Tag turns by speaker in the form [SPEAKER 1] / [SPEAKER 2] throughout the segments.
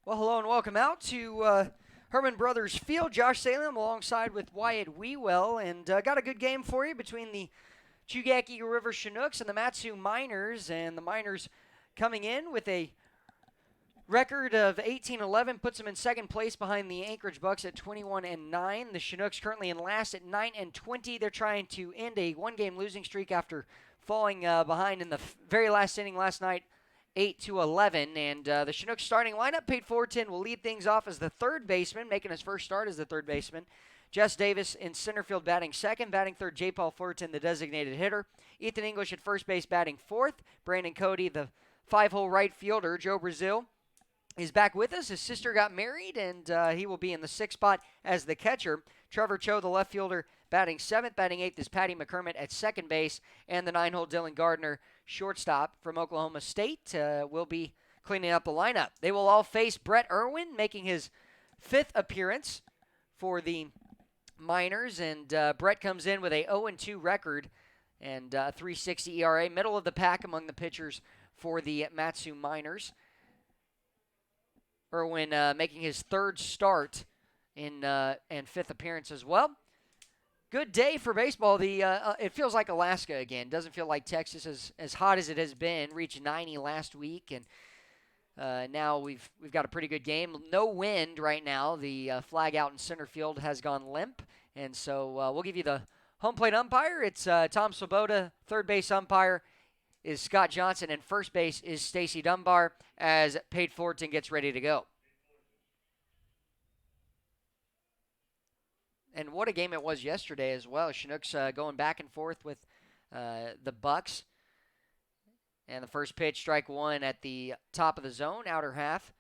[SPEAKER 1] Well, hello and welcome out to Herman Brothers Field. Josh Salem alongside with Wyatt Wewell, and got a good game for you between the Chugiak Eagle River Chinooks and the Matsu Miners. And the Miners coming in with a record of 18-11 puts them in second place behind the Anchorage Bucks at 21-9. The Chinooks currently in last at 9-20. They're trying to end a one-game losing streak after falling behind in the very last inning last night, 8-11. And the Chinooks starting lineup, Pete Fullerton will lead things off as the third baseman, making his first start as the third baseman. Jess Davis in center field batting second. Batting third, J. Paul Fullerton, the designated hitter. Ethan English at first base batting fourth. Brandon Cody, the five-hole right fielder. Joe Brazil is back with us. His sister got married, and he will be in the sixth spot as the catcher. Trevor Cho, the left fielder, batting seventh. Batting eighth is Patty McCormick at second base. And the nine-hole Dylan Gardner, shortstop from Oklahoma State, will be cleaning up the lineup. They will all face Brett Irwin, making his fifth appearance for the Miners. And Brett comes in with a 0-2 record and 3.60 ERA. Middle of the pack among the pitchers for the Matsu Miners. Irwin making his third start and fifth appearance as well. Good day for baseball. It feels like Alaska again. Doesn't feel like Texas as hot as it has been. Reached 90 last week, and now we've got a pretty good game. No wind right now. The flag out in center field has gone limp, and so we'll give you the home plate umpire. It's Tom Swoboda. Third base umpire is Scott Johnson, and first base is Stacy Dunbar as Pate Fullerton gets ready to go. And what a game it was yesterday as well. Chinooks going back and forth with the Bucks. And the first pitch, strike one at the top of the zone, outer half,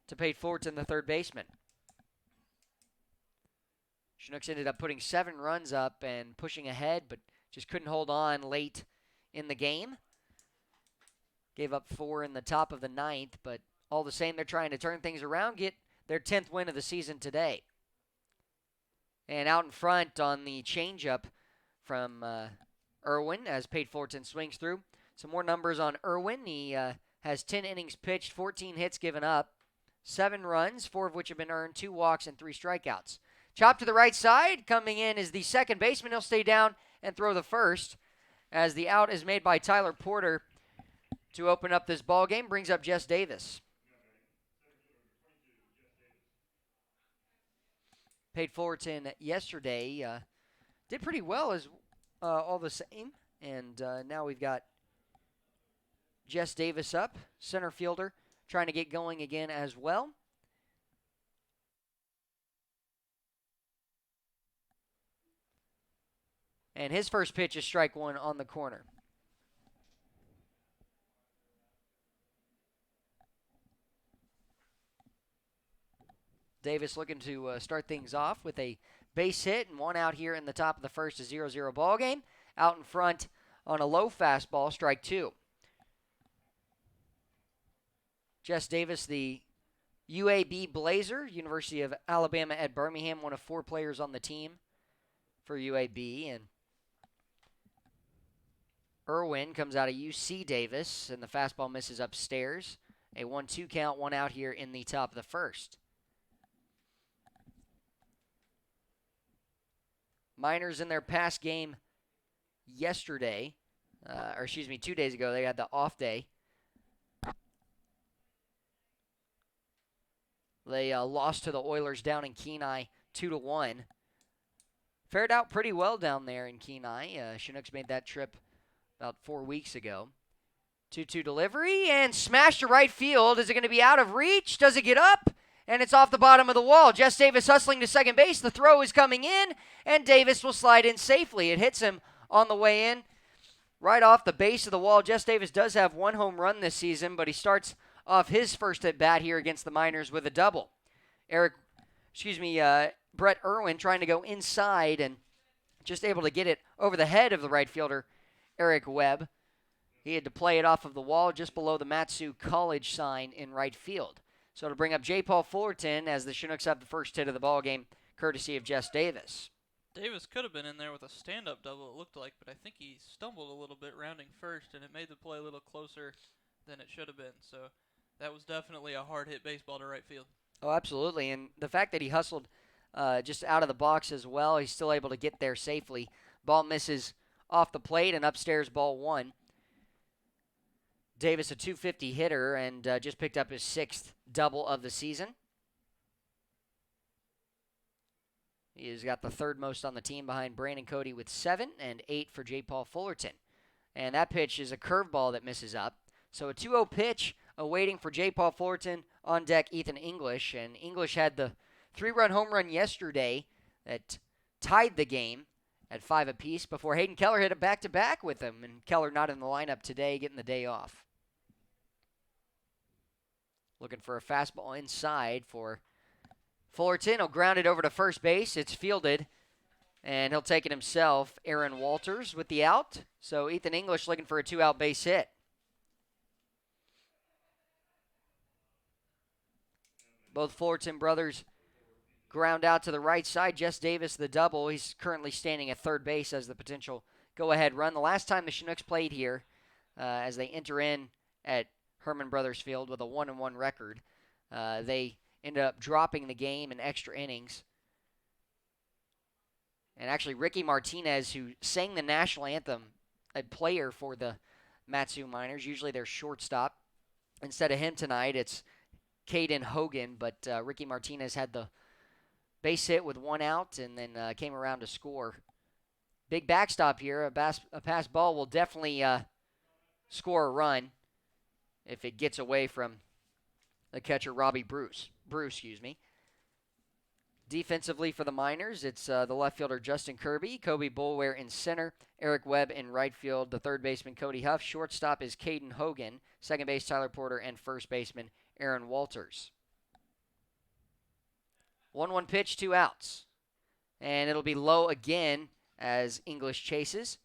[SPEAKER 1] to Pate Fullerton, the third baseman. Chinooks ended up putting 7 runs up and pushing ahead, but just couldn't hold on late in the game. Gave up 4 in the top of the ninth, but all the same, they're trying to turn things around, get their 10th win of the season today. And out in front on the changeup from Irwin as Pate Fullerton swings through. Some more numbers on Irwin. He has 10 innings pitched, 14 hits given up, 7 runs, 4 of which have been earned, 2 walks, and 3 strikeouts. Chop to the right side. Coming in is the second baseman. He'll stay down and throw the first as the out is made by Tyler Porter to open up this ball game. Brings up Jess Davis. Pate Fullerton yesterday did pretty well as all the same. And now we've got Jess Davis up, center fielder, trying to get going again as well. And his first pitch is strike one on the corner. Davis looking to start things off with a base hit and one out here in the top of the first, a 0-0 ball game. Out in front on a low fastball, strike two. Jess Davis, the UAB Blazer, University of Alabama at Birmingham, one of 4 players on the team for UAB. And Irwin comes out of UC Davis, and the fastball misses upstairs. A 1-2 count, one out here in the top of the first. Miners in their past game yesterday, 2 days ago, they had the off day. They lost to the Oilers down in Kenai 2-1. Fared out pretty well down there in Kenai. Chinooks made that trip about 4 weeks ago. 2-2 delivery and smash to right field. Is it going to be out of reach? Does it get up? And it's off the bottom of the wall. Jess Davis hustling to second base. The throw is coming in, and Davis will slide in safely. It hits him on the way in, right off the base of the wall. Jess Davis does have 1 home run this season, but he starts off his first at bat here against the Miners with a double. Brett Irwin trying to go inside and just able to get it over the head of the right fielder, Eric Webb. He had to play it off of the wall just below the Matsu College sign in right field. So to bring up J. Paul Fullerton as the Chinooks have the first hit of the ball game, courtesy of Jess Davis.
[SPEAKER 2] Davis could have been in there with a stand-up double, it looked like, but I think he stumbled a little bit rounding first, and it made the play a little closer than it should have been. So That was definitely a hard hit baseball to right field.
[SPEAKER 1] Oh, absolutely. And the fact that he hustled just out of the box as well, he's still able to get there safely. Ball misses off the plate and upstairs, ball one. Davis, a 250 hitter, and just picked up his 6th double of the season. He's got the 3rd most on the team behind Brandon Cody with 7 and 8 for J. Paul Fullerton. And that pitch is a curveball that misses up. So a 2-0 pitch awaiting for J. Paul Fullerton. On deck, Ethan English. And English had the 3-run home run yesterday that tied the game at 5 apiece before Hayden Keller hit a back-to-back with him. And Keller not in the lineup today, getting the day off. Looking for a fastball inside for Fullerton. He'll ground it over to first base. It's fielded, and he'll take it himself. Aaron Walters with the out. So Ethan English looking for a 2-out base hit. Both Fullerton brothers ground out to the right side. Jess Davis, the double. He's currently standing at third base as the potential go-ahead run. The last time the Chinooks played here, as they enter in at Herman Brothers Field with a 1-1 record, they ended up dropping the game in extra innings. And actually, Ricky Martinez, who sang the national anthem, a player for the Matsu Miners, usually their shortstop. Instead of him tonight, it's Caden Hogan, but Ricky Martinez had the base hit with 1 out and then came around to score. Big backstop here. A pass ball will definitely score a run if it gets away from the catcher, Robbie Bruce. Defensively for the Miners, it's the left fielder, Justin Kirby, Kobe Boulware in center, Eric Webb in right field, the third baseman, Cody Huff. Shortstop is Caden Hogan, second base, Tyler Porter, and first baseman, Aaron Walters. 1-1 pitch, 2 outs. And it'll be low again as English chases.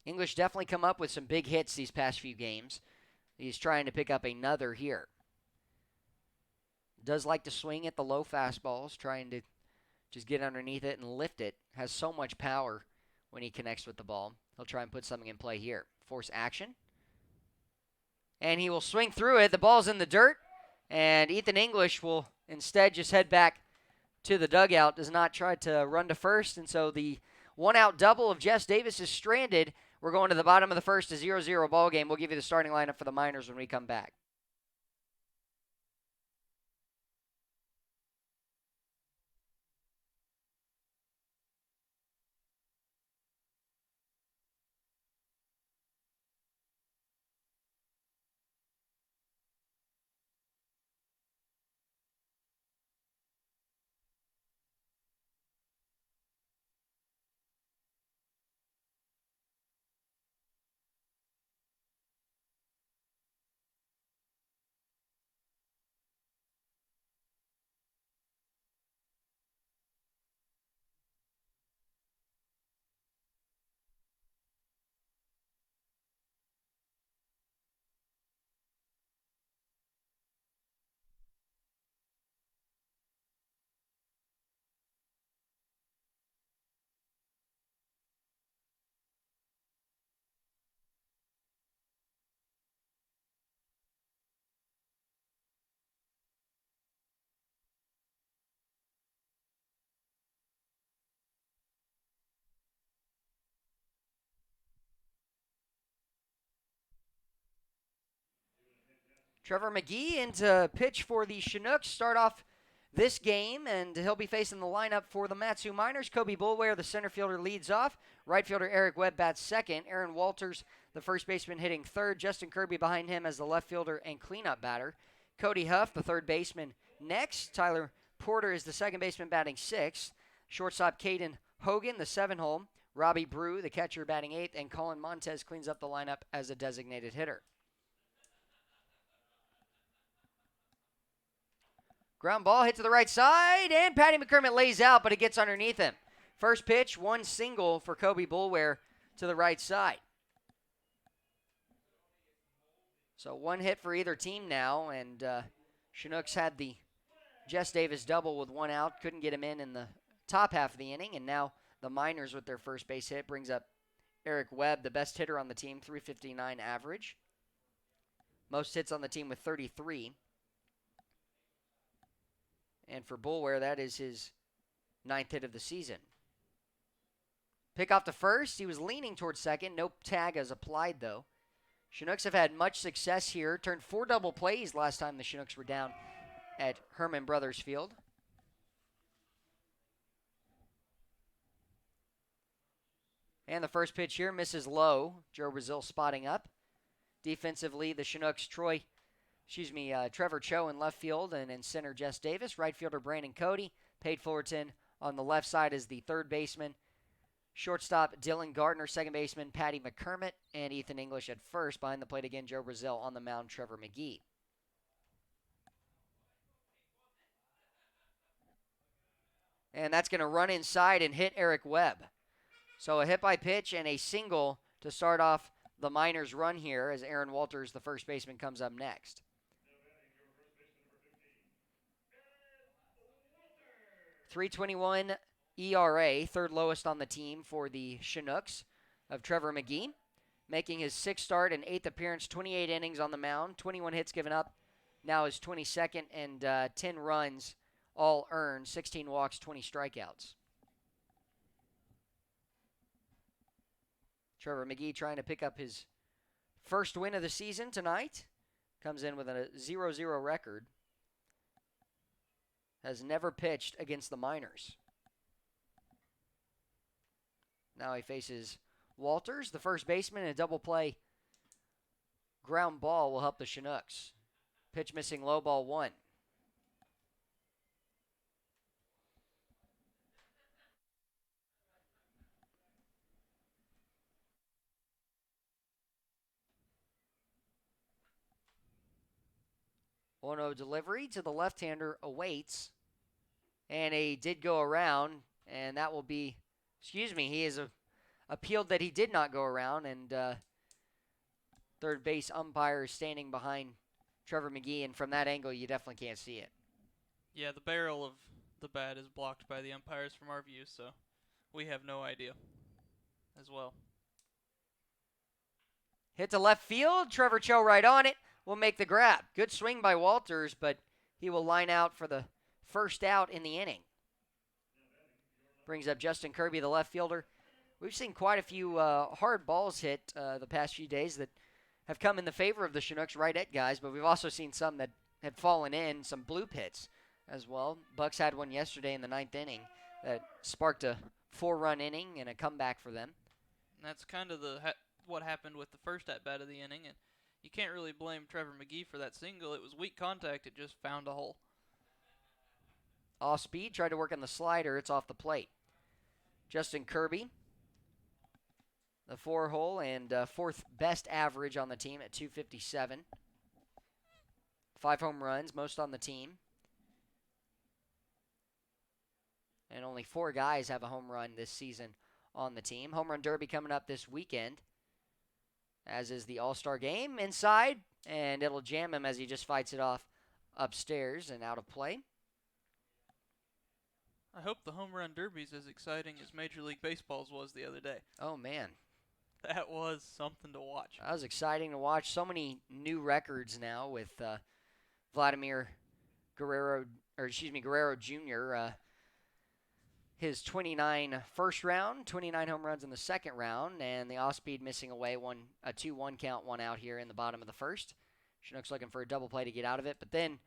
[SPEAKER 1] English definitely come up with some big hits these past few games. He's trying to pick up another here. Does like to swing at the low fastballs, trying to just get underneath it and lift it. Has so much power when he connects with the ball. He'll try and put something in play here. Force action. And he will swing through it. The ball's in the dirt. And Ethan English will instead just head back to the dugout. Does not try to run to first. And so the 1-out double of Jess Davis is stranded. We're going to the bottom of the first, a 0-0 ball game. We'll give you the starting lineup for the Miners when we come back. Trevor McGee into pitch for the Chinooks. Start off this game, and he'll be facing the lineup for the Matsu Miners. Kobe Boulware, the center fielder, leads off. Right fielder Eric Webb bats second. Aaron Walters, the first baseman, hitting third. Justin Kirby behind him as the left fielder and cleanup batter. Cody Huff, the third baseman, next. Tyler Porter is the second baseman, batting sixth. Shortstop Caden Hogan, the 7-hole. Robbie Brew, the catcher, batting eighth. And Colin Montez cleans up the lineup as a designated hitter. Ground ball hit to the right side, and Patty McCormick lays out, but it gets underneath him. First pitch, 1 single for Kobe Boulware to the right side. So 1 hit for either team now, and Chinooks had the Jess Davis double with 1 out. Couldn't get him in the top half of the inning, and now the Miners with their first base hit brings up Eric Webb, the best hitter on the team, .359 average. Most hits on the team with 33. And for Boulware, that is his 9th hit of the season. Pick off to first. He was leaning towards second. No tag is applied, though. Chinooks have had much success here. Turned 4 double plays last time the Chinooks were down at Herman Brothers Field. And the first pitch here misses low. Joe Brazil spotting up. Defensively, the Chinooks, Trevor Cho in left field, and in center, Jess Davis. Right fielder, Brandon Cody. Pate Fullerton on the left side is the third baseman. Shortstop, Dylan Gardner. Second baseman, Patty McCormick. And Ethan English at first. Behind the plate again, Joe Brazil. On the mound, Trevor McGee. And that's going to run inside and hit Eric Webb. So a hit by pitch and a single to start off the Miners' run here as Aaron Walters, the first baseman, comes up next. .321 ERA, third lowest on the team for the Chinooks of Trevor McGee, making his 6th start and 8th appearance, 28 innings on the mound, 21 hits given up, now his 22nd, and 10 runs all earned, 16 walks, 20 strikeouts. Trevor McGee trying to pick up his first win of the season tonight. Comes in with a 0-0 record. Has never pitched against the Miners. Now he faces Walters, the first baseman, and a double play ground ball will help the Chinooks. Pitch missing, low, ball 1. Ono delivery to the left-hander awaits. And he did go around, and that will be, he has appealed that he did not go around, and third base umpire is standing behind Trevor McGee, and from that angle, you definitely can't see it.
[SPEAKER 2] Yeah, the barrel of the bat is blocked by the umpires from our view, so we have no idea as well.
[SPEAKER 1] Hit to left field. Trevor Cho right on it. Will make the grab. Good swing by Walters, but he will line out for the first out in the inning. Brings up Justin Kirby, the left fielder. We've seen quite a few hard balls hit the past few days that have come in the favor of the Chinooks right at guys, but we've also seen some that had fallen in, some bloop hits as well. Bucks had one yesterday in the 9th inning that sparked a 4-run inning and a comeback for them.
[SPEAKER 2] And that's kind of what happened with the first at-bat of the inning, and you can't really blame Trevor McGee for that single. It was weak contact. It just found a hole.
[SPEAKER 1] Off speed, tried to work on the slider. It's off the plate. Justin Kirby, the 4-hole and 4th best average on the team at .257. 5 home runs, most on the team. And only 4 guys have a home run this season on the team. Home run derby coming up this weekend, as is the All-Star game. Inside, and it'll jam him as he just fights it off upstairs and out of play.
[SPEAKER 2] I hope the home run derby's as exciting as Major League Baseball's was the other day.
[SPEAKER 1] Oh, man.
[SPEAKER 2] That was something to watch.
[SPEAKER 1] That was exciting to watch. So many new records now with Vladimir Guerrero Jr., his 29 first round, 29 home runs in the second round, and the off-speed missing away a 2-1 count, 1 out here in the bottom of the first. Chinooks looking for a double play to get out of it. But then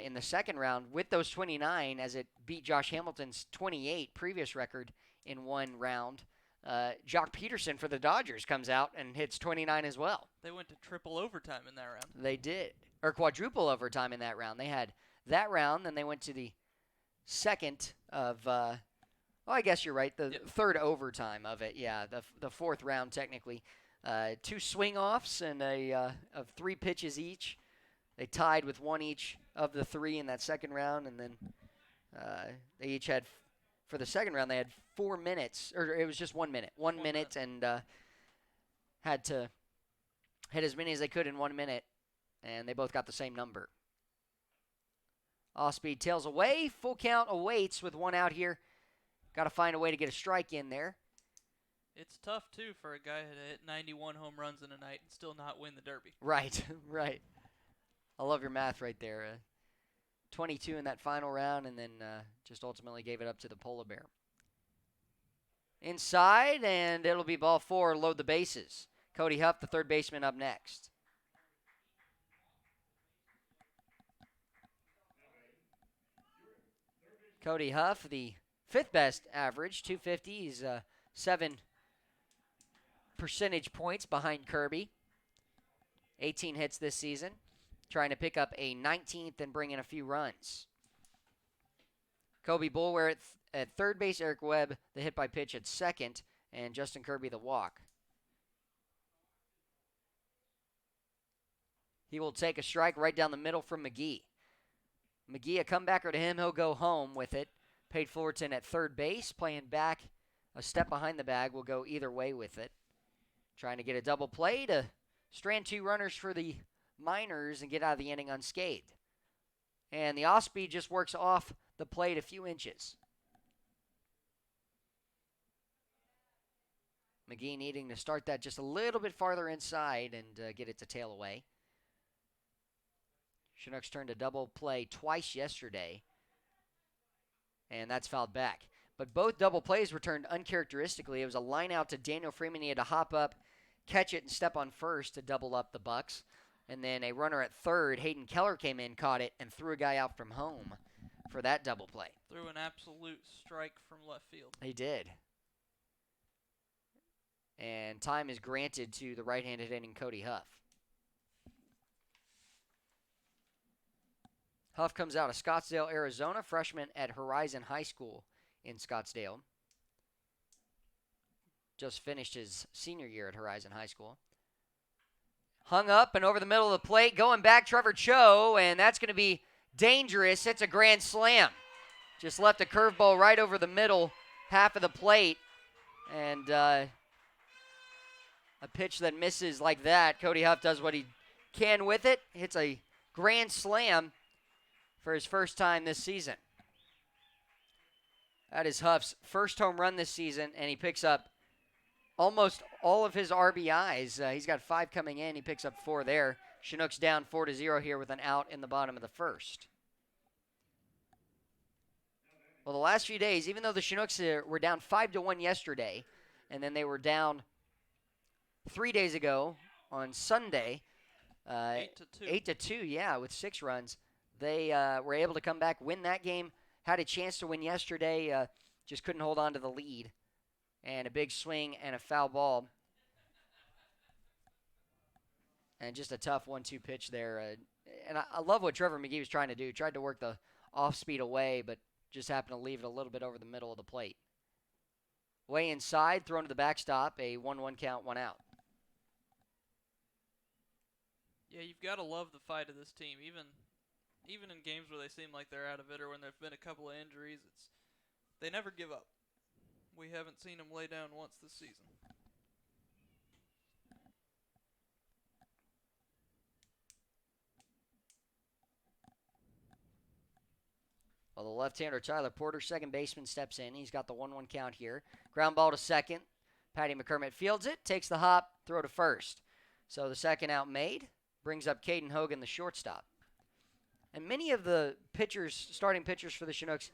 [SPEAKER 1] in the second round, with those 29, as it beat Josh Hamilton's 28 previous record in one round, Jock Peterson for the Dodgers comes out and hits 29 as well.
[SPEAKER 2] They went to triple overtime in that round.
[SPEAKER 1] They did. Or quadruple overtime in that round. They had that round, then they went to the second of, I guess you're right, the third overtime of it. Yeah, the 4th round technically. 2 swing-offs and of 3 pitches each. They tied with 1 each of the 3 in that second round, and then they each had, for the second round, they had 4 minutes, or it was just 1 minute. 1 minute, and had to hit as many as they could in 1 minute, and they both got the same number. Off-speed tails away. Full count awaits with 1 out here. Got to find a way to get a strike in there.
[SPEAKER 2] It's tough, too, for a guy to hit 91 home runs in a night and still not win the Derby.
[SPEAKER 1] Right, right. I love your math right there. 22 in that final round, and then just ultimately gave it up to the Polar Bear. Inside, and it'll be ball 4, load the bases. Cody Huff, the third baseman, up next. Cody Huff, the fifth best average, 250. He's 7 percentage points behind Kirby. 18 hits this season. Trying to pick up a 19th and bring in a few runs. Kobe Boulware at third base, Eric Webb, the hit by pitch at second, and Justin Kirby, the walk. He will take a strike right down the middle from McGee. McGee, a comebacker to him. He'll go home with it. Pate Fullerton at third base, playing back a step behind the bag. Will go either way with it. Trying to get a double play to strand 2 runners for the Miners and get out of the inning unscathed. And the off-speed just works off the plate a few inches. McGee needing to start that just a little bit farther inside and get it to tail away. Chinooks turned a double play twice yesterday, and that's fouled back. But both double plays were turned uncharacteristically. It was a line out to Daniel Freeman. He had to hop up, catch it, and step on first to double up the Bucks. And then a runner at third, Hayden Keller, came in, caught it, and threw a guy out from home for that double play.
[SPEAKER 2] Threw an absolute strike from left field.
[SPEAKER 1] He did. And time is granted to the right-handed hitting Cody Huff. Huff comes out of Scottsdale, Arizona, freshman at Horizon High School in Scottsdale. Just finished his senior year at Horizon High School. Hung up and over the middle of the plate, going back, Trevor Cho, and that's going to be dangerous. It's a grand slam. Just left a curveball right over the middle half of the plate, and a pitch that misses like that. Cody Huff does what he can with it, hits a grand slam for his first time this season. That is Huff's first home run this season, and he picks up almost all of his RBIs. He's got 5 coming in. He picks up 4 there. Chinooks down 4-0 here with an out in the bottom of the first. Well, the last few days, even though the Chinooks were down 5-1 yesterday, and then they were down 3 days ago on Sunday, 8-2, yeah, with 6 runs. They were able to come back, win that game. Had a chance to win yesterday, just couldn't hold on to the lead. And a big swing and a foul ball. And just a tough 1-2 pitch there. And I love what Trevor McGee was trying to do. Tried to work the off-speed away, but just happened to leave it a little bit over the middle of the plate. Way inside, thrown to the backstop, a 1-1 count, 1 out.
[SPEAKER 2] Yeah, you've got to love the fight of this team. Even in games where they seem like they're out of it or when there's been a couple of injuries, they never give up. We haven't seen them lay down once this season.
[SPEAKER 1] Well, the left-hander Tyler Porter, second baseman, steps in. He's got the 1-1 count here. Ground ball to second. Patty McCormick fields it, takes the hop, throw to first. So the second out made, brings up Caden Hogan, the shortstop. And many of the starting pitchers for the Chinooks,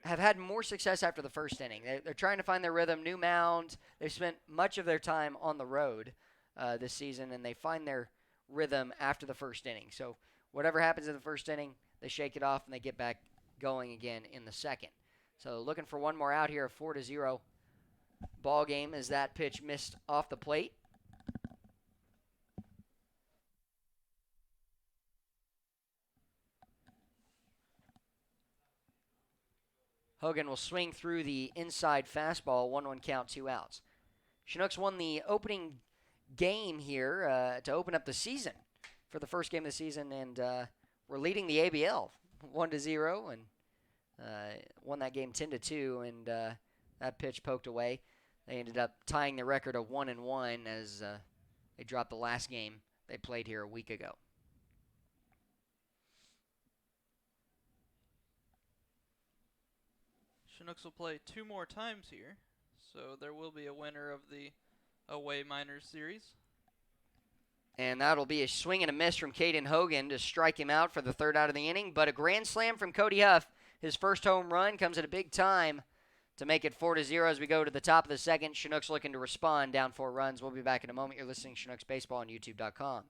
[SPEAKER 1] have had more success after the first inning. They're trying to find their rhythm, new mound. They've spent much of their time on the road this season, and they find their rhythm after the first inning. So whatever happens in the first inning, they shake it off, and they get back going again in the second. So looking for one more out here, a 4-0 ball game as that pitch missed off the plate. Hogan will swing through the inside fastball, 1-1 count, 2 outs. Chinooks won the opening game here to open up the season for the first game of the season, and we're leading the ABL 1-0 and won that game 10-2, and that pitch poked away. They ended up tying the record of 1-1 as they dropped the last game they played here a week ago.
[SPEAKER 2] Chinooks will play 2 more times here. So there will be a winner of the away minors series.
[SPEAKER 1] And that'll be a swing and a miss from Caden Hogan to strike him out for the third out of the inning. But a grand slam from Cody Huff. His first home run comes at a big time to make it 4-0 as we go to the top of the second. Chinooks looking to respond, down 4 runs. We'll be back in a moment. You're listening to Chinooks Baseball on YouTube.com.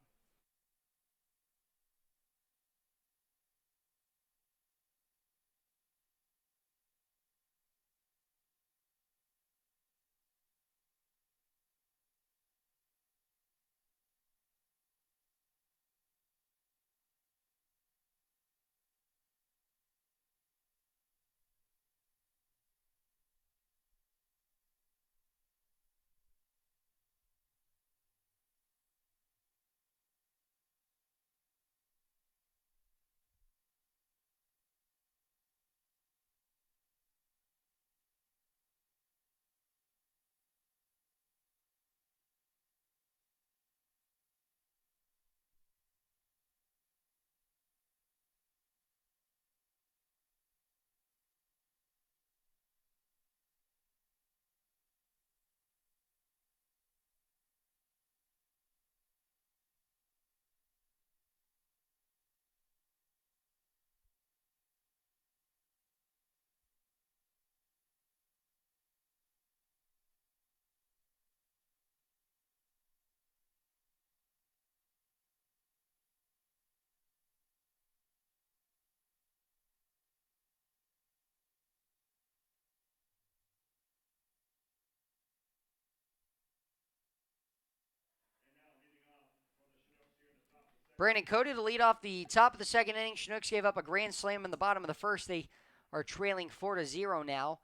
[SPEAKER 1] Brandon Cody to lead off the top of the second inning. Chinooks gave up a grand slam in the bottom of the first. They are trailing 4-0 now.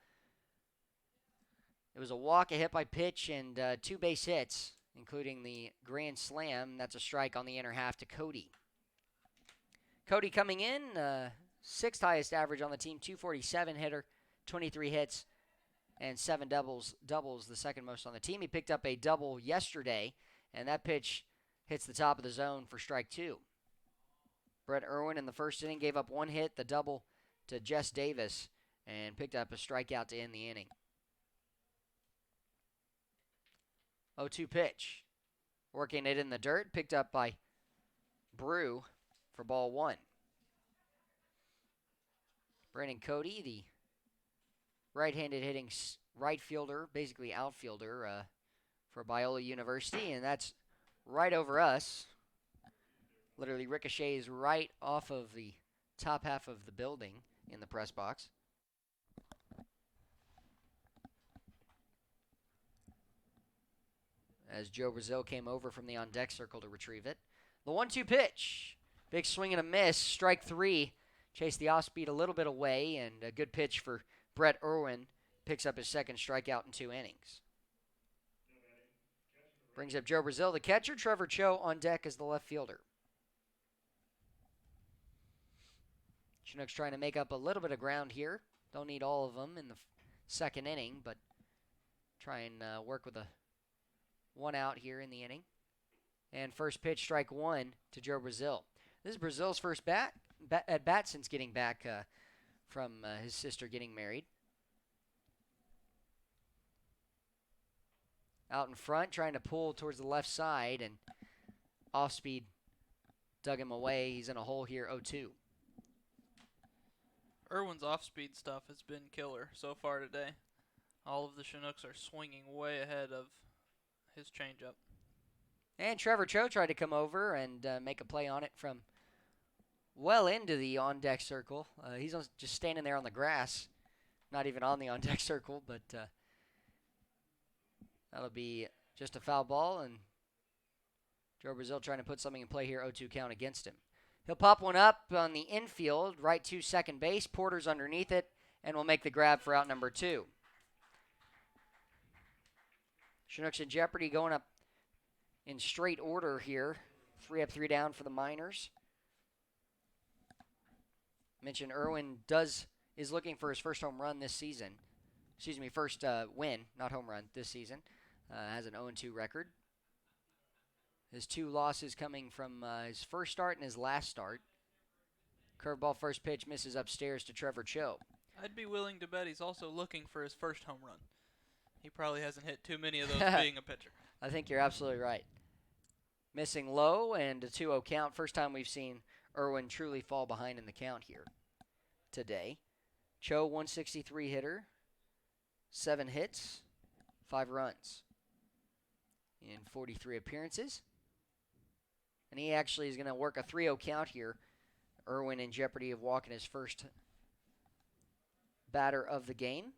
[SPEAKER 1] It was a walk, a hit by pitch, and 2 base hits, including the grand slam. That's a strike on the inner half to Cody. Cody coming in, 6th highest average on the team, 247 hitter, 23 hits, and 7 doubles. Doubles the second most on the team. He picked up a double yesterday, and that pitch hits the top of the zone for strike 2. Brett Irwin in the first inning gave up 1 hit, the double to Jess Davis, and picked up a strikeout to end the inning. 0-2 pitch. Working it in the dirt, picked up by Brew for ball 1. Brandon Cody, the right-handed hitting right fielder, basically outfielder for Biola University, and that's right over us. Literally ricochets right off of the top half of the building in the press box. As Joe Brazil came over from the on-deck circle to retrieve it. The 1-2 pitch. Big swing and a miss. Strike 3. Chased the off-speed a little bit away, and a good pitch for Brett Irwin. Picks up his second strikeout in 2 innings. Brings up Joe Brazil, the catcher. Trevor Cho on deck as the left fielder. Chinooks trying to make up a little bit of ground here. Don't need all of them in the second inning, but try and work with a 1 out here in the inning. And first pitch, strike 1 to Joe Brazil. This is Brazil's first at bat since getting back from his sister getting married. Out in front, trying to pull towards the left side, and off-speed dug him away. He's in a hole here, 0-2.
[SPEAKER 2] Irwin's off-speed stuff has been killer so far today. All of the Chinooks are swinging way ahead of his changeup.
[SPEAKER 1] And Trevor Cho tried to come over and make a play on it from well into the on-deck circle. He's just standing there on the grass, not even on the on-deck circle, but that'll be just a foul ball, and Joe Brazil trying to put something in play here, 0-2 count against him. He'll pop one up on the infield, right to second base. Porter's underneath it, and will make the grab for out number 2. Chinooks in jeopardy going up in straight order here. 3 up, 3 down for the Miners. Mentioned Irwin is looking for his first home run this season. Excuse me, first win, not home run, this season. Has an 0-2 record. His 2 losses coming from his first start and his last start. Curveball first pitch misses upstairs to Trevor Cho.
[SPEAKER 2] I'd be willing to bet he's also looking for his first home run. He probably hasn't hit too many of those being a pitcher.
[SPEAKER 1] I think you're absolutely right. Missing low and a 2-0 count. First time we've seen Irwin truly fall behind in the count here today. Cho, 163 hitter, 7 hits, 5 runs in 43 appearances. And he actually is going to work a 3-0 count here. Irwin in jeopardy of walking his first batter of the game.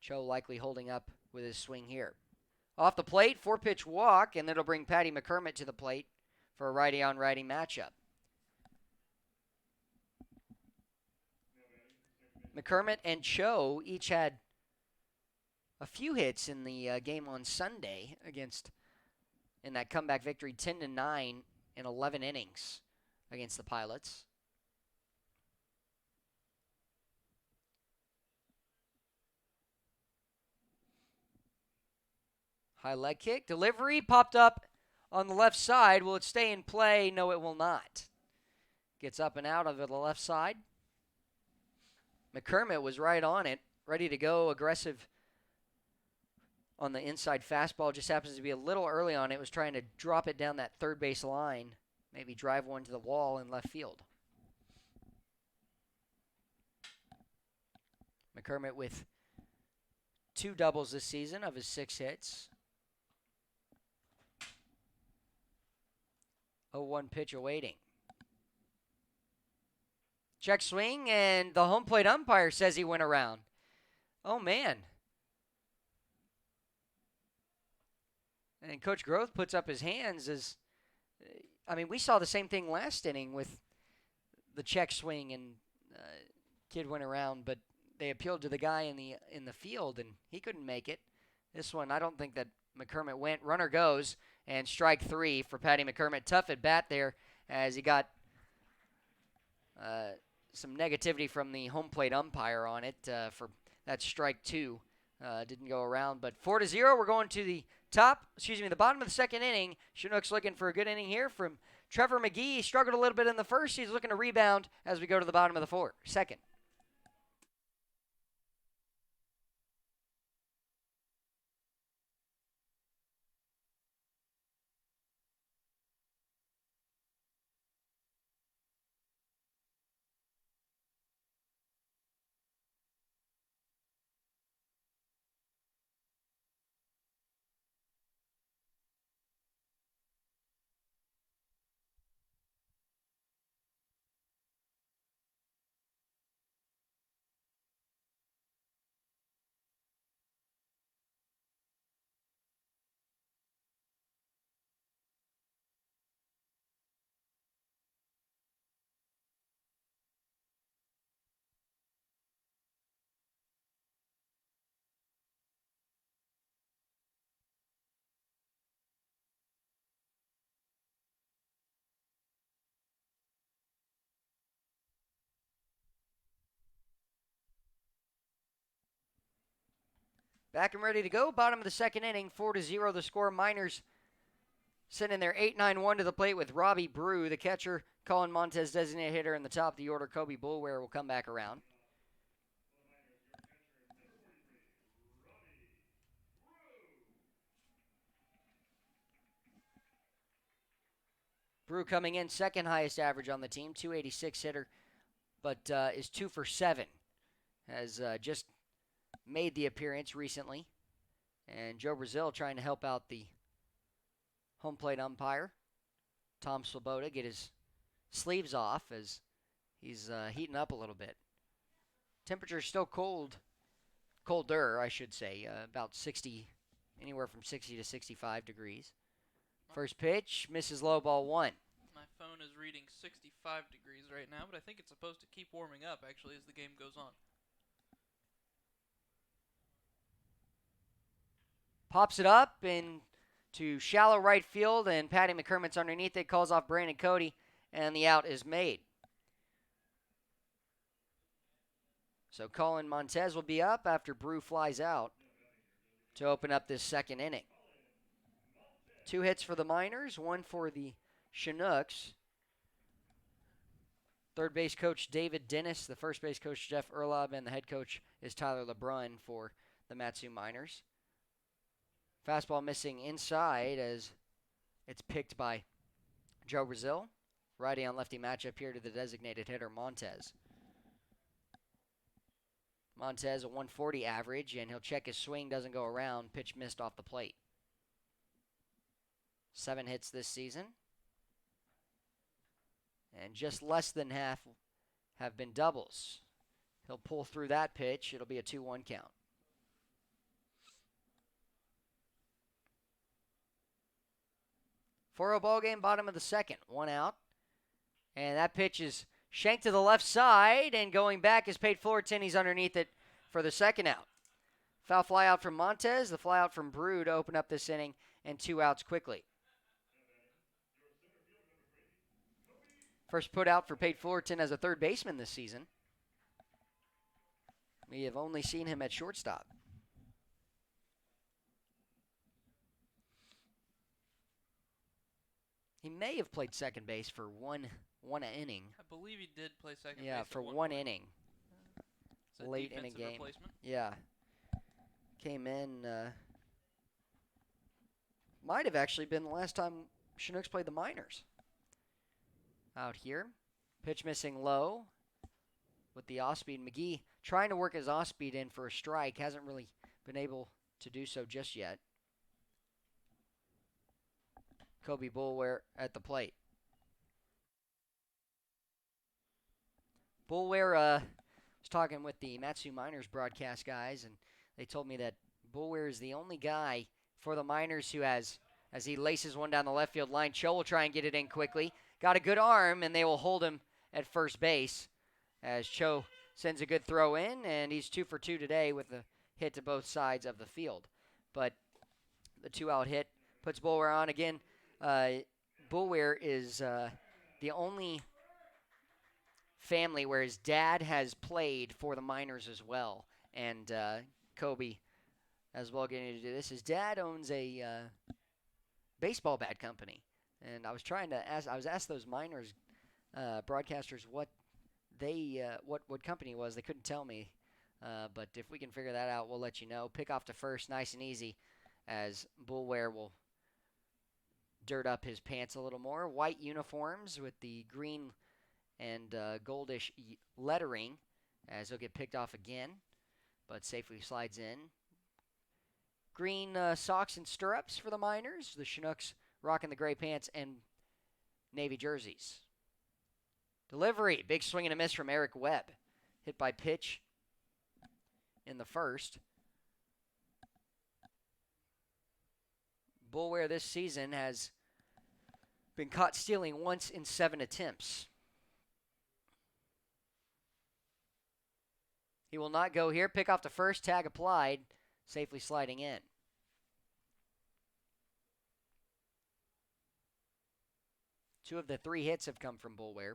[SPEAKER 1] Cho likely holding up with his swing here. Off the plate, 4-pitch walk, and that'll bring Patty McCormick to the plate for a righty-on-righty matchup. McCormick and Cho each had a few hits in the game on Sunday in that comeback victory, 10-9 in 11 innings against the Pilots. High leg kick. Delivery popped up on the left side. Will it stay in play? No, it will not. Gets up and out of the left side. McCormick was right on it, ready to go, aggressive on the inside fastball. Just happens to be a little early on it. Was trying to drop it down that third base line, maybe drive one to the wall in left field. McCormick with 2 doubles this season of his 6 hits. 0-1 pitch awaiting. Check swing, and the home plate umpire says he went around. Oh, man. And Coach Groth puts up his hands as, we saw the same thing last inning with the check swing, and kid went around, but they appealed to the guy in the field, and he couldn't make it. This one, I don't think that McCormick went. Runner goes, and strike 3 for Patty McCormick. Tough at bat there as he got some negativity from the home plate umpire on it for that strike 2. Didn't go around, but 4-0. We're going to the bottom of the second inning. Chinooks looking for a good inning here from Trevor McGee. He struggled a little bit in the first. He's looking to rebound as we go to the bottom of the second. Back and ready to go. Bottom of the second inning, 4-0 the score. Miners sending their 8-9-1 to the plate with Robbie Brew, the catcher. Colin Montez, designated hitter, in the top of the order. Kobe Bulware will come back around. Brew coming in second highest average on the team, 286 hitter, but is 2 for 7. Has just made the appearance recently. And Joe Brazil trying to help out the home plate umpire, Tom Swoboda, get his sleeves off as he's heating up a little bit. Temperature is still colder, I should say, about 60, anywhere from 60 to 65 degrees. First pitch, misses low, ball 1.
[SPEAKER 2] My phone is reading 65 degrees right now, but I think it's supposed to keep warming up, actually, as the game goes on.
[SPEAKER 1] Pops it up into shallow right field, and Patty McCormick's underneath it, calls off Brandon Cody, and the out is made. So Colin Montez will be up after Brew flies out to open up this second inning. 2 hits for the Miners, 1 for the Chinooks. Third base coach David Dennis, the first base coach Jeff Erlob, and the head coach is Tyler LeBrun for the Matsu Miners. Fastball missing inside as it's picked by Joe Brazil. Righty on lefty matchup here to the designated hitter, Montez. Montez a 140 average, and he'll check his swing, doesn't go around. Pitch missed off the plate. 7 hits this season. And just less than half have been doubles. He'll pull through that pitch. It'll be a 2-1 count. 4-0 ball game, bottom of the second. 1 out. And that pitch is shanked to the left side, and going back is Pate Fullerton. He's underneath it for the second out. Foul fly out from Montez, the fly out from Brew to open up this inning, and 2 outs quickly. First put out for Pate Fullerton as a third baseman this season. We have only seen him at shortstop. He may have played second base for one inning.
[SPEAKER 2] I believe he did play second base.
[SPEAKER 1] Yeah, for
[SPEAKER 2] one
[SPEAKER 1] one
[SPEAKER 2] point.
[SPEAKER 1] inning.
[SPEAKER 2] It's a
[SPEAKER 1] Late in a
[SPEAKER 2] defensive
[SPEAKER 1] game.
[SPEAKER 2] replacement.
[SPEAKER 1] Yeah. Came in. Might have actually been the last time Chinooks played the Miners. Out here. Pitch missing low with the off-speed. McGee trying to work his off-speed in for a strike. Hasn't really been able to do so just yet. Kobe Boulware at the plate. Boulware was talking with the Matsu Miners broadcast guys, and they told me that Boulware is the only guy for the Miners who has, as he laces one down the left field line, Cho will try and get it in quickly. Got a good arm, and they will hold him at first base as Cho sends a good throw in, and he's 2 for 2 today with a hit to both sides of the field. But the 2-out hit puts Boulware on again. Boulware is the only family where his dad has played for the Miners as well. And Kobe as well getting to do this. His dad owns a baseball bat company. And I was asked those Miners broadcasters what company it was. They couldn't tell me. But if we can figure that out, we'll let you know. Pick off to first, nice and easy, as Boulware will dirt up his pants a little more. White uniforms with the green and goldish lettering, as he'll get picked off again, but safely slides in. Green socks and stirrups for the Miners. The Chinooks rocking the gray pants and navy jerseys. Delivery, big swing and a miss from Eric Webb. Hit by pitch in the first. Boulware this season has been caught stealing once in 7 attempts. He will not go here. Pick off the first, tag applied, safely sliding in. Two of the 3 hits have come from Boulware.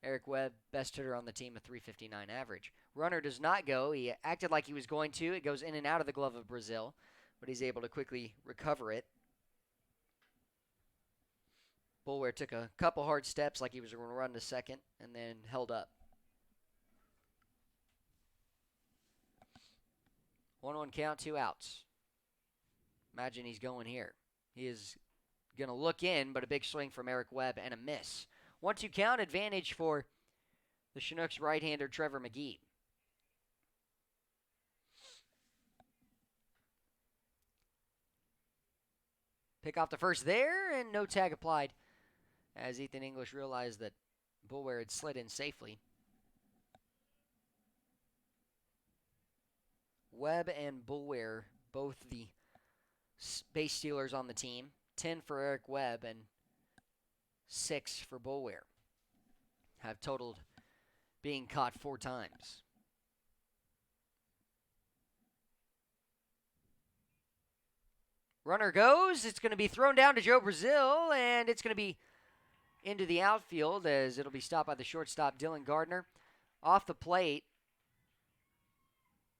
[SPEAKER 1] Eric Webb, best hitter on the team, a .359 average. Runner does not go. He acted like he was going to. It goes in and out of the glove of Brazil, but he's able to quickly recover it. Boulware took a couple hard steps like he was going to run to second and then held up. 1-1 count, 2 outs. Imagine he's going here. He is going to look in, but a big swing from Eric Webb and a miss. 1-2 count, advantage for the Chinooks right-hander Trevor McGee. Pick off the first there, and no tag applied as Ethan English realized that Boulware had slid in safely. Webb and Boulware, both the base stealers on the team. 10 for Eric Webb and 6 for Boulware. Have totaled being caught 4 times. Runner goes. It's going to be thrown down to Joe Brazil, and it's going to be into the outfield as it'll be stopped by the shortstop, Dylan Gardner. Off the plate,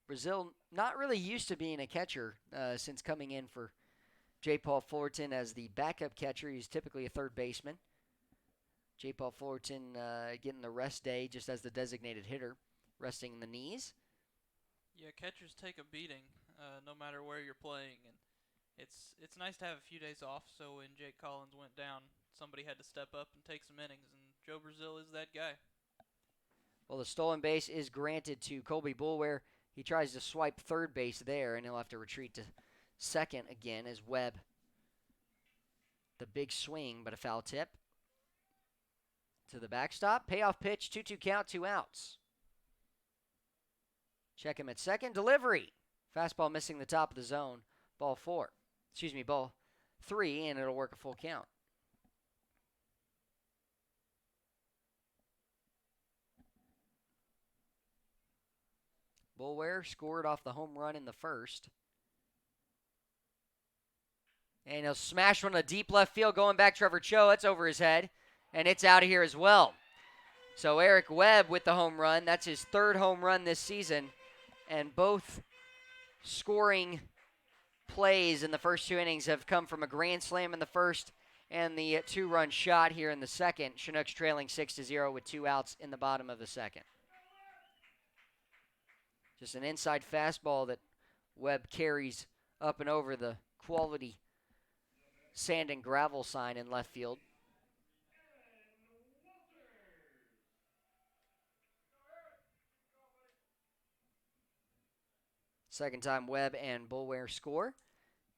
[SPEAKER 1] Brazil not really used to being a catcher since coming in for J. Paul Fullerton as the backup catcher. He's typically a third baseman. J. Paul Fullerton getting the rest day just as the designated hitter, resting the knees.
[SPEAKER 2] Yeah, catchers take a beating, no matter where you're playing, and it's nice to have a few days off. So when Jake Collins went down, somebody had to step up and take some innings, and Joe Brazil is that guy.
[SPEAKER 1] Well, the stolen base is granted to Colby Boulware. He tries to swipe third base there, and he'll have to retreat to second again as Webb. The big swing, but a foul tip. To the backstop. Payoff pitch, 2-2 count, 2 outs. Check him at second. Delivery. Fastball missing the top of the zone. Ball 3, and it'll work a full count. Boulware scored off the home run in the first. And he'll smash one to deep left field going back Trevor Cho. It's over his head, and it's out of here as well. So Eric Webb with the home run. That's his third home run this season. And both scoring plays in the first 2 innings have come from a grand slam in the first and the 2-run shot here in the second. Chinooks trailing 6-0 with 2 outs in the bottom of the second. Just an inside fastball that Webb carries up and over the quality sand and gravel sign in left field. Second time Webb and Boulware score,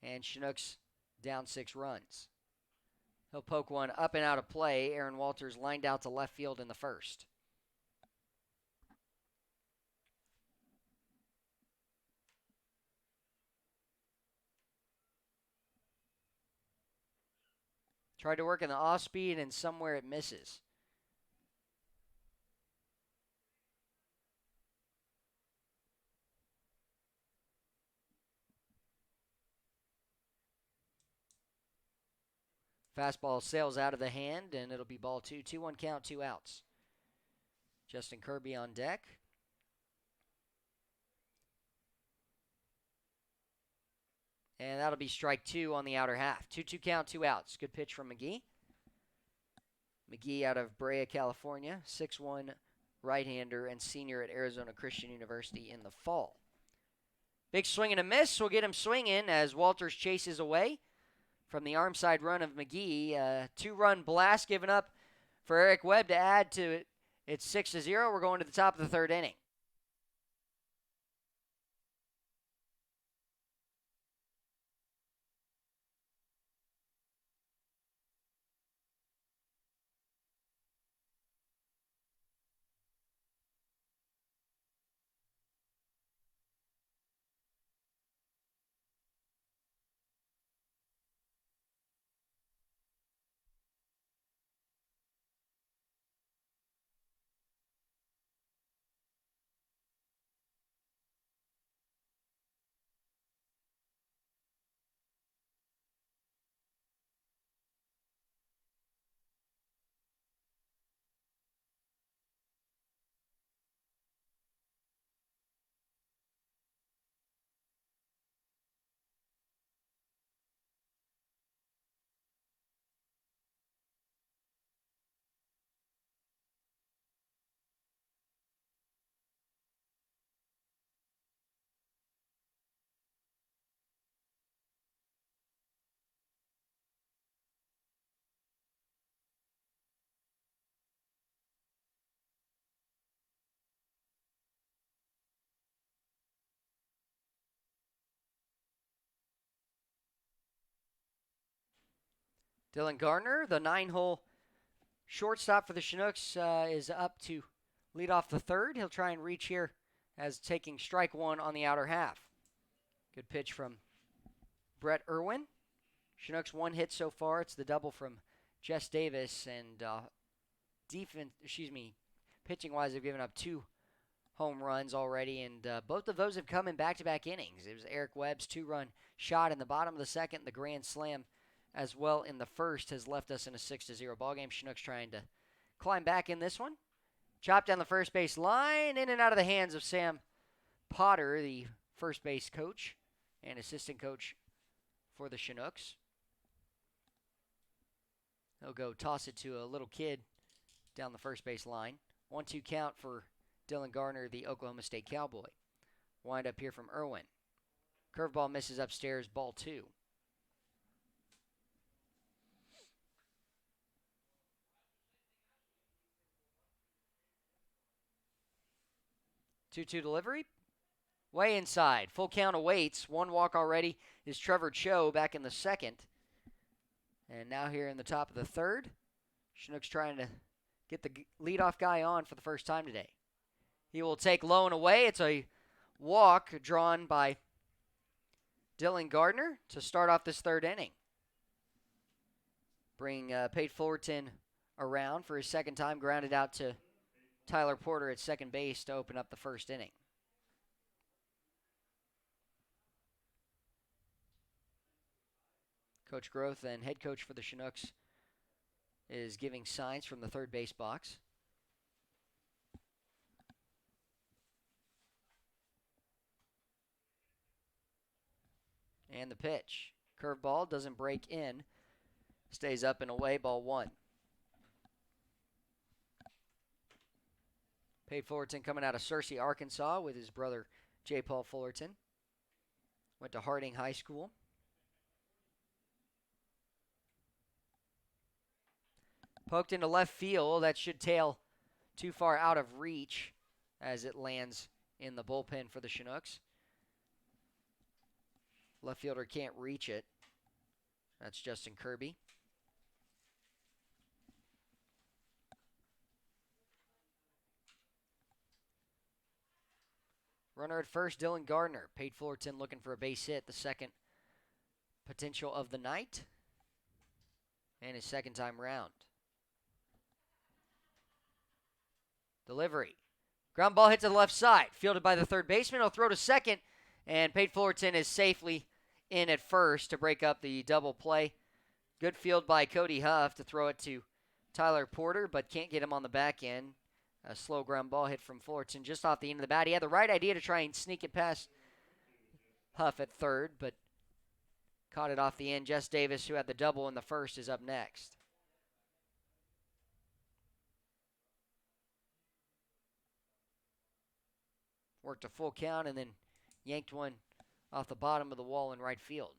[SPEAKER 1] and Chinooks down 6 runs. He'll poke one up and out of play. Aaron Walters lined out to left field in the first. Tried to work in the off speed, and somewhere it misses. Fastball sails out of the hand, and it'll be ball 2. 2-1 count, 2 outs. Justin Kirby on deck. And that'll be strike 2 on the outer half. 2-2 count, 2 outs. Good pitch from McGee. McGee out of Brea, California. 6'1" right-hander and senior at Arizona Christian University in the fall. Big swing and a miss will get him swinging as Walters chases away from the arm side run of McGee. 2-run blast given up for Eric Webb to add to it. It's 6-0. We're going to the top of the third inning. Dylan Gardner, the 9-hole shortstop for the Chinooks, is up to lead off the third. He'll try and reach here as taking strike 1 on the outer half. Good pitch from Brett Irwin. Chinooks 1 hit so far. It's the double from Jess Davis, and pitching-wise, they've given up 2 home runs already, and both of those have come in back-to-back innings. It was Eric Webb's 2-run shot in the bottom of the second. The grand slam as well in the first has left us in a 6-0 ballgame. Chinooks trying to climb back in this one. Chopped down the first base line, in and out of the hands of Sam Potter, the first base coach and assistant coach for the Chinooks. He'll go toss it to a little kid down the first base line. 1-2 count for Dylan Gardner, the Oklahoma State Cowboy. Wind up here from Irwin. Curveball misses upstairs, ball 2. 2-2 delivery. Way inside. Full count awaits. 1 walk already is Trevor Cho back in the second. And now here in the top of the third, Chinooks trying to get the leadoff guy on for the first time today. He will take low and away. It's a walk drawn by Dylan Gardner to start off this third inning. Bring Pate Fullerton around for his second time, grounded out to Tyler Porter at second base to open up the first inning. Coach Groth and head coach for the Chinooks is giving signs from the third base box. And the pitch. Curveball doesn't break in. Stays up and away, ball 1. Pate Fullerton coming out of Searcy, Arkansas with his brother J. Paul Fullerton. Went to Harding High School. Poked into left field. That should tail too far out of reach as it lands in the bullpen for the Chinooks. Left fielder can't reach it. That's Justin Kirby. Runner at first, Dylan Gardner. Pate Fullerton looking for a base hit, the second potential of the night. And his second time round. Delivery. Ground ball hit to the left side. Fielded by the third baseman. He'll throw to second. And Pate Fullerton is safely in at first to break up the double play. Good field by Cody Huff to throw it to Tyler Porter, but can't get him on the back end. A slow ground ball hit from Fullerton just off the end of the bat. He had the right idea to try and sneak it past Huff at third, but caught it off the end. Jess Davis, who had the double in the first, is up next. Worked a full count and then yanked one off the bottom of the wall in right field.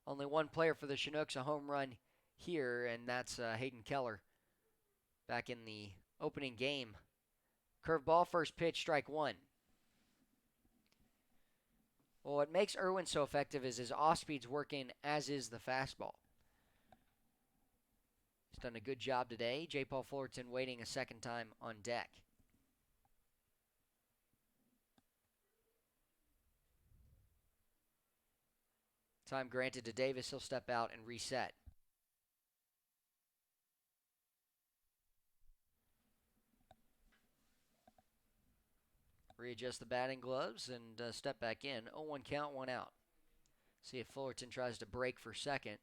[SPEAKER 1] Only one player for the Chinooks, a home run here, and that's Hayden Keller back in the opening game. Curveball, first pitch, strike 1. Well, what makes Irwin so effective is his off-speed's working, as is the fastball. He's done a good job today. J. Paul Fullerton waiting a second time on deck. Time granted to Davis. He'll step out and reset. Readjust the batting gloves and step back in. 0-1 count, 1 out. See if Fullerton tries to break for second.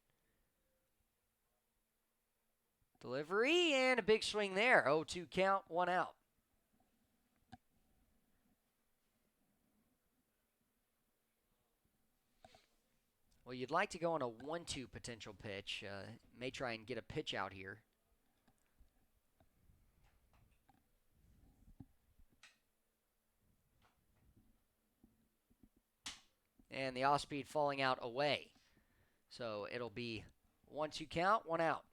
[SPEAKER 1] Delivery and a big swing there. 0-2 count, 1 out. Well, you'd like to go on a 1-2 potential pitch. May try and get a pitch out here. And the off-speed falling out away. So it'll be 1-2 count, 1 out.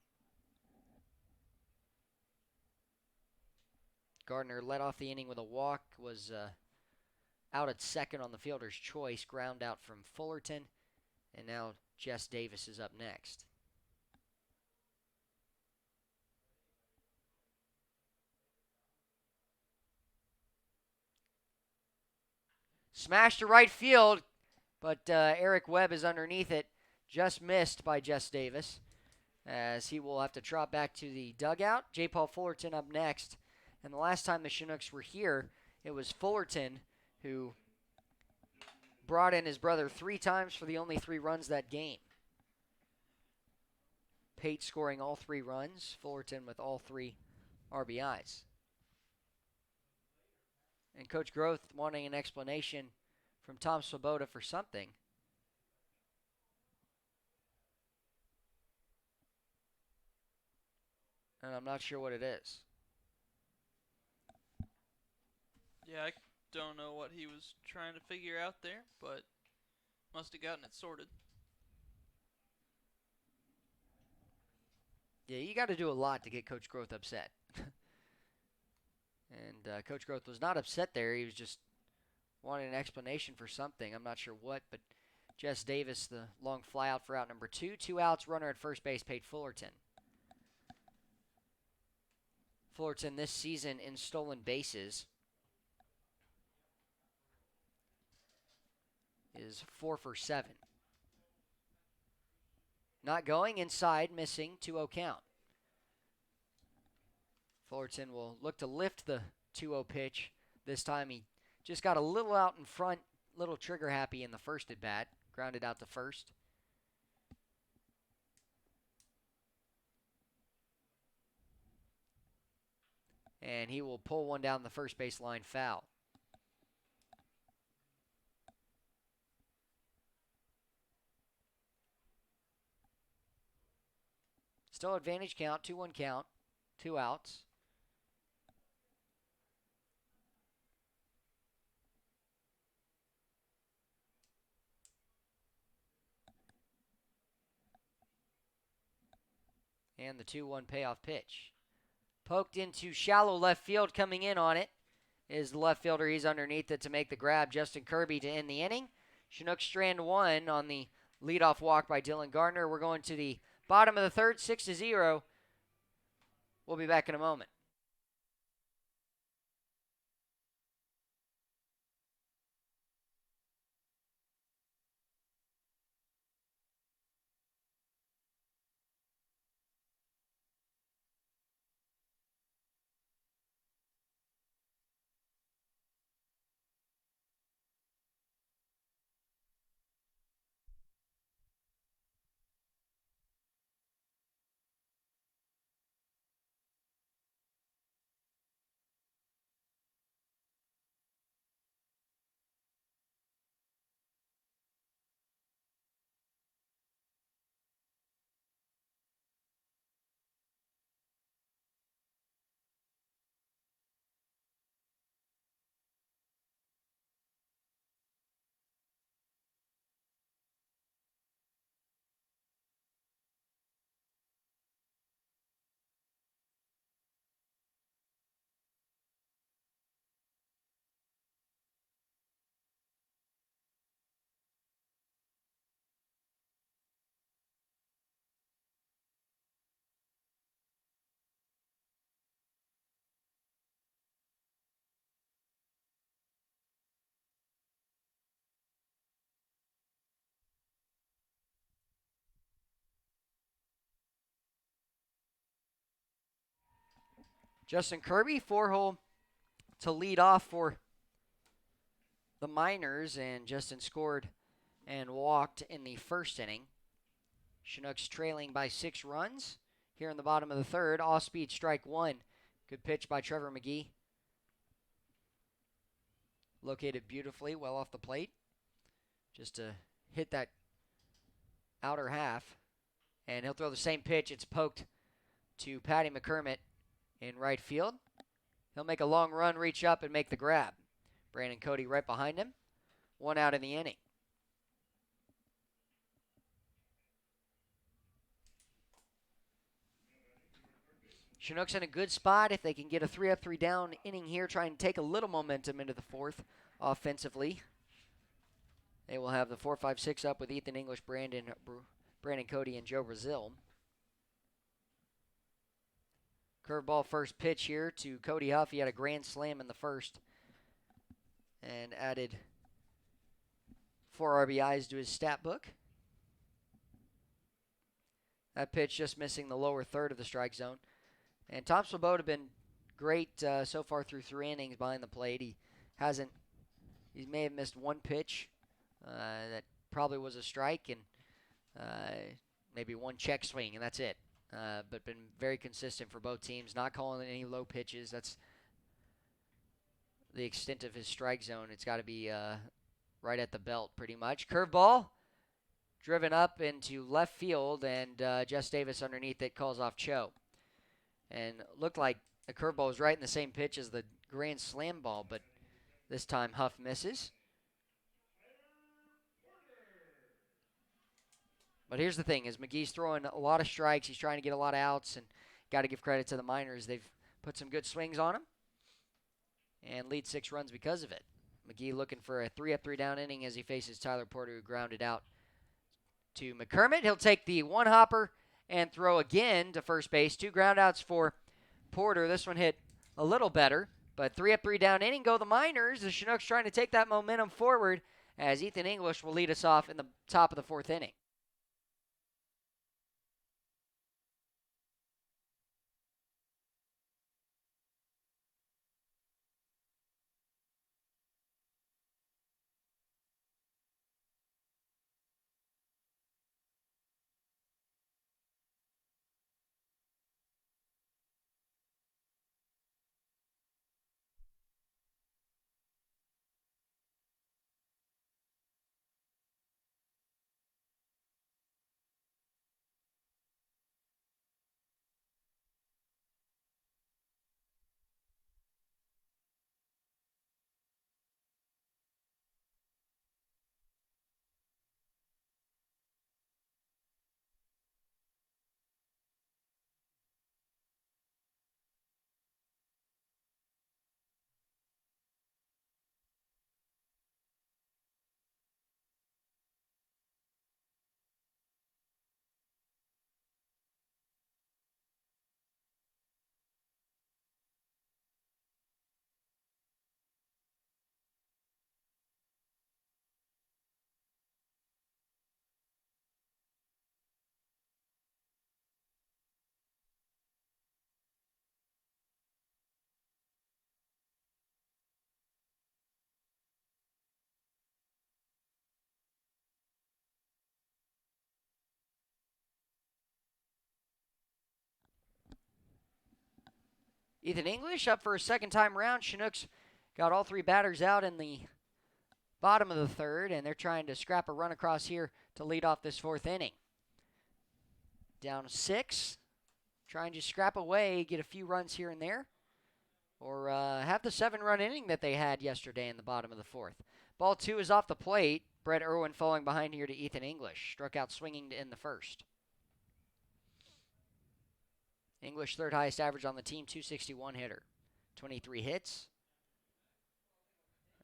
[SPEAKER 1] Gardner led off the inning with a walk, was out at second on the fielder's choice, ground out from Fullerton. And now Jess Davis is up next. Smash to right field, but Eric Webb is underneath it. Just missed by Jess Davis, as he will have to trot back to the dugout. J. Paul Fullerton up next. And the last time the Chinooks were here, it was Fullerton who brought in his brother 3 times for the only 3 runs that game. Pate scoring all 3 runs, Fullerton with all 3 RBIs. And Coach Groth wanting an explanation from Tom Swoboda for something. And I'm not sure what it is.
[SPEAKER 2] Yeah, don't know what he was trying to figure out there, but must have gotten it sorted.
[SPEAKER 1] Yeah, you got to do a lot to get Coach Groth upset. And Coach Groth was not upset there. He was just wanting an explanation for something. I'm not sure what, but Jess Davis, the long fly out for out number 2. 2 outs, runner at first base, paid Fullerton. Fullerton this season in stolen bases is 4 for 7. Not going inside, missing, 2-0 count. Fullerton will look to lift the 2-0 pitch. This time he just got a little out in front, little trigger happy in the first at bat. Grounded out to first. And he will pull one down the first base line foul. Still advantage count, 2-1 count, 2 outs. And the 2-1 payoff pitch. Poked into shallow left field, coming in on it is the left fielder. He's underneath it to make the grab. Justin Kirby to end the inning. Chinooks strand 1 on the leadoff walk by Dylan Gardner. We're going to the bottom of the third, 6-0. We'll be back in a moment. Justin Kirby, 4-hole to lead off for the Miners, and Justin scored and walked in the first inning. Chinooks trailing by 6 runs here in the bottom of the third. Off-speed strike 1. Good pitch by Trevor McGee. Located beautifully, well off the plate. Just to hit that outer half. And he'll throw the same pitch. It's poked to Patty McCormick in right field. He'll make a long run, reach up, and make the grab. Brandon Cody right behind him. 1 out in the inning. Chinooks in a good spot if they can get a 3-up, 3-down inning here, try and take a little momentum into the fourth offensively. They will have the 4-5-6 up with Ethan English, Brandon Cody, and Joe Brazil. Curveball first pitch here to Cody Huff. He had a grand slam in the first and added 4 RBIs to his stat book. That pitch just missing the lower third of the strike zone. And Tom Swoboda have been great so far through 3 innings behind the plate. He may have missed 1 pitch that probably was a strike, and maybe 1 check swing, and that's it. But been very consistent for both teams, not calling any low pitches. That's the extent of his strike zone. It's got to be right at the belt pretty much. Curveball driven up into left field, and Jess Davis underneath it calls off Cho. And looked like the curveball was right in the same pitch as the grand slam ball, but This time Huff misses. But here's the thing, is McGee's throwing a lot of strikes. He's trying to get a lot of outs, and got to give credit to the Miners. They've put some good swings on him and lead 6 runs because of it. McGee looking for a 3-up, 3-down inning as he faces Tyler Porter, who grounded out to McCormick. He'll take the one-hopper and throw again to first base. 2 groundouts for Porter. This one hit a little better, but 3-up, 3-down inning go the Miners. The Chinooks trying to take that momentum forward as Ethan English will lead us off in the top of the 4th inning. Ethan English up for a second time round. Chinooks got all 3 batters out in the bottom of the 3rd, and they're trying to scrap a run across here to lead off this 4th inning. Down 6, trying to scrap away, get a few runs here and there, or have the 7-run inning that they had yesterday in the bottom of the 4th. Ball 2 is off the plate. Brett Irwin falling behind here to Ethan English. Struck out swinging in the 1st. English, 3rd highest average on the team, 261 hitter. 23 hits.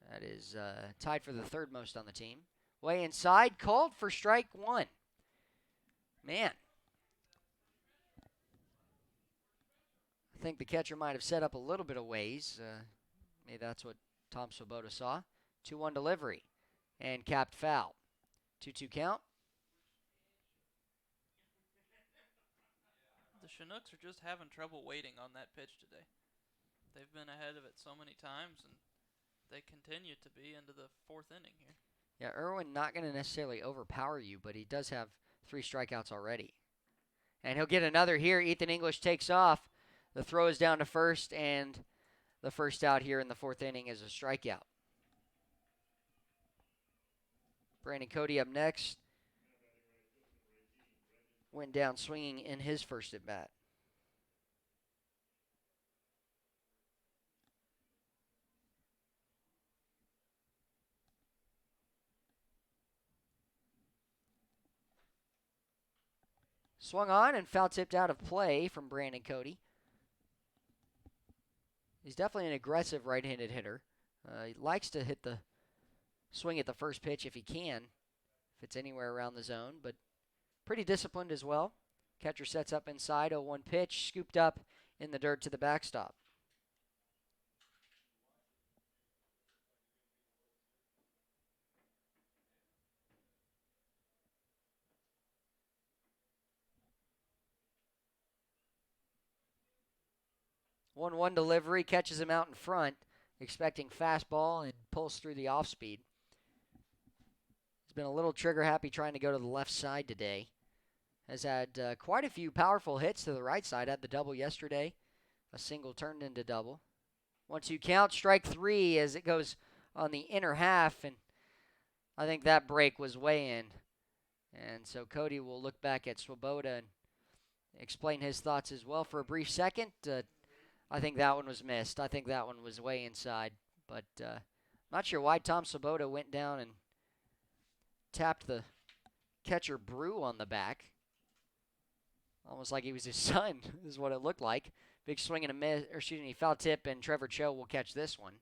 [SPEAKER 1] That is tied for the 3rd most on the team. Way inside, called for strike 1. Man. I think the catcher might have set up a little bit of ways. Maybe that's what Tom Swoboda saw. 2-1 delivery and capped foul. 2-2 count.
[SPEAKER 2] The Chinooks are just having trouble waiting on that pitch today. They've been ahead of it so many times, and they continue to be into the 4th inning here.
[SPEAKER 1] Yeah, Irwin not going to necessarily overpower you, but he does have 3 strikeouts already. And he'll get another here. Ethan English takes off. The throw is down to first, and the first out here in the 4th inning is a strikeout. Brandon Cody up next. Went down swinging in his first at bat. Swung on and foul tipped out of play from Brandon Cody. He's definitely an aggressive right-handed hitter. He likes to hit the swing at the first pitch if he can, if it's anywhere around the zone, but pretty disciplined as well. Catcher sets up inside, 0-1 pitch, scooped up in the dirt to the backstop. One delivery, catches him out in front, expecting fastball and pulls through the off speed. He's been a little trigger happy trying to go to the left side today. Has had quite a few powerful hits to the right side. Had the double yesterday. A single turned into double. 1-2 count, strike 3 as it goes on the inner half, and I think that break was way in. And so Cody will look back at Swoboda and explain his thoughts as well for a brief second. I think that one was missed. I think that one was way inside, but Not sure why Tom Svoboda went down and tapped the catcher Brew on the back. Almost like he was his son, is what it looked like. Big swing and a miss, or excuse me, foul tip, and Trevor Cho will catch this one.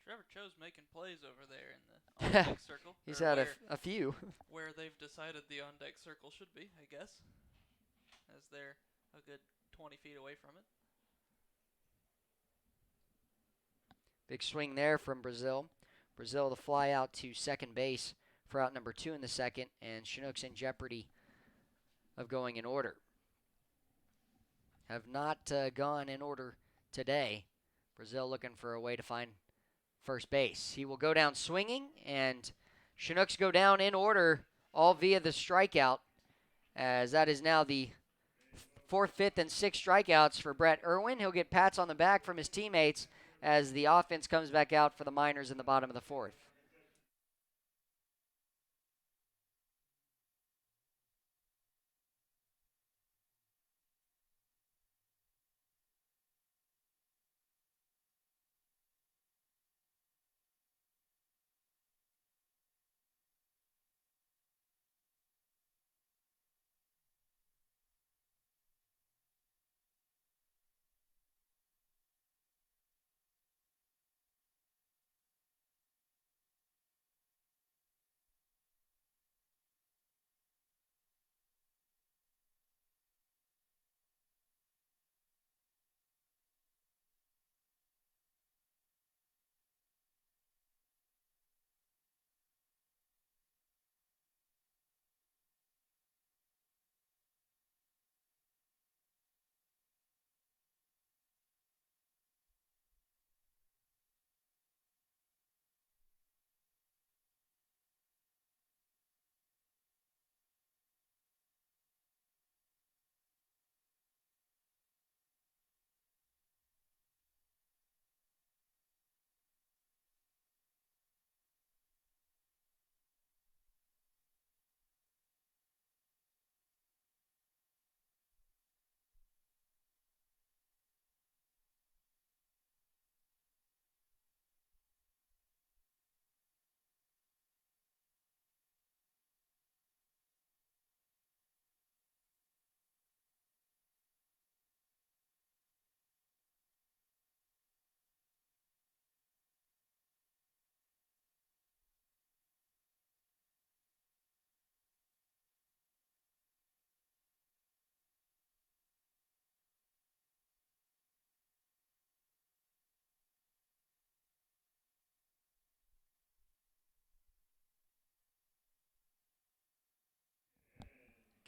[SPEAKER 2] Trevor Cho's making plays over there in the on-deck circle.
[SPEAKER 1] He's had a few.
[SPEAKER 2] Where they've decided the on-deck circle should be, I guess. As they're a good 20 feet away from it.
[SPEAKER 1] Big swing there from Brazil. Brazil to fly out to second base for out number 2 in the second, and Chinooks in jeopardy of going in order. Have not gone in order today. Brazil looking for a way to find first base. He will go down swinging, and Chinooks go down in order, all via the strikeout, as that is now the 4th, 5th, and 6th strikeouts for Brett Irwin. He'll get pats on the back from his teammates as the offense comes back out for the Miners in the bottom of the 4th.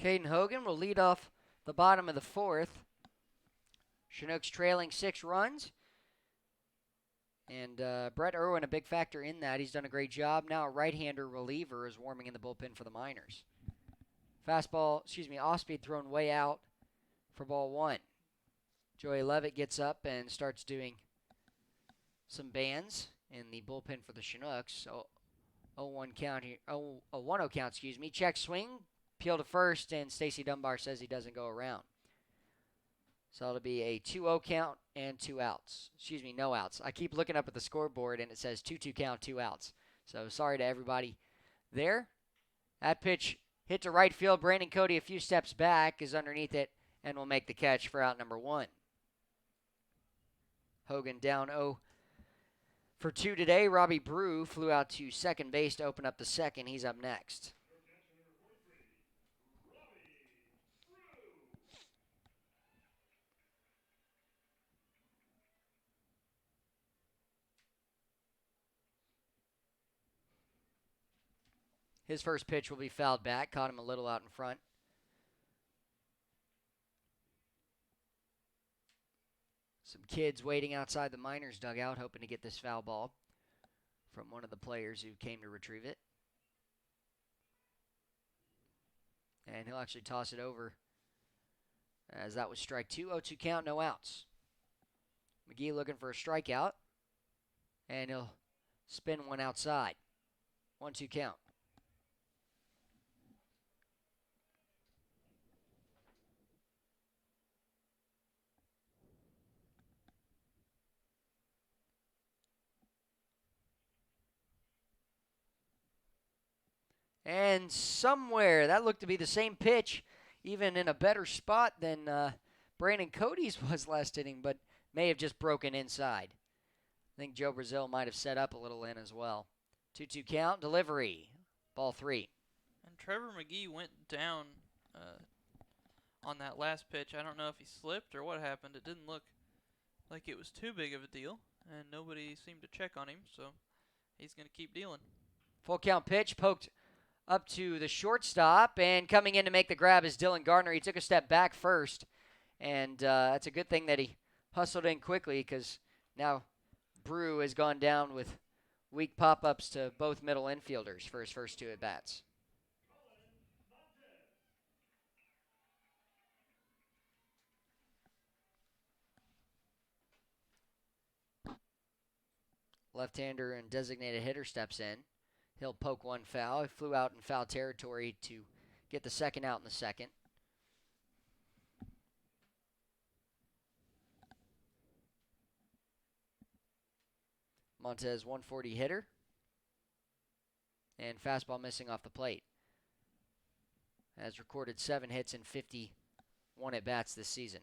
[SPEAKER 1] Caden Hogan will lead off the bottom of the 4th. Chinooks trailing 6 runs. And Brett Irwin, a big factor in that. He's done a great job. Now a right-hander reliever is warming in the bullpen for the Miners. Off-speed thrown way out for ball 1. Joey Levitt gets up and starts doing some bands in the bullpen for the Chinooks. So 0-1 count here. 1-0 count, Check swing, peel to first, and Stacy Dunbar says he doesn't go around. So it'll be a 2-0 count and 2 outs. No outs. I keep looking up at the scoreboard, and it says 2-2 count, 2 outs. So sorry to everybody there. That pitch hit to right field. Brandon Cody a few steps back, is underneath it, and will make the catch for out number 1. Hogan down 0 for 2 today. Robbie Brew flew out to second base to open up the second. He's up next. His first pitch will be fouled back. Caught him a little out in front. Some kids waiting outside the Miners dugout hoping to get this foul ball from one of the players who came to retrieve it. And he'll actually toss it over as that was strike 2. 0-2 count, no outs. McGee looking for a strikeout. And he'll spin one outside. 1-2 count. And somewhere, that looked to be the same pitch, even in a better spot than Brandon Cody's was last inning, but may have just broken inside. I think Joe Brazil might have set up a little in as well. 2-2 count, delivery, ball 3.
[SPEAKER 2] And Trevor McGee went down on that last pitch. I don't know if he slipped or what happened. It didn't look like it was too big of a deal, and nobody seemed to check on him, so he's going to keep dealing.
[SPEAKER 1] Full count pitch, poked up to the shortstop, and coming in to make the grab is Dylan Gardner. He took a step back first, and that's a good thing that he hustled in quickly because now Brew has gone down with weak pop-ups to both middle infielders for his first 2 at-bats. Left-hander and designated hitter steps in. He'll poke one foul. He flew out in foul territory to get the second out in the second. Montez 140 hitter. And fastball missing off the plate. Has recorded 7 hits and 51 at-bats this season.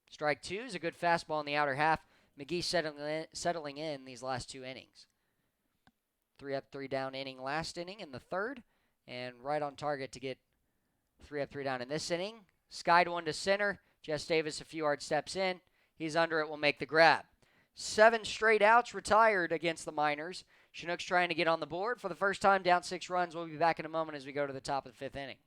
[SPEAKER 1] Strike 2 is a good fastball in the outer half. McGee settling in these last 2 innings. 3 up, 3 down inning last inning in the third. And right on target to get 3 up, 3 down in this inning. Skied one to center. Jess Davis a few hard steps in. He's under it, will make the grab. 7 straight outs retired against the Miners. Chinooks trying to get on the board for the first time, down 6 runs. We'll be back in a moment as we go to the top of the 5th inning.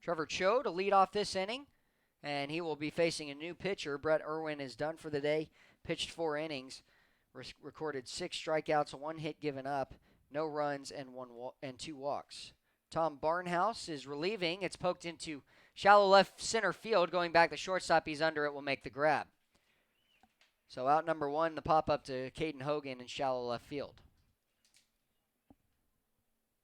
[SPEAKER 1] Trevor Cho to lead off this inning, and he will be facing a new pitcher. Brett Irwin is done for the day, pitched 4 innings, recorded 6 strikeouts, 1 hit given up, no runs, and 2 walks. Tom Barnhouse is relieving. It's poked into shallow left center field. Going back to shortstop, he's under it, will make the grab. So out number 1, the pop-up to Caden Hogan in shallow left field.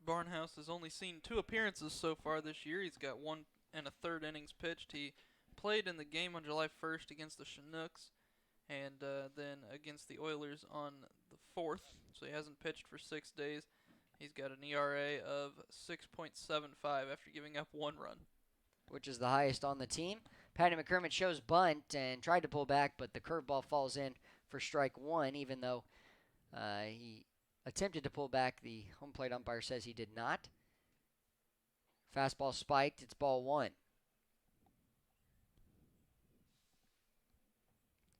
[SPEAKER 2] Barnhouse has only seen 2 appearances so far this year. He's got 1 and a third innings pitched. He played in the game on July 1st against the Chinooks, and then against the Oilers on the 4th. So he hasn't pitched for 6 days. He's got an ERA of 6.75 after giving up 1 run,
[SPEAKER 1] which is the highest on the team. Patty McCormick shows bunt and tried to pull back, but the curveball falls in for strike 1, even though he attempted to pull back. The home plate umpire says he did not. Fastball spiked. It's ball 1.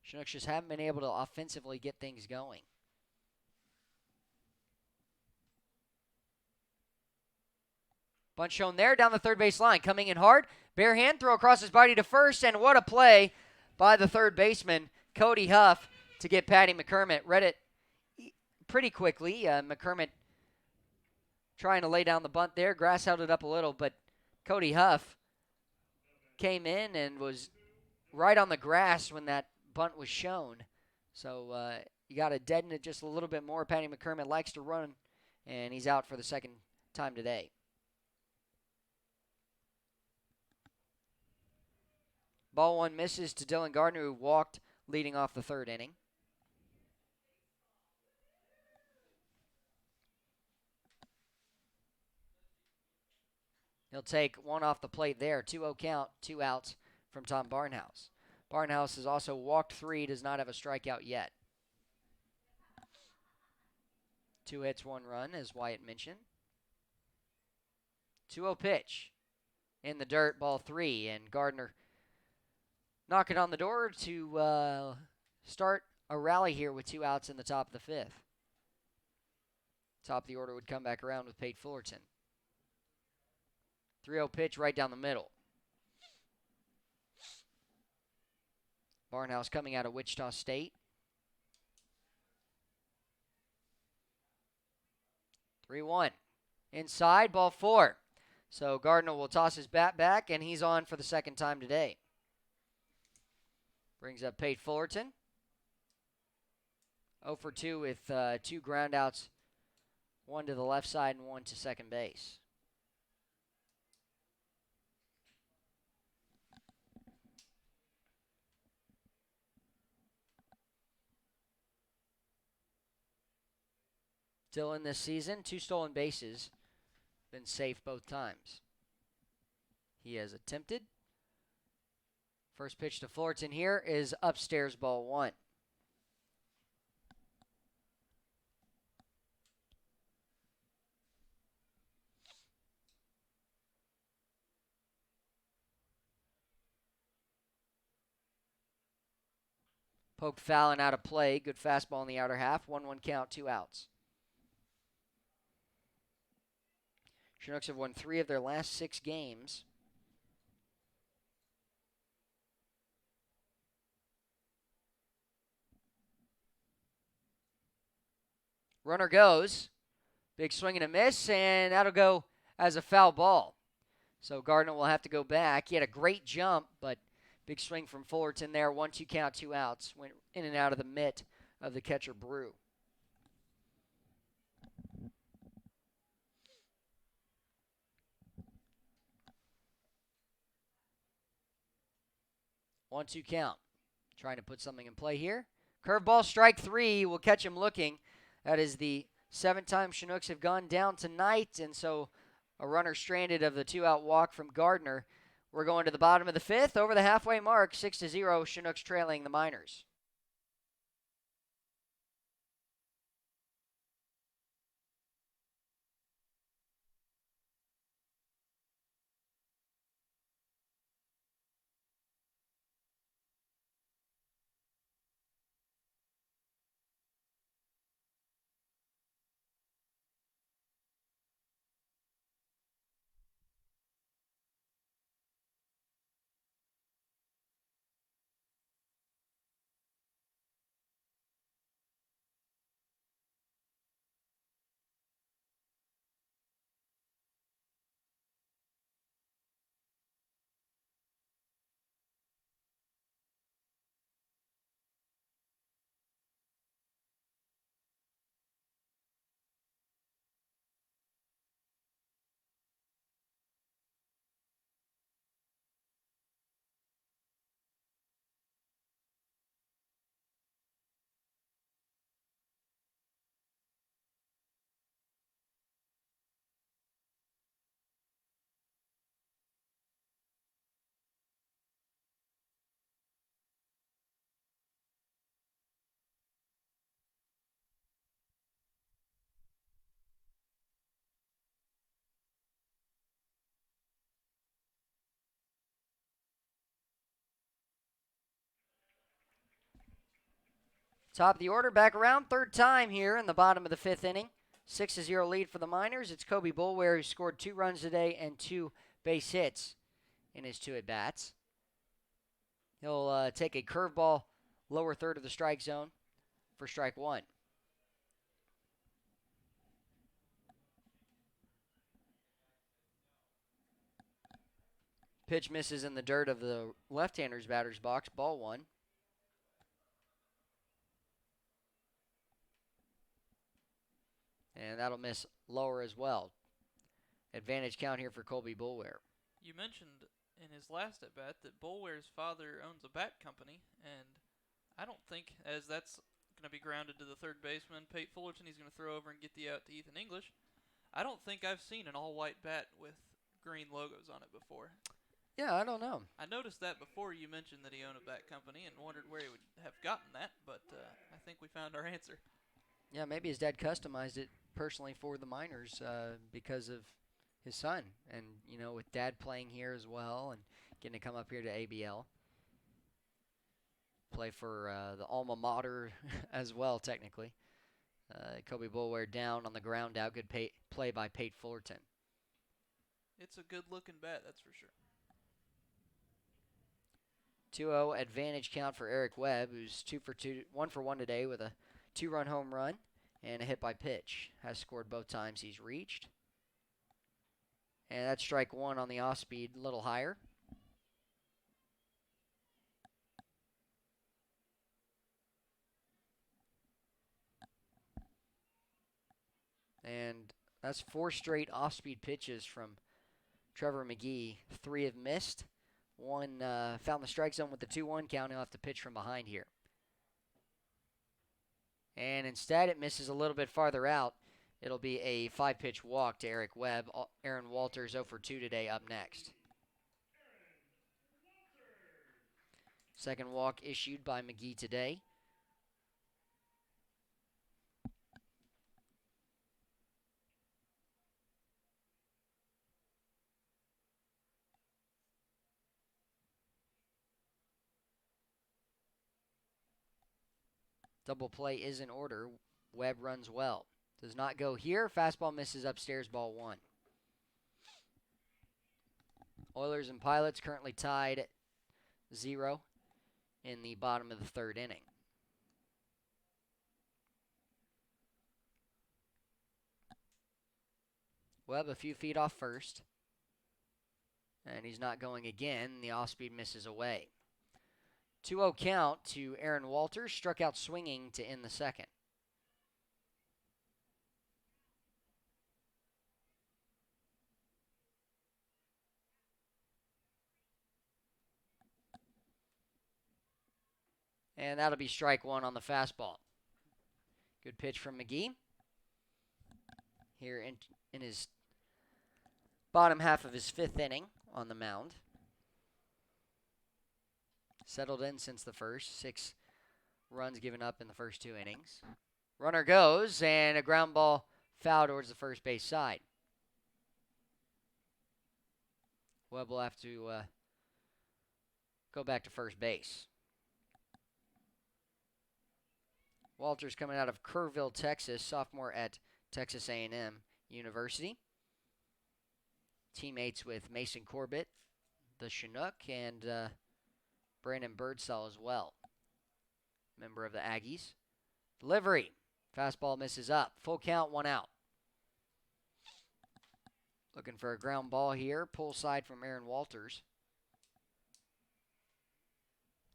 [SPEAKER 1] Chinooks just haven't been able to offensively get things going. Bunt shown there down the third base line. Coming in hard. Bare hand throw across his body to first. And what a play by the third baseman, Cody Huff, to get Patty McCormick. Read it pretty quickly. McCormick trying to lay down the bunt there. Grass held it up a little, but Cody Huff came in and was right on the grass when that bunt was shown. So you got to deaden it just a little bit more. Patty McCormick likes to run, and he's out for the second time today. Ball 1 misses to Dylan Gardner, who walked leading off the third inning. He'll take one off the plate there. 2-0 count, 2 outs from Tom Barnhouse. Barnhouse has also walked 3, does not have a strikeout yet. 2 hits, 1 run, as Wyatt mentioned. 2-0 pitch in the dirt, ball 3, and Gardner knocking on the door to start a rally here with 2 outs in the top of the 5th. Top of the order would come back around with Pate Fullerton. 3-0 pitch right down the middle. Barnhouse coming out of Wichita State. 3-1. Inside, ball 4. So Gardner will toss his bat back, and he's on for the second time today. Brings up Pate Fullerton. 0 for 2 with 2 groundouts, 1 to the left side and 1 to second base. Still in this season, 2 stolen bases. Been safe both times. He has attempted. First pitch to Fullerton here is upstairs, ball 1. Poke foul and out of play. Good fastball in the outer half. 1-1 count, 2 outs. Chinooks have won 3 of their last 6 games. Runner goes. Big swing and a miss, and that'll go as a foul ball. So Gardner will have to go back. He had a great jump, but big swing from Fullerton there. 1-2 count, 2 outs. Went in and out of the mitt of the catcher, Brew. One-two count. Trying to put something in play here. Curveball, strike 3. Will catch him looking. That is the 7th time Chinooks have gone down tonight, and so a runner stranded of the 2-out walk from Gardner. We're going to the bottom of the 5th, over the halfway mark, 6-0, Chinooks trailing the Miners. Top of the order, back around, third time here in the bottom of the fifth inning. 6-0 lead for the Miners. It's Kobe Boulware who scored 2 runs today and 2 base hits in his 2 at-bats. He'll take a curveball lower third of the strike zone for strike 1. Pitch misses in the dirt of the left-hander's batter's box, ball 1. And that'll miss lower as well. Advantage count here for Colby Boulware.
[SPEAKER 2] You mentioned in his last at bat that Boulware's father owns a bat company, and I don't think, as that's going to be grounded to the third baseman, Pate Fullerton, he's going to throw over and get the out to Ethan English. I don't think I've seen an all-white bat with green logos on it before.
[SPEAKER 1] Yeah, I don't know.
[SPEAKER 2] I noticed that before you mentioned that he owned a bat company and wondered where he would have gotten that, but I think we found our answer.
[SPEAKER 1] Yeah, maybe his dad customized it personally for the Miners because of his son. And, you know, with dad playing here as well and getting to come up here to ABL. Play for the alma mater as well, technically. Kobe Boulware down on the ground out. Good play by Pate Fullerton.
[SPEAKER 2] It's a good-looking bat, that's for sure.
[SPEAKER 1] 2-0 advantage count for Eric Webb, who's 1 for 1 today with a 2-run home run and a hit by pitch. Has scored both times he's reached. And that's strike 1 on the off speed, a little higher. And that's 4 straight off-speed pitches from Trevor McGee. 3 have missed. 1 found the strike zone with the 2-1 count. He'll have to pitch from behind here. And instead it misses a little bit farther out. It'll be a 5-pitch walk to Eric Webb. Aaron Walters 0 for 2 today up next. Second walk issued by McGee today. Double play is in order. Webb runs well. Does not go here. Fastball misses upstairs, ball 1. Oilers and Pilots currently tied at 0 in the bottom of the third inning. Webb a few feet off first. And he's not going again. The off-speed misses away. 2-0 count to Aaron Walters. Struck out swinging to end the second. And that'll be strike 1 on the fastball. Good pitch from McGee. Here in his bottom half of his 5th inning on the mound. Settled in since the first. 6 runs given up in the first 2 innings. Runner goes, and a ground ball foul towards the first base side. Webb will have to go back to first base. Walters coming out of Kerrville, Texas, sophomore at Texas A&M University. Teammates with Mason Corbett, the Chinook, and Brandon Birdsall as well. Member of the Aggies. Delivery. Fastball misses up. Full count, 1 out. Looking for a ground ball here. Pull side from Aaron Walters.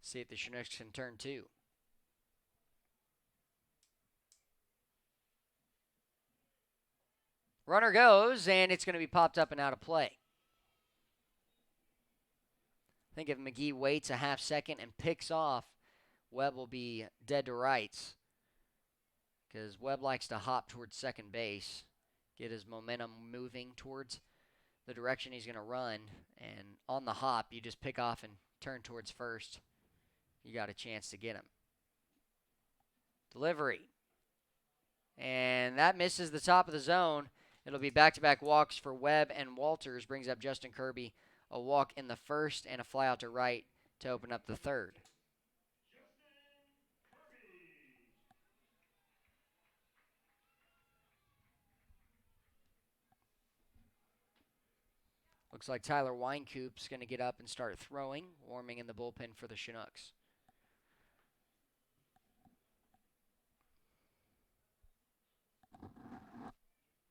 [SPEAKER 1] See if the Chinooks can turn 2. Runner goes, and it's going to be popped up and out of play. I think if McGee waits a half second and picks off, Webb will be dead to rights. Because Webb likes to hop towards second base, get his momentum moving towards the direction he's going to run. And on the hop, you just pick off and turn towards first. You got a chance to get him. Delivery. And that misses the top of the zone. It'll be back-to-back walks for Webb and Walters. Brings up Justin Kirby. A walk in the first and a fly out to right to open up the third. Looks like Tyler Winecoop's going to get up and start throwing, warming in the bullpen for the Chinooks.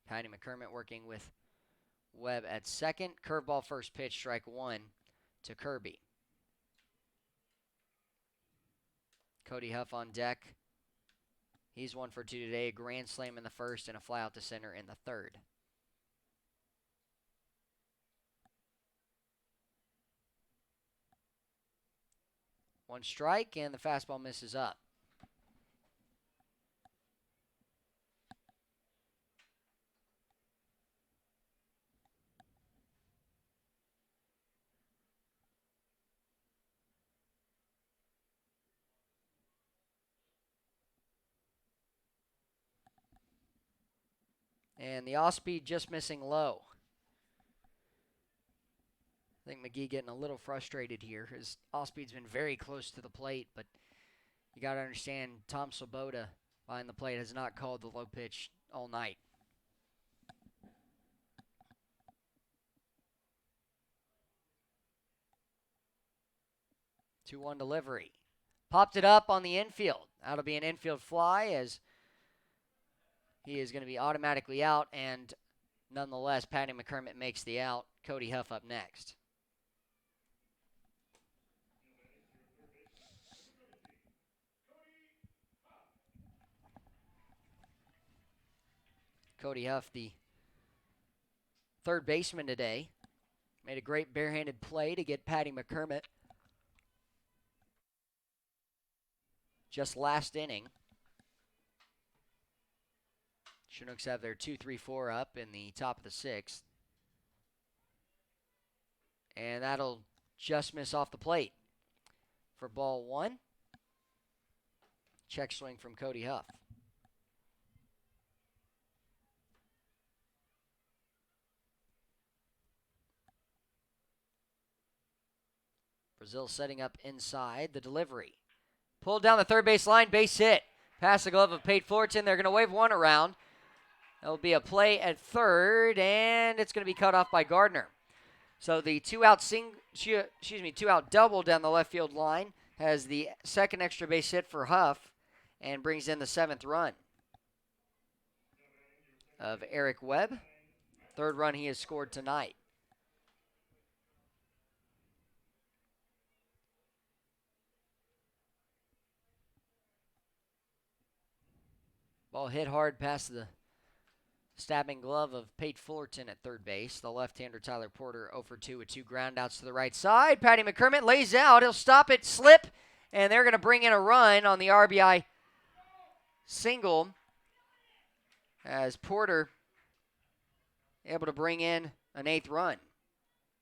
[SPEAKER 1] Patty McCormick working with Webb at second. Curveball first pitch, strike one to Kirby. Cody Huff on deck. He's 1 for 2 today. A grand slam in the first and a fly out to center in the third. One strike, and the fastball misses up. And the off-speed just missing low. I think McGee getting a little frustrated here. His off-speed's been very close to the plate, but you got to understand Tom Swoboda behind the plate has not called the low pitch all night. 2-1 delivery. Popped it up on the infield. That'll be an infield fly as he is going to be automatically out, and nonetheless, Patty McCormick makes the out. Cody Huff up next. Cody Huff, the third baseman today, made a great barehanded play to get Patty McCormick just last inning. Chinooks have their 2-3-4 up in the top of the sixth. And that'll just miss off the plate for ball one. Check swing from Cody Huff. Brazil setting up inside. The delivery. Pulled down the third base line. Base hit. Past the glove of Pate Fullerton. They're going to wave one around. There'll be a play at third, and it's going to be cut off by Gardner. So the two-out double down the left field line has the second extra base hit for Huff and brings in the seventh run of Eric Webb. Third run he has scored tonight. Ball hit hard past the stabbing glove of Pate Fullerton at third base. The left-hander Tyler Porter 0 for 2 with 2 groundouts to the right side. Patty McCormick lays out. He'll stop it, slip, and they're going to bring in a run on the RBI single as Porter able to bring in an 8th run.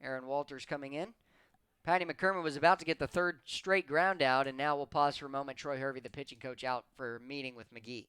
[SPEAKER 1] Aaron Walters coming in. Patty McCormick was about to get the third straight ground out, and now we'll pause for a moment. Troy Hervey, the pitching coach, out for a meeting with McGee.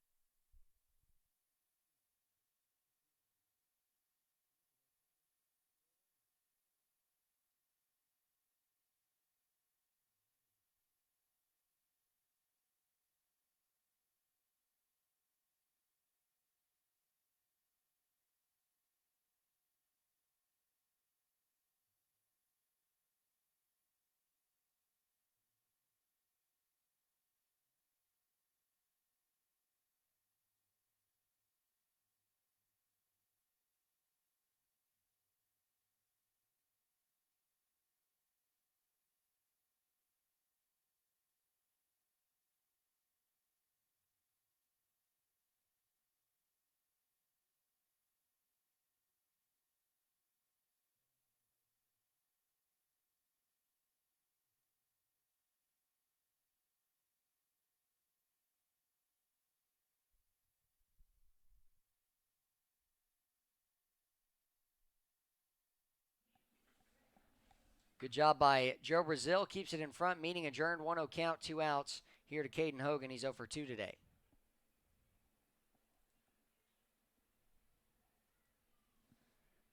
[SPEAKER 1] Good job by Joe Brazil. Keeps it in front. Meeting adjourned. 1-0 count. 2 outs. Here to Caden Hogan. He's 0 for 2 today.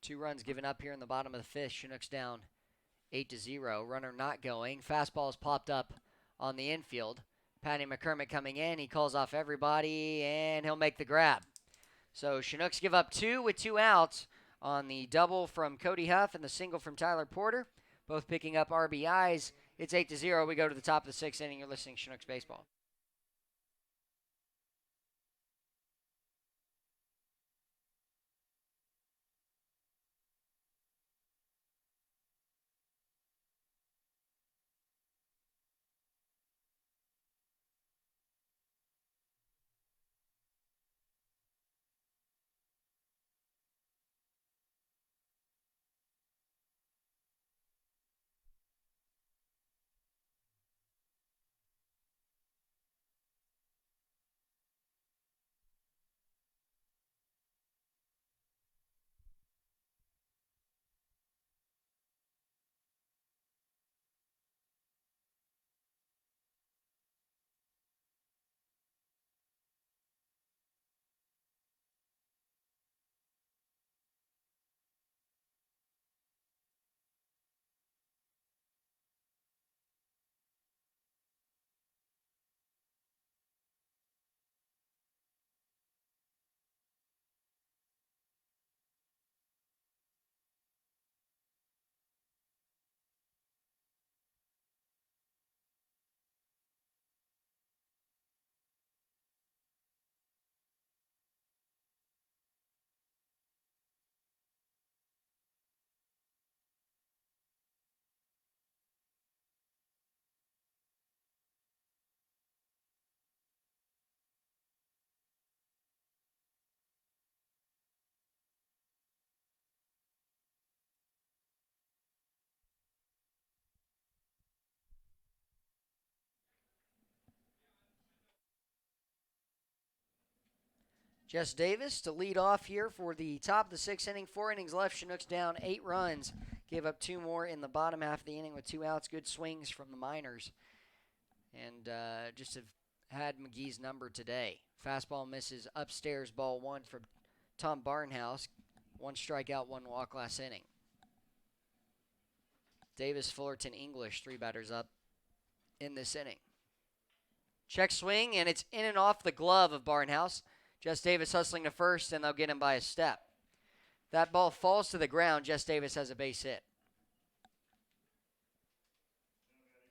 [SPEAKER 1] Two runs given up here in the bottom of the fifth. Chinooks down 8-0. Runner not going. Fastball is popped up on the infield. Patty McCormick coming in. He calls off everybody, and he'll make the grab. So Chinooks give up 2 with 2 outs on the double from Cody Huff and the single from Tyler Porter, both picking up RBIs. It's 8-0. We go to the top of the 6th inning. You're listening to Chinooks Baseball. Jess Davis to lead off here for the top of the 6th inning. 4 innings left. Chinooks down 8 runs. Gave up 2 more in the bottom half of the inning with 2 outs. Good swings from the Miners. And just have had McGee's number today. Fastball misses upstairs, ball 1 from Tom Barnhouse. 1 strikeout, 1 walk last inning. Davis, Fullerton, English, 3 batters up in this inning. Check swing, and it's in and off the glove of Barnhouse. Jess Davis hustling to first, and they'll get him by a step. That ball falls to the ground. Jess Davis has a base hit.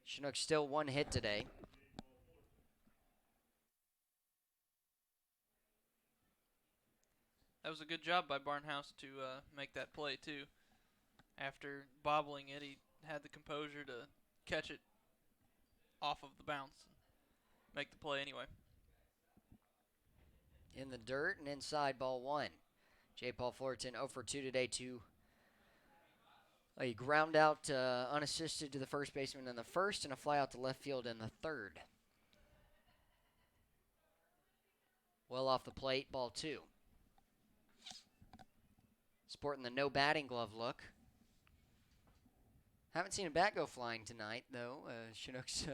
[SPEAKER 1] Chinooks still 1 hit today.
[SPEAKER 2] That was a good job by Barnhouse to make that play, too. After bobbling it, he had the composure to catch it off of the bounce and make the play anyway.
[SPEAKER 1] In the dirt and inside, ball 1. J. Paul Fullerton 0 for 2 today to a ground out unassisted to the first baseman in the first and a fly out to left field in the third. Well off the plate, ball 2. Sporting the no batting glove look. Haven't seen a bat go flying tonight, though. Chinooks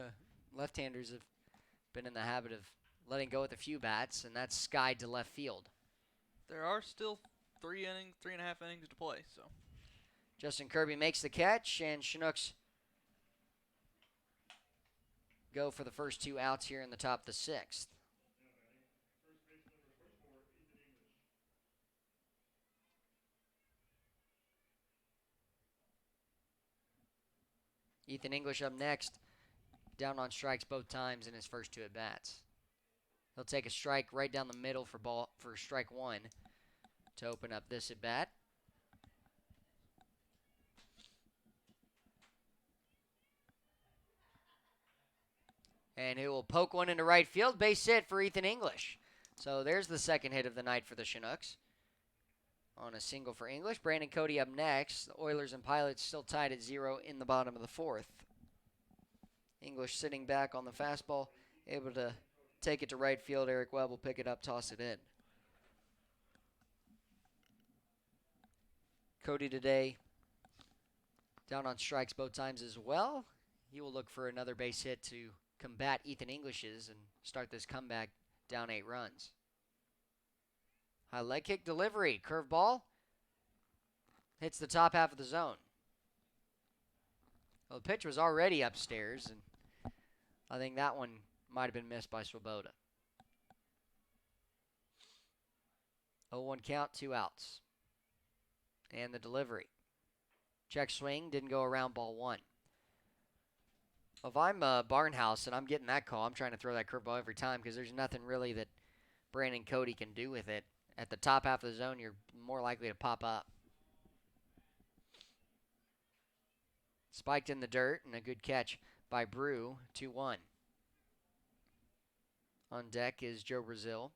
[SPEAKER 1] left-handers have been in the habit of letting go with a few bats, and that's skied to left field.
[SPEAKER 2] There are still 3.5 innings to play, so.
[SPEAKER 1] Justin Kirby makes the catch, and Chinooks go for the first 2 outs here in the top of the 6th. Ethan English up next, down on strikes both times in his first 2 at-bats. He'll take a strike right down the middle for strike 1 to open up this at-bat. And he will poke one into right field. Base hit for Ethan English. So there's the second hit of the night for the Chinooks. On a single for English. Brandon Cody up next. The Oilers and Pilots still tied at 0 in the bottom of the 4th. English sitting back on the fastball, able to take it to right field. Eric Webb will pick it up, toss it in. Cody today down on strikes both times as well. He will look for another base hit to combat Ethan English's and start this comeback down 8 runs. High leg kick delivery. Curveball. Hits the top half of the zone. Well, the pitch was already upstairs, and I think that one might have been missed by Swoboda. 0-1 count, 2 outs. And the delivery. Check swing, didn't go around ball one. If I'm Barnhouse and I'm getting that call, I'm trying to throw that curveball every time because there's nothing really that Brandon Cody can do with it. At the top half of the zone, you're more likely to pop up. Spiked in the dirt, and a good catch by Brew, 2-1. On deck is Joe Brazil.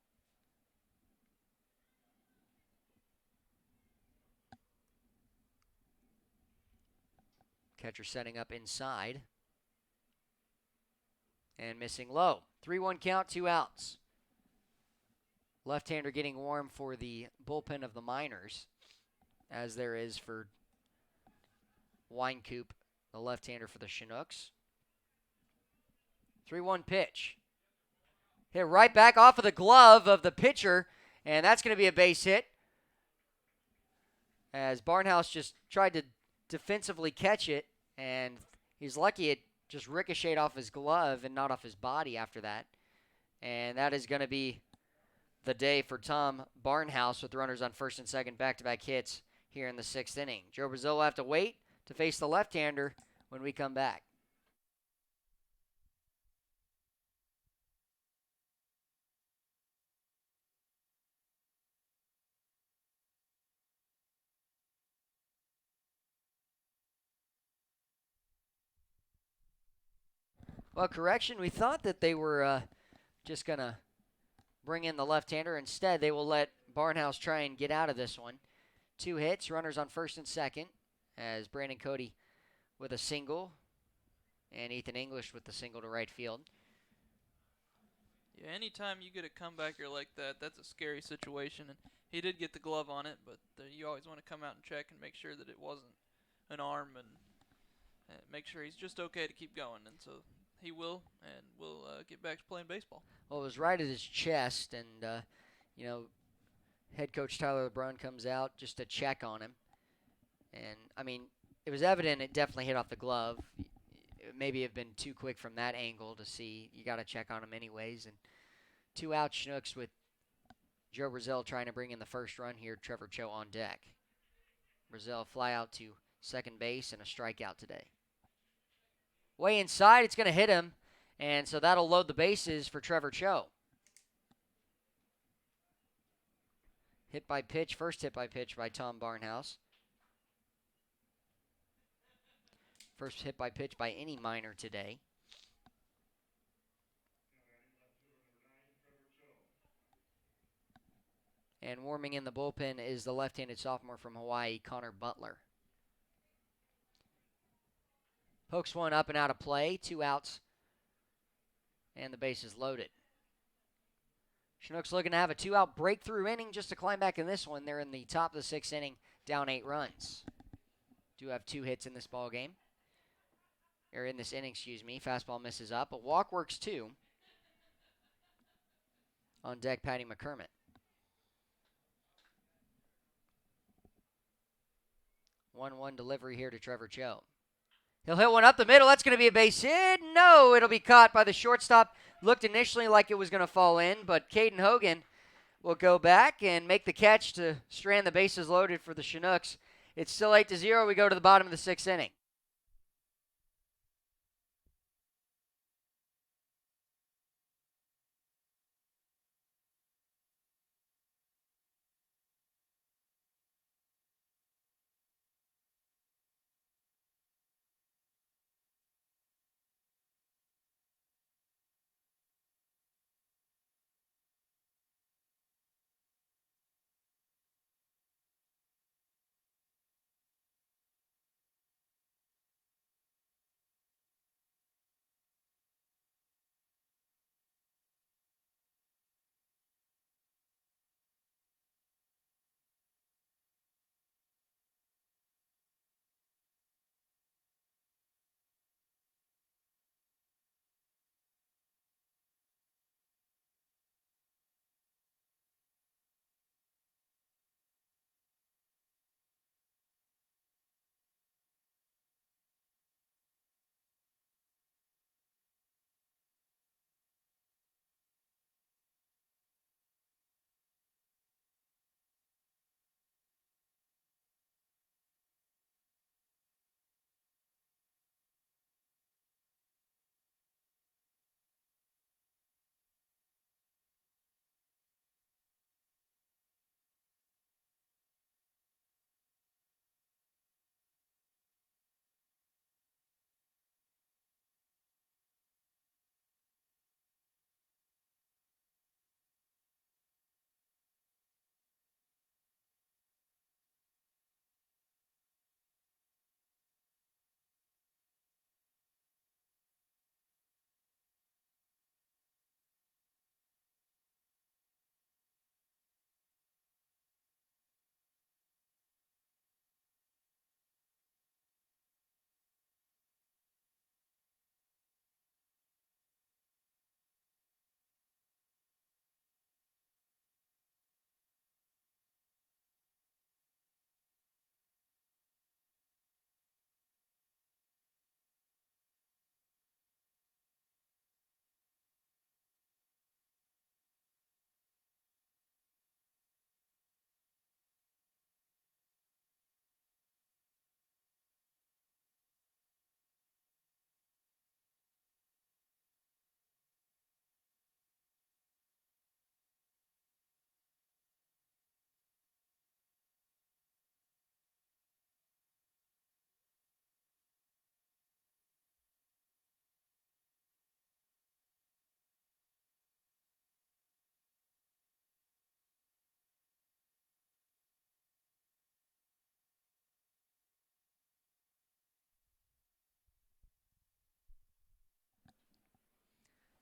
[SPEAKER 1] Catcher setting up inside. And missing low. 3-1 count, 2 outs. Left-hander getting warm for the bullpen of the Miners, as there is for Winecoop, the left-hander for the Chinooks. 3-1 pitch. Hit right back off of the glove of the pitcher, and that's going to be a base hit. As Barnhouse just tried to defensively catch it, and he's lucky it just ricocheted off his glove and not off his body after that. And that is going to be the day for Tom Barnhouse with runners on first and second, back-to-back hits here in the 6th inning. Joe Brazil will have to wait to face the left-hander when we come back. Well, correction, we thought that they were just going to bring in the left-hander. Instead, they will let Barnhouse try and get out of this one. 2 hits, runners on first and second, as Brandon Cody with a single, and Ethan English with the single to right field.
[SPEAKER 2] Yeah, anytime you get a comebacker like that, that's a scary situation. And he did get the glove on it, but you always want to come out and check and make sure that it wasn't an arm and make sure he's just okay to keep going. And so he will, and we'll get back to playing baseball.
[SPEAKER 1] Well, it was right at his chest, and, head coach Tyler LeBrun comes out just to check on him. And, I mean, it was evident it definitely hit off the glove. It maybe have been too quick from that angle to see. You got to check on him anyways. And 2 out Chinooks with Joe Brazil trying to bring in the first run here. Trevor Cho on deck. Brazil fly out to second base and a strikeout today. Way inside, it's going to hit him. And so that'll load the bases for Trevor Cho. First hit by pitch by Tom Barnhouse. First hit by pitch by any Miner today. And warming in the bullpen is the left-handed sophomore from Hawaii, Connor Butler. Pokes one up and out of play, 2 outs, and the base is loaded. Chinooks looking to have a 2-out breakthrough inning just to climb back in this one. They're in the top of the 6th inning, down 8 runs. Do have 2 hits in this ball game. Or in this inning, Fastball misses up. A walk works 2. On deck, Patty McCormick. 1-1 delivery here to Trevor Cho. He'll hit one up the middle. That's going to be a base hit. No, it'll be caught by the shortstop. Looked initially like it was going to fall in, but Caden Hogan will go back and make the catch to strand the bases loaded for the Chinooks. It's still 8-0. We go to the bottom of the 6th inning.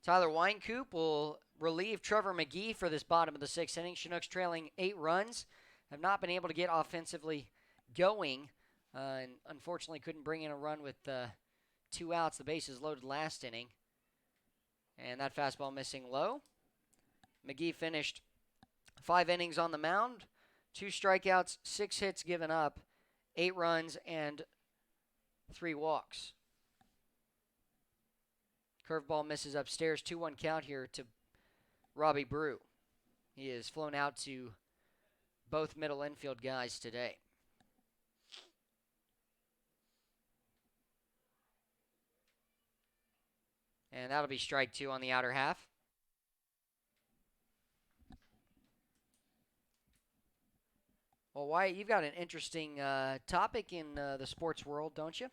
[SPEAKER 1] Tyler Winecoop will relieve Trevor McGee for this bottom of the sixth inning. Chinooks trailing 8 runs, have not been able to get offensively going, and unfortunately couldn't bring in a run with 2 outs. The bases loaded last inning, and that fastball missing low. McGee finished 5 innings on the mound, 2 strikeouts, 6 hits given up, 8 runs, and 3 walks. Curveball misses upstairs. 2-1 count here to Robbie Brew. He has flown out to both middle infield guys today. And that'll be strike 2 on the outer half. Well, Wyatt, you've got an interesting topic in the sports world, don't you?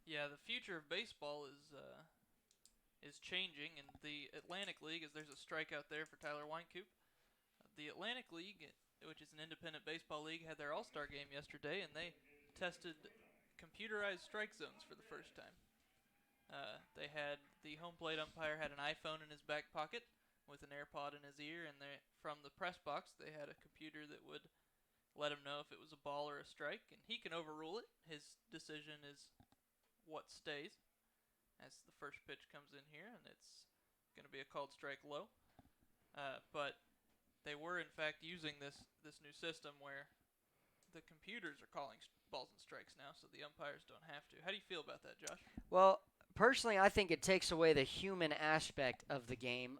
[SPEAKER 2] Yeah, the future of baseball is changing, and the Atlantic League, as there's a strikeout there for Tyler Winecoop. The Atlantic League, which is an independent baseball league, had their All-Star game yesterday, and they tested computerized strike zones for the first time. They had the home plate umpire had an iPhone in his back pocket with an AirPod in his ear, and from the press box they had a computer that would let him know if it was a ball or a strike, and he can overrule it. His decision is what stays. As the first pitch comes in here, and it's going to be a called strike low. But they were, in fact, using this new system where the computers are calling balls and strikes now, so the umpires don't have to. How do you feel about that, Josh?
[SPEAKER 1] Well, personally, I think it takes away the human aspect of the game.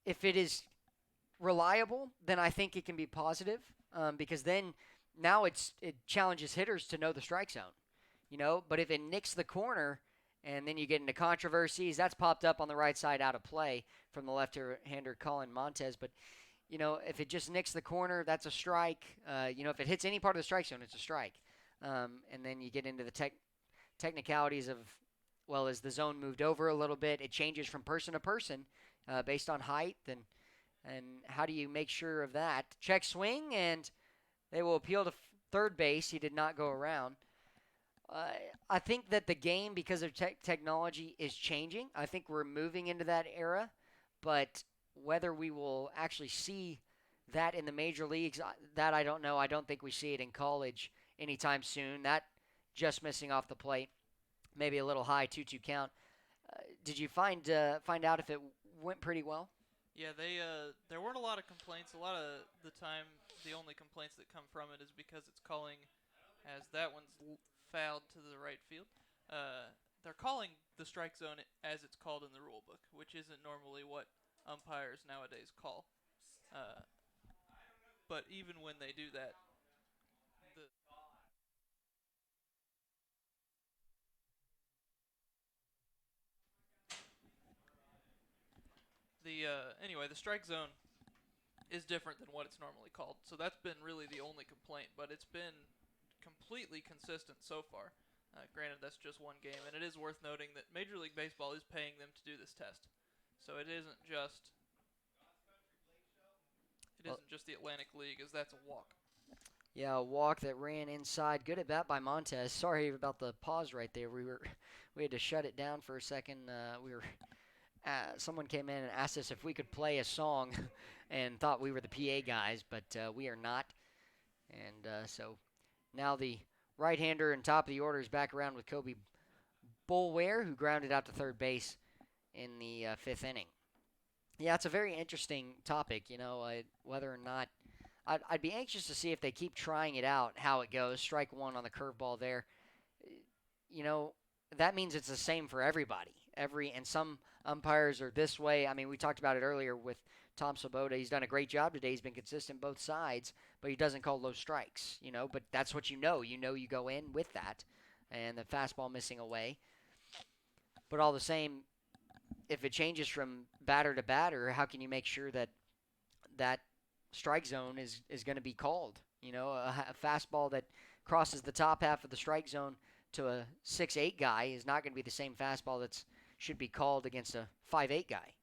[SPEAKER 1] If it is reliable, then I think it can be positive, because then now it challenges hitters to know the strike zone. But if it nicks the corner and then you get into controversies, that's popped up on the right side out of play from the left-hander Colin Montez. But, if it just nicks the corner, that's a strike. If it hits any part of the strike zone, it's a strike. And then you get into the technicalities of, well, as the zone moved over a little bit, it changes from person to person based on height. And how do you make sure of that? Check swing, and they will appeal to third base. He did not go around. I think that the game, because of technology, is changing. I think we're moving into that era, but whether we will actually see that in the major leagues, that I don't know. I don't think we see it in college anytime soon. That just missing off the plate, maybe a little high, 2-2 count. Did you find out if it went pretty well?
[SPEAKER 2] Yeah, there weren't a lot of complaints. A lot of the time, the only complaints that come from it is because it's calling as that one's fouled to the right field. They're calling the strike zone as it's called in the rule book, which isn't normally what umpires nowadays call. But even when they do that, anyway, the strike zone is different than what it's normally called. So that's been really the only complaint, but it's been completely consistent so far. Granted, that's just one game, and it is worth noting that Major League Baseball is paying them to do this test. So it isn't just the Atlantic League, as that's a walk.
[SPEAKER 1] Yeah, a walk that ran inside. Good at bat by Montez. Sorry about the pause right there. We had to shut it down for a second. Someone came in and asked us if we could play a song, and thought we were the PA guys, but we are not. And so now the right-hander and top of the order is back around with Kobe Boulware, who grounded out to third base in the fifth inning. Yeah, it's a very interesting topic, whether or not I'd be anxious to see if they keep trying it out, how it goes. Strike one on the curveball there. That means it's the same for everybody. And some umpires are this way. I mean, we talked about it earlier with Tom Svoboda. He's done a great job today. He's been consistent both sides, but he doesn't call low strikes, But that's what you know. You go in with that, and the fastball missing away. But all the same, if it changes from batter to batter, how can you make sure that that strike zone is going to be called? A fastball that crosses the top half of the strike zone to a 6'8" guy is not going to be the same fastball that should be called against a 5'8" guy,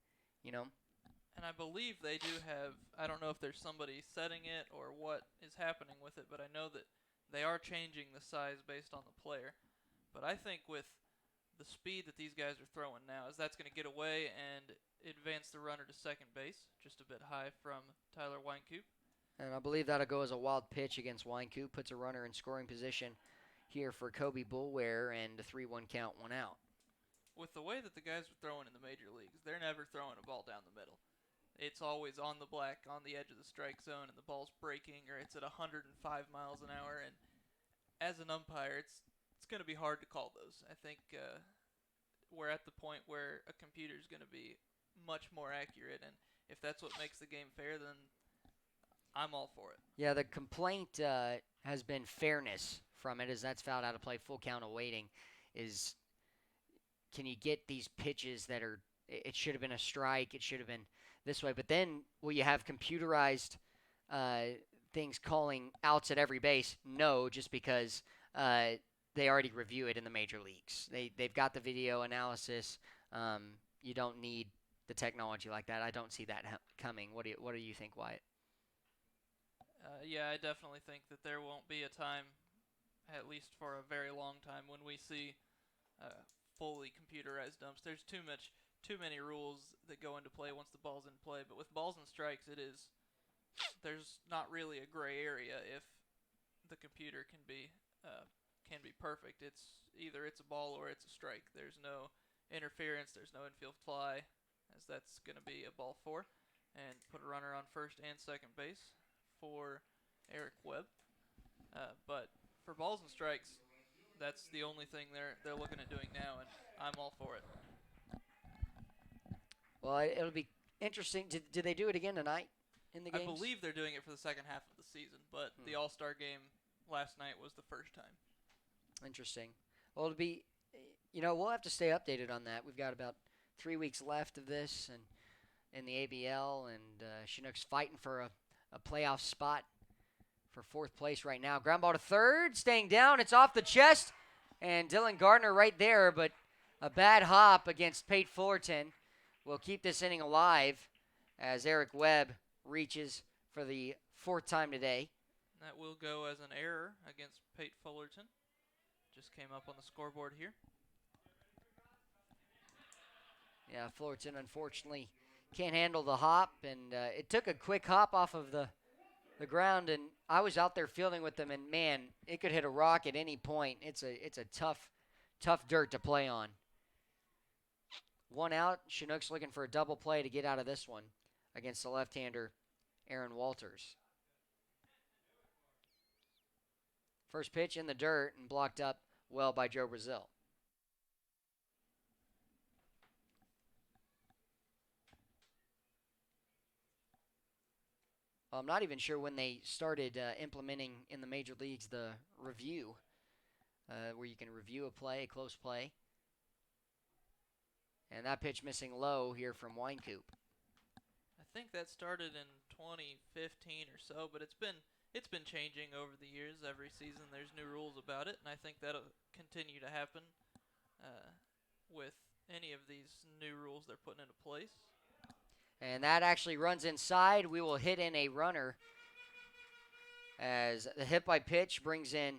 [SPEAKER 2] And I believe they do have, I don't know if there's somebody setting it or what is happening with it, but I know that they are changing the size based on the player. But I think with the speed that these guys are throwing now, is that's going to get away and advance the runner to second base, just a bit high from Tyler Weinkoop.
[SPEAKER 1] And I believe that'll go as a wild pitch against Weinkoop. Puts a runner in scoring position here for Kobe Bullware, and a 3-1 count, 1 out.
[SPEAKER 2] With the way that the guys are throwing in the major leagues, they're never throwing a ball down the middle. It's always on the black, on the edge of the strike zone, and the ball's breaking, or it's at 105 miles an hour. And as an umpire, it's going to be hard to call those. I think we're at the point where a computer is going to be much more accurate, and if that's what makes the game fair, then I'm all for it.
[SPEAKER 1] Yeah, the complaint has been fairness from it, as that's fouled out of play, full count awaiting, is can you get these pitches that are, it should have been a strike, it should have been this way, but then will you have computerized things calling outs at every base? No, just because they already review it in the major leagues. They've got the video analysis. You don't need the technology like that. I don't see that coming. What do you think, Wyatt?
[SPEAKER 2] Yeah, I definitely think that there won't be a time, at least for a very long time, when we see fully computerized dumps. There's too many rules that go into play once the ball's in play. But with balls and strikes, there's not really a gray area if the computer can be perfect. It's either it's a ball or it's a strike. There's no interference. There's no infield fly, as that's going to be a ball 4, and put a runner on first and second base for Eric Webb. But for balls and strikes, that's the only thing they're looking at doing now, and I'm all for it.
[SPEAKER 1] Well, it'll be interesting. Did they do it again tonight in the games?
[SPEAKER 2] I believe they're doing it for the second half of the season, but the All-Star game last night was the first time.
[SPEAKER 1] Interesting. Well, it'll be, we'll have to stay updated on that. We've got about 3 weeks left of this, and in the ABL, and Chinooks fighting for a playoff spot for 4th place right now. Ground ball to third, staying down. It's off the chest, and Dylan Gardner right there, but a bad hop against Pate Fullerton will keep this inning alive as Eric Webb reaches for the 4th time today.
[SPEAKER 2] That will go as an error against Pate Fullerton. Just came up on the scoreboard here.
[SPEAKER 1] Yeah, Fullerton unfortunately can't handle the hop, and it took a quick hop off of the ground, and I was out there fielding with them, and man, it could hit a rock at any point. It's a tough dirt to play on. 1 out. Chinooks looking for a double play to get out of this one against the left-hander Aaron Walters. First pitch in the dirt and blocked up well by Joe Brazil. I'm not even sure when they started implementing in the major leagues the review, where you can review a play, a close play. And that pitch missing low here from Weinkoop.
[SPEAKER 2] I think that started in 2015 or so, but it's been changing over the years. Every season there's new rules about it, and I think that'll continue to happen with any of these new rules they're putting into place.
[SPEAKER 1] And that actually runs inside. We will hit in a runner as the hit by pitch brings in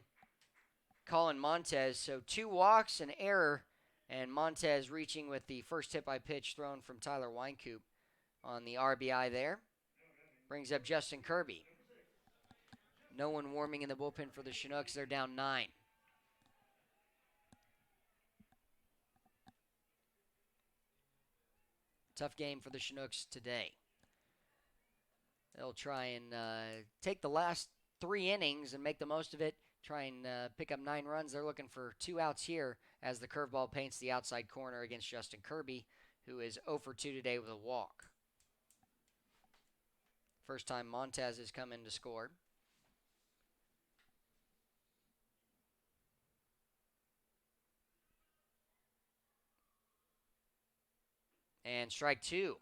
[SPEAKER 1] Colin Montez. So 2 walks, an error, and Montez reaching with the first hit by pitch thrown from Tyler Weinkoop on the RBI there. Brings up Justin Kirby. No one warming in the bullpen for the Chinooks. They're down 9. Tough game for the Chinooks today. They'll try and take the last 3 innings and make the most of it. Try and pick up 9 runs. They're looking for 2 outs here as the curveball paints the outside corner against Justin Kirby, who is 0 for 2 today with a walk. First time Montez has come in to score. And strike 2.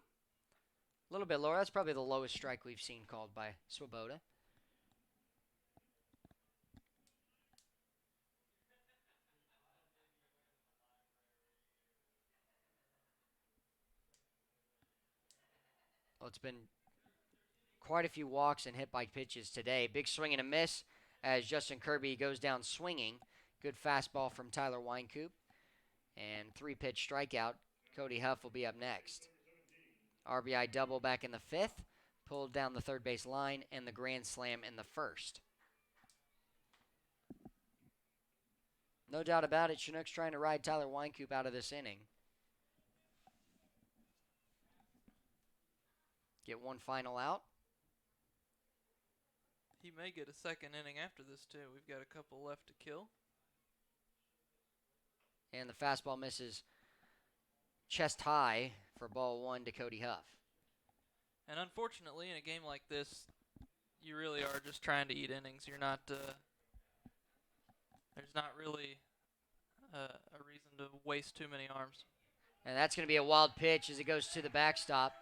[SPEAKER 1] A little bit lower. That's probably the lowest strike we've seen called by Swoboda. Well, it's been quite a few walks and hit by pitches today. Big swing and a miss as Justin Kirby goes down swinging. Good fastball from Tyler Weinkoop. And 3-pitch strikeout. Cody Huff will be up next. RBI double back in the 5th. Pulled down the third base line, and the grand slam in the 1st. No doubt about it, Chinooks trying to ride Tyler Weinkoop out of this inning. Get one final out.
[SPEAKER 2] He may get a second inning after this, too. We've got a couple left to kill.
[SPEAKER 1] And the fastball misses chest high for ball 1 to Cody Huff.
[SPEAKER 2] And unfortunately, in a game like this, you really are just trying to eat innings. You're not, there's not really a reason to waste too many arms.
[SPEAKER 1] And that's going to be a wild pitch as it goes to the backstop.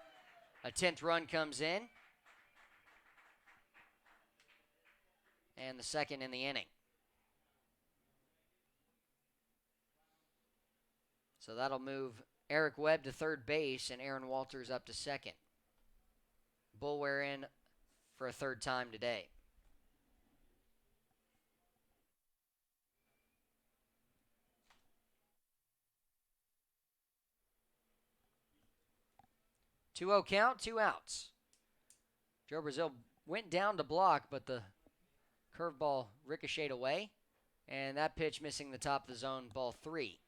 [SPEAKER 1] A 10th run comes in. And the second in the inning. So that'll move Eric Webb to third base and Aaron Walters up to second. Bullware in for a third time today. Two-0 count, 2 outs. Joe Brazil went down to block, but the curveball ricocheted away. And that pitch missing the top of the zone, ball 3.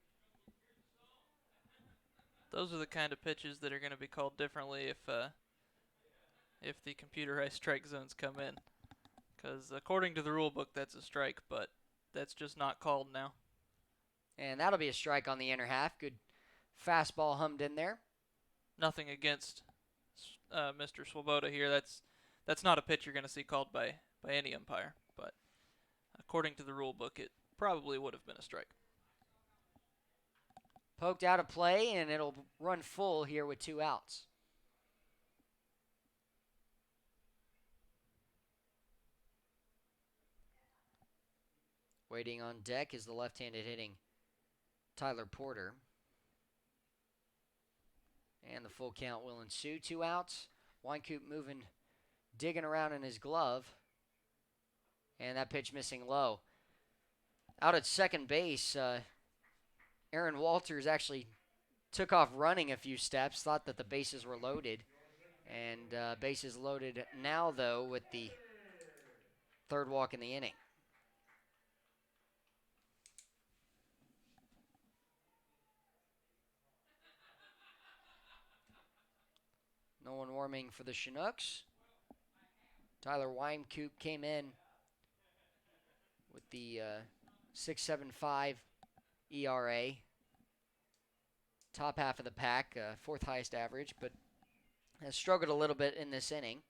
[SPEAKER 2] Those are the kind of pitches that are going to be called differently if the computerized strike zones come in. Because according to the rule book, that's a strike, but that's just not called now.
[SPEAKER 1] And that'll be a strike on the inner half. Good fastball hummed in there.
[SPEAKER 2] Nothing against Mr. Swoboda here. That's not a pitch you're going to see called by any umpire. But according to the rule book, it probably would have been a strike.
[SPEAKER 1] Poked out of play, and it'll run full here with 2 outs. Waiting on deck is the left-handed hitting Tyler Porter. And the full count will ensue. 2 outs. Weinkoop moving, digging around in his glove. And that pitch missing low. Out at second base, Aaron Walters actually took off running a few steps, thought that the bases were loaded. And bases loaded now, though, with the third walk in the inning. No one warming for the Chinooks. Tyler Weinkoop came in with the 6.75 ERA. Top half of the pack, 4th highest average, but has struggled a little bit in this inning.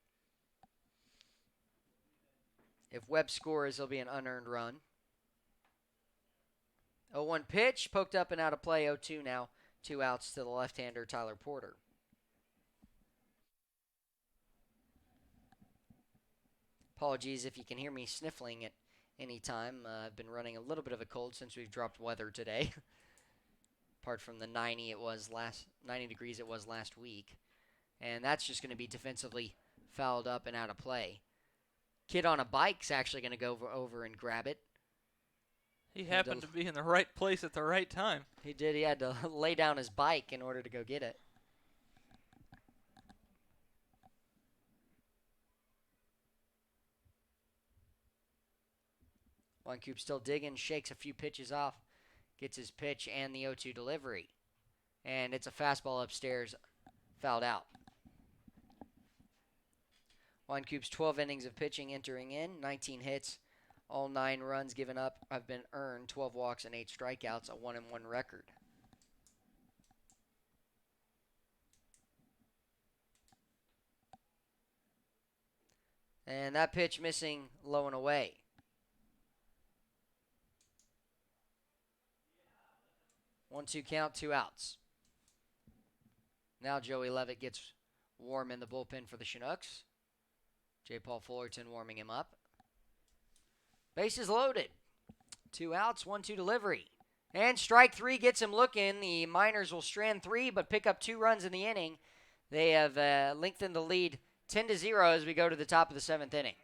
[SPEAKER 1] If Webb scores, there'll be an unearned run. 0-1 pitch, poked up and out of play. 0-2 now. 2 outs to the left-hander, Tyler Porter. Apologies if you can hear me sniffling at any time. I've been running a little bit of a cold since we've dropped weather today. Apart from the 90 degrees it was last week. And that's just going to be defensively fouled up and out of play. Kid on a bike's actually going to go over and grab it.
[SPEAKER 2] He happened to be in the right place at the right time.
[SPEAKER 1] He did. He had to lay down his bike in order to go get it. Weinkoop still digging, shakes a few pitches off, gets his pitch and the 0-2 delivery. And it's a fastball upstairs, fouled out. Weinkoop's 12 innings of pitching entering in, 19 hits, all 9 runs given up have been earned, 12 walks and 8 strikeouts, a 1-1 record. And that pitch missing low and away. One-two count, 2 outs. Now Joey Levitt gets warm in the bullpen for the Chinooks. J. Paul Fullerton warming him up. Bases loaded. 2 outs, 1-2 delivery. And strike 3 gets him looking. The Miners will strand 3 but pick up 2 runs in the inning. They have lengthened the lead 10-0 as we go to the top of the 7th inning.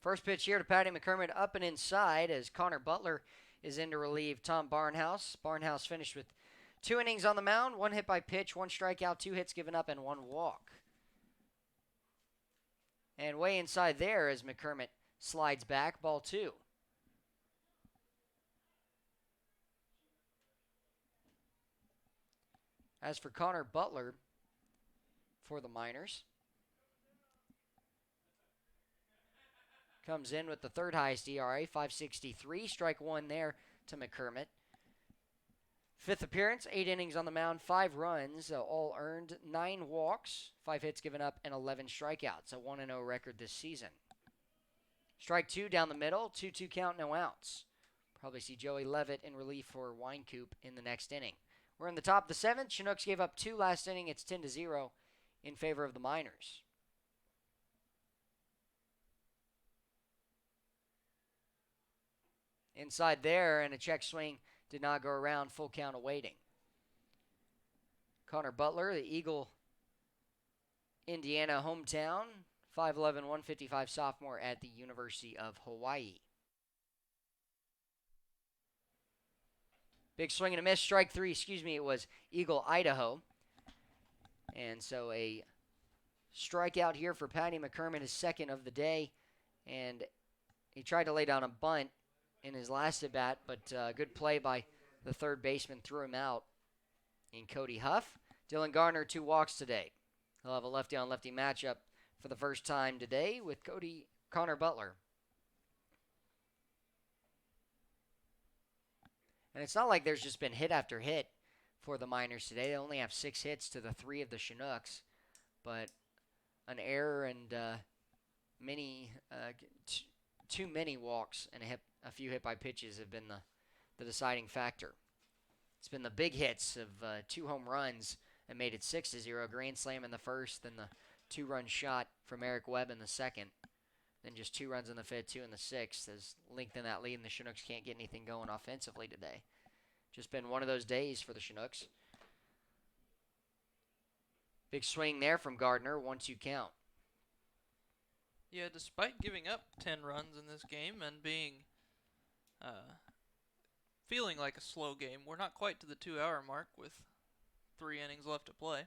[SPEAKER 1] First pitch here to Patty McCormick up and inside as Connor Butler is in to relieve Tom Barnhouse. Barnhouse finished with 2 innings on the mound, 1 hit by pitch, 1 strikeout, 2 hits given up, and 1 walk. And way inside there as McCormick slides back, ball 2. As for Connor Butler for the Miners, comes in with the 3rd highest ERA, 5.63. Strike 1 there to McCormick. 5th appearance, 8 innings on the mound, 5 runs, all earned, 9 walks, 5 hits given up, and 11 strikeouts. A 1-0 record this season. Strike 2 down the middle, 2-2 count, no outs. Probably see Joey Levitt in relief for Winecoop in the next inning. We're in the top of the 7th. Chinooks gave up 2 last inning. It's 10-0 in favor of the Miners. Inside there, and a check swing did not go around. Full count awaiting. Connor Butler, the Eagle, Indiana hometown, 5'11", 155 sophomore at the University of Hawaii. Big swing and a miss. Strike 3, it was Eagle, Idaho. And so a strikeout here for Patty McCormick, his 2nd of the day. And he tried to lay down a bunt in his last at bat, but good play by the 3rd baseman, threw him out in Cody Huff. Dylan Garner, 2 walks today. He'll have a lefty-on-lefty matchup for the first time today with Connor Butler. And it's not like there's just been hit after hit for the Miners today. They only have 6 hits to the 3 of the Chinooks, but an error and too many walks and a few hit by pitches have been the deciding factor. It's been the big hits of 2 home runs that made it 6-0. Grand slam in the first, then the 2-run shot from Eric Webb in the second. Then just 2 runs in the 5th, 2 in the 6th has lengthened that lead, and the Chinooks can't get anything going offensively today. Just been one of those days for the Chinooks. Big swing there from Gardner, 1-2 count.
[SPEAKER 2] Yeah, despite giving up 10 runs in this game and being feeling like a slow game, we're not quite to the 2-hour mark with 3 innings left to play.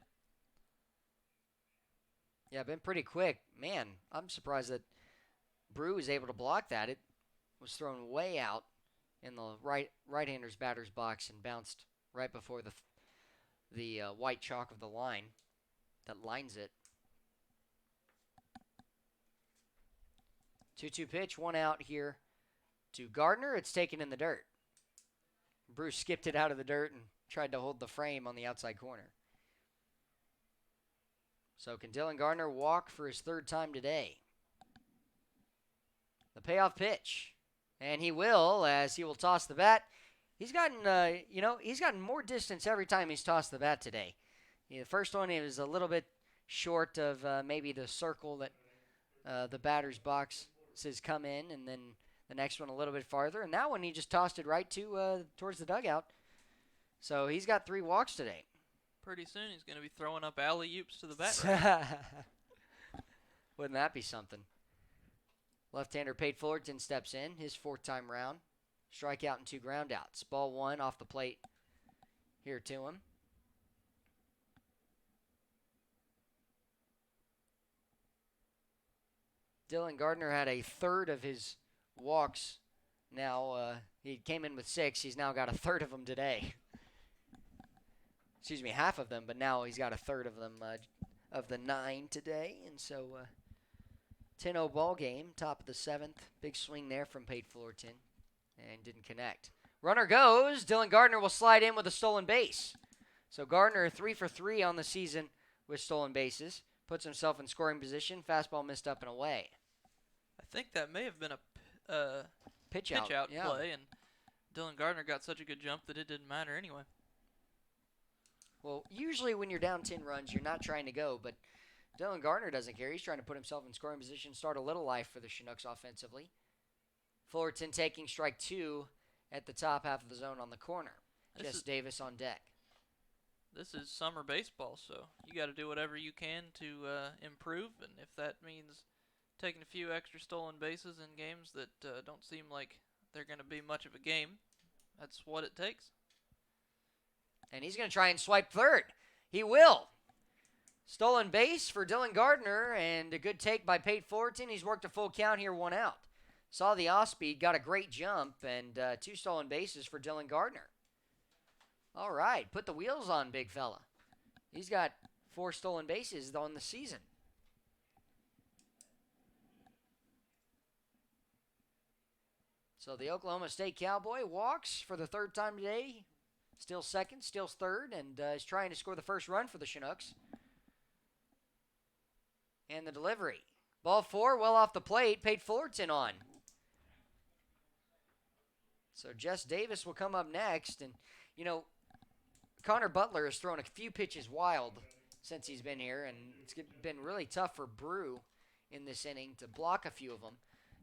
[SPEAKER 1] Yeah, been pretty quick. Man, I'm surprised that Brew was able to block that. It was thrown way out in the right-hander's batter's box and bounced right before the white chalk of the line that lines it. 2-2 pitch, 1 out here to Gardner. It's taken in the dirt. Bruce skipped it out of the dirt and tried to hold the frame on the outside corner. So can Dylan Gardner walk for his 3rd time today? The payoff pitch. And he will, as he will toss the bat. He's gotten more distance every time he's tossed the bat today. The first one, he was a little bit short of maybe the circle that the batter's box says come in, and then the next one a little bit farther. And that one, he just tossed it right towards the dugout. So he's got 3 walks today.
[SPEAKER 2] Pretty soon he's going to be throwing up alley-oops to the bat.
[SPEAKER 1] Wouldn't that be something? Left-hander Pate Fullerton steps in, his 4th time round. Strikeout and 2 groundouts. Ball 1 off the plate here to him. Dylan Gardner had a 3rd of his walks. Now he came in with 6. He's now got a 3rd of them today. Half of them, but now he's got a 3rd of them of the 9 today. And so 10-0 ball game, top of the 7th. Big swing there from Pate Fullerton and didn't connect. Runner goes. Dylan Gardner will slide in with a stolen base. So Gardner 3 for 3 on the season with stolen bases. Puts himself in scoring position. Fastball missed up and away.
[SPEAKER 2] I think that may have been a
[SPEAKER 1] pitch out
[SPEAKER 2] play, and Dylan Gardner got such a good jump that it didn't matter anyway.
[SPEAKER 1] Well, usually when you're down 10 runs, you're not trying to go, but Dylan Gardner doesn't care. He's trying to put himself in scoring position, start a little life for the Chinooks offensively. Fullerton taking strike 2 at the top half of the zone on the corner. Jess Davis on deck.
[SPEAKER 2] This is summer baseball, so you got to do whatever you can to improve, and if that means taking a few extra stolen bases in games that don't seem like they're going to be much of a game. That's what it takes.
[SPEAKER 1] And he's going to try and swipe third. He will. Stolen base for Dylan Gardner, and a good take by Pate Fullerton. He's worked a full count here, 1 out. Saw the off-speed, got a great jump, and 2 stolen bases for Dylan Gardner. All right, put the wheels on, big fella. He's got 4 stolen bases on the season. So the Oklahoma State Cowboy walks for the 3rd time today. Still second, still third, and is trying to score the first run for the Chinooks. And the delivery. Ball 4, well off the plate. Pate Fullerton on. So Jess Davis will come up next. And, you know, Connor Butler has thrown a few pitches wild since he's been here. And it's been really tough for Brew in this inning to block a few of them.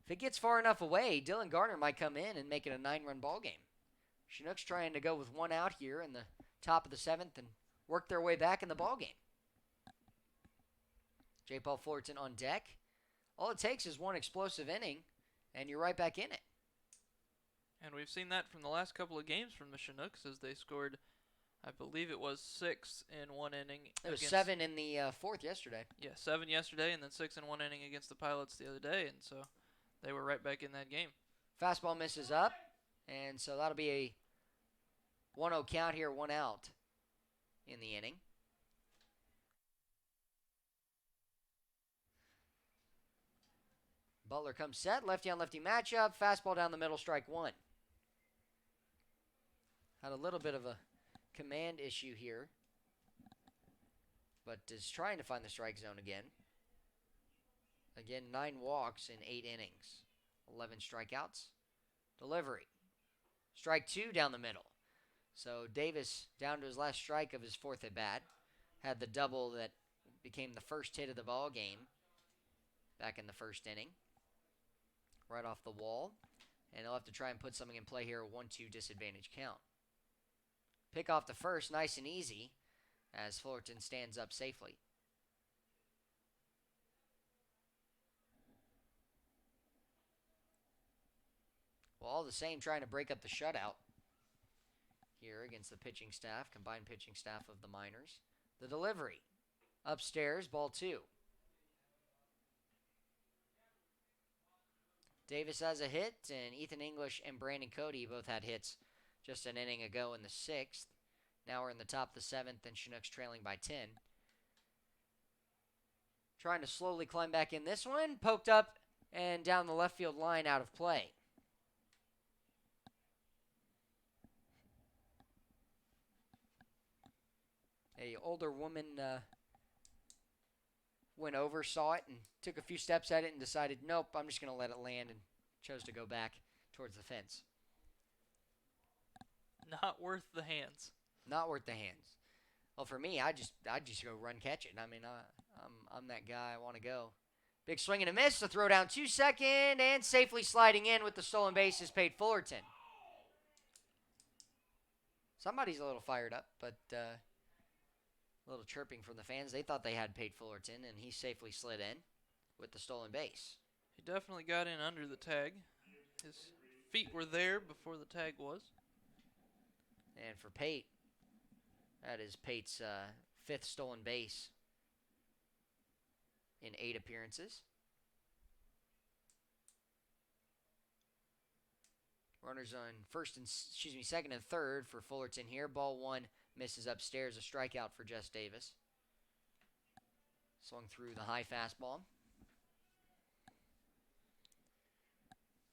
[SPEAKER 1] If it gets far enough away, Dylan Gardner might come in and make it a 9-run ball game. Chinooks trying to go with 1 out here in the top of the 7th and work their way back in the ball game. J. Paul Fullerton on deck. All it takes is 1 explosive inning, and you're right back in it.
[SPEAKER 2] And we've seen that from the last couple of games from the Chinooks as they scored, I believe it was 6 in 1 inning.
[SPEAKER 1] It was 7 in the 4th yesterday.
[SPEAKER 2] Yeah, 7 yesterday and then 6 in 1 inning against the Pilots the other day, and so they were right back in that game.
[SPEAKER 1] Fastball misses up, and so that'll be a 1-0 count here, 1 out in the inning. Butler comes set, lefty on lefty matchup, fastball down the middle, strike 1. Had a little bit of a command issue here, but is trying to find the strike zone again. Again, 9 walks in 8 innings, 11 strikeouts. Delivery. Strike 2 down the middle. So Davis down to his last strike of his 4th at bat. Had the double that became the first hit of the ball game back in the 1st inning. Right off the wall. And they'll have to try and put something in play here, a 1-2 disadvantage count. Pick off the first, nice and easy, as Fullerton stands up safely. Well, all the same, trying to break up the shutout here against the pitching staff, combined pitching staff of the Miners. The delivery. Upstairs, ball 2. Davis has a hit, and Ethan English and Brandon Cody both had hits just an inning ago in the 6th. Now we're in the top of the 7th, and Chinooks trailing by 10. Trying to slowly climb back in this one. Poked up and down the left field line, out of play. A older woman went over, saw it, and took a few steps at it and decided, nope, I'm just going to let it land, and chose to go back towards the fence.
[SPEAKER 2] Not worth the hands.
[SPEAKER 1] Not worth the hands. Well, for me, I just go run catch it. I mean, I'm that guy. I want to go. Big swing and a miss. The throw down to second, and safely sliding in with the stolen base is Pate Fullerton. Somebody's a little fired up, but a little chirping from the fans. They thought they had Pate Fullerton, and he safely slid in with the stolen base.
[SPEAKER 2] He definitely got in under the tag. His feet were there before the tag was.
[SPEAKER 1] And for Pate, that is Pate's 5th stolen base in 8 appearances. Runners on second and third for Fullerton here. Ball 1 misses upstairs, a strikeout for Jess Davis. Swung through the high fastball.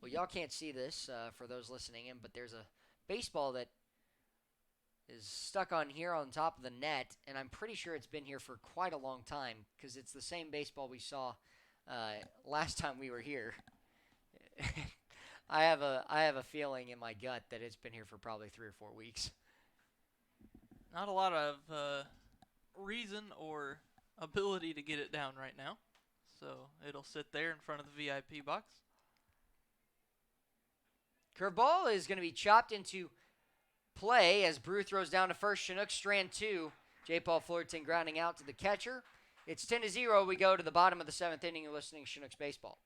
[SPEAKER 1] Well, y'all can't see this for those listening in, but there's a baseball that is stuck on here on top of the net, and I'm pretty sure it's been here for quite a long time because it's the same baseball we saw last time we were here. I have a feeling in my gut that it's been here for probably 3 or 4 weeks.
[SPEAKER 2] Not a lot of reason or ability to get it down right now, so it'll sit there in front of the VIP box.
[SPEAKER 1] Curveball is going to be chopped into play as Brew throws down to first. Chinooks strand 2. J. Paul Fullerton grounding out to the catcher. It's 10-0. We go to the bottom of the 7th inning. You're listening to Chinooks Baseball.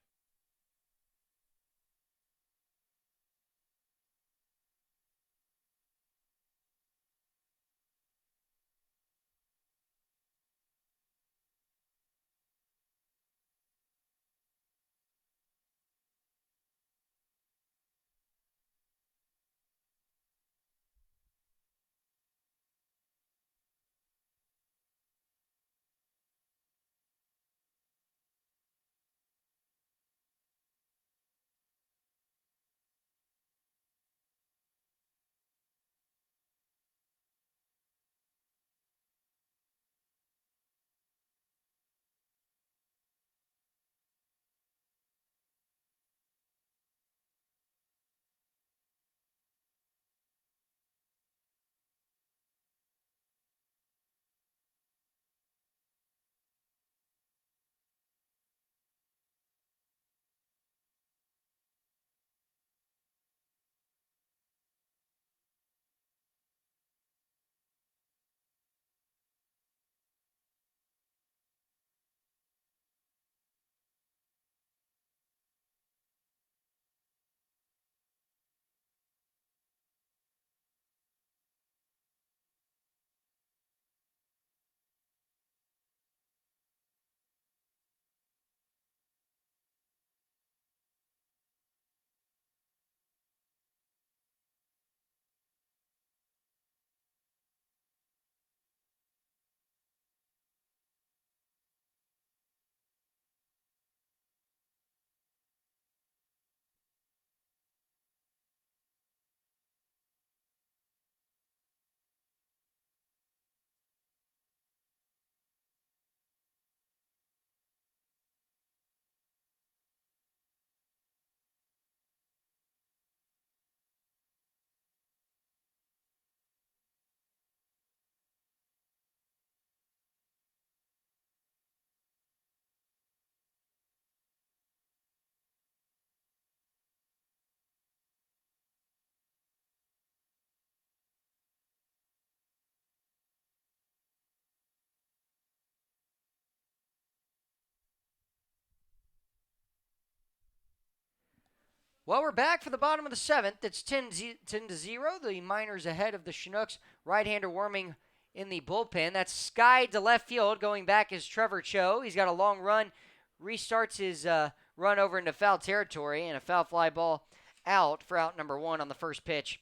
[SPEAKER 1] Well, we're back for the bottom of the 7th. It's 10-0. The Miners ahead of the Chinooks. Right-hander warming in the bullpen. That's skied to left field. Going back is Trevor Cho. He's got a long run. Restarts his run over into foul territory. And a foul fly ball out for out number 1 on the first pitch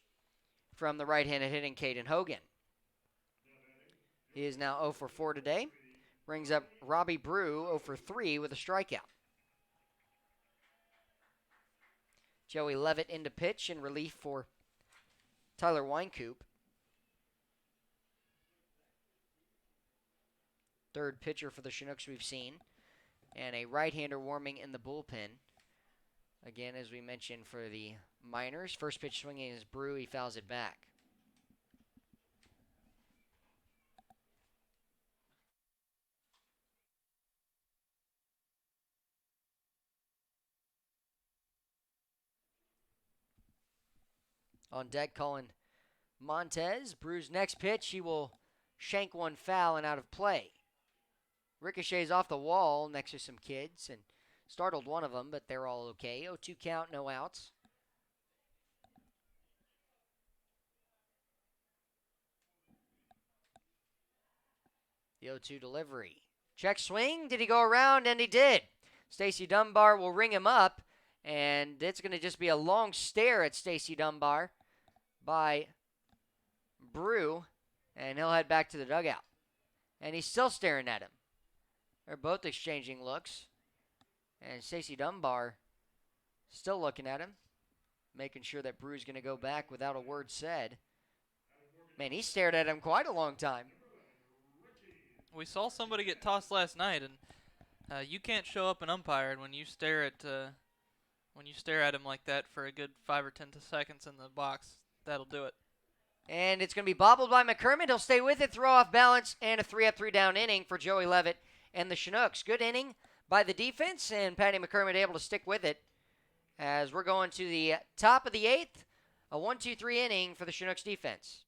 [SPEAKER 1] from the right-handed hitting Caden Hogan. He is now 0 for 4 today. Brings up Robbie Brew 0 for 3 with a strikeout. Joey Levitt into pitch in relief for Tyler Weinkoop. Third pitcher for the Chinooks we've seen. And a right-hander warming in the bullpen. Again, as we mentioned for the Miners, first pitch swinging is Brew. He fouls it back. On deck, Colin Montez. Brew's next pitch, he will shank one foul and out of play. Ricochets off the wall next to some kids and startled one of them, but they're all okay. 0-2 count, no outs. The 0-2 delivery. Check swing. Did he go around? And he did. Stacy Dunbar will ring him up, and it's going to just be a long stare at Stacy Dunbar by Brew, and he'll head back to the dugout. And he's still staring at him. They're both exchanging looks. And Stacy Dunbar still looking at him, making sure that Brew's going to go back without a word said. Man, he stared at him quite a long time.
[SPEAKER 2] We saw somebody get tossed last night, and you can't show up an umpire, and when you stare at him like that for a good 5 or 10 seconds in the box, that'll do it.
[SPEAKER 1] And it's going to be bobbled by McCormick. He'll stay with it, throw off balance, and a 3-up, 3-down inning for Joey Levitt and the Chinooks. Good inning by the defense, and Patty McCormick able to stick with it as we're going to the top of the 8th. A 1-2-3 inning for the Chinooks defense.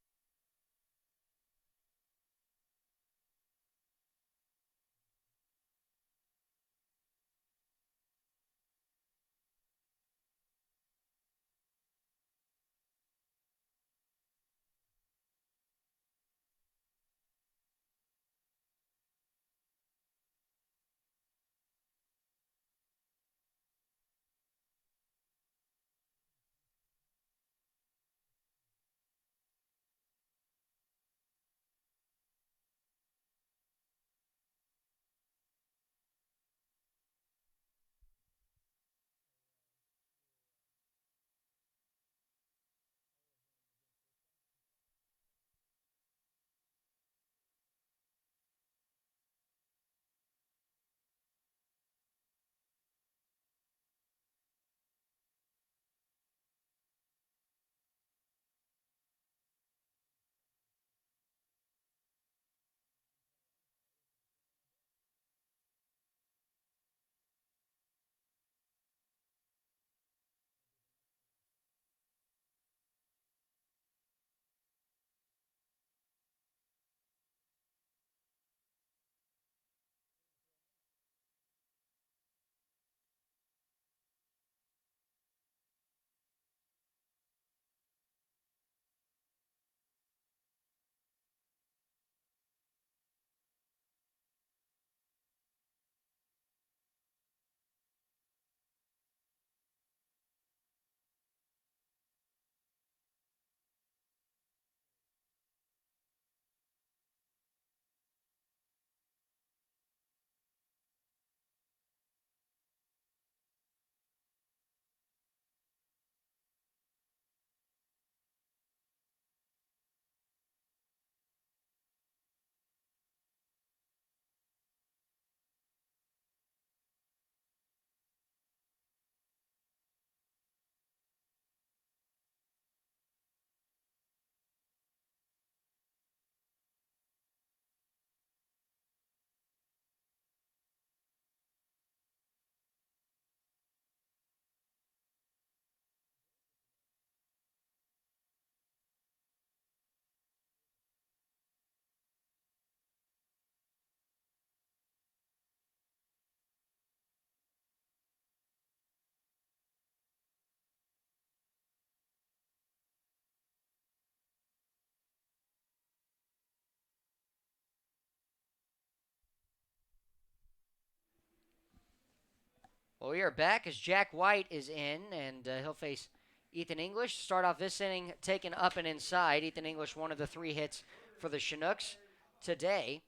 [SPEAKER 1] Well, we are back as Jack White is in, and he'll face Ethan English. Start off this inning taken up and inside. Ethan English, one of the 3 hits for the Chinooks today.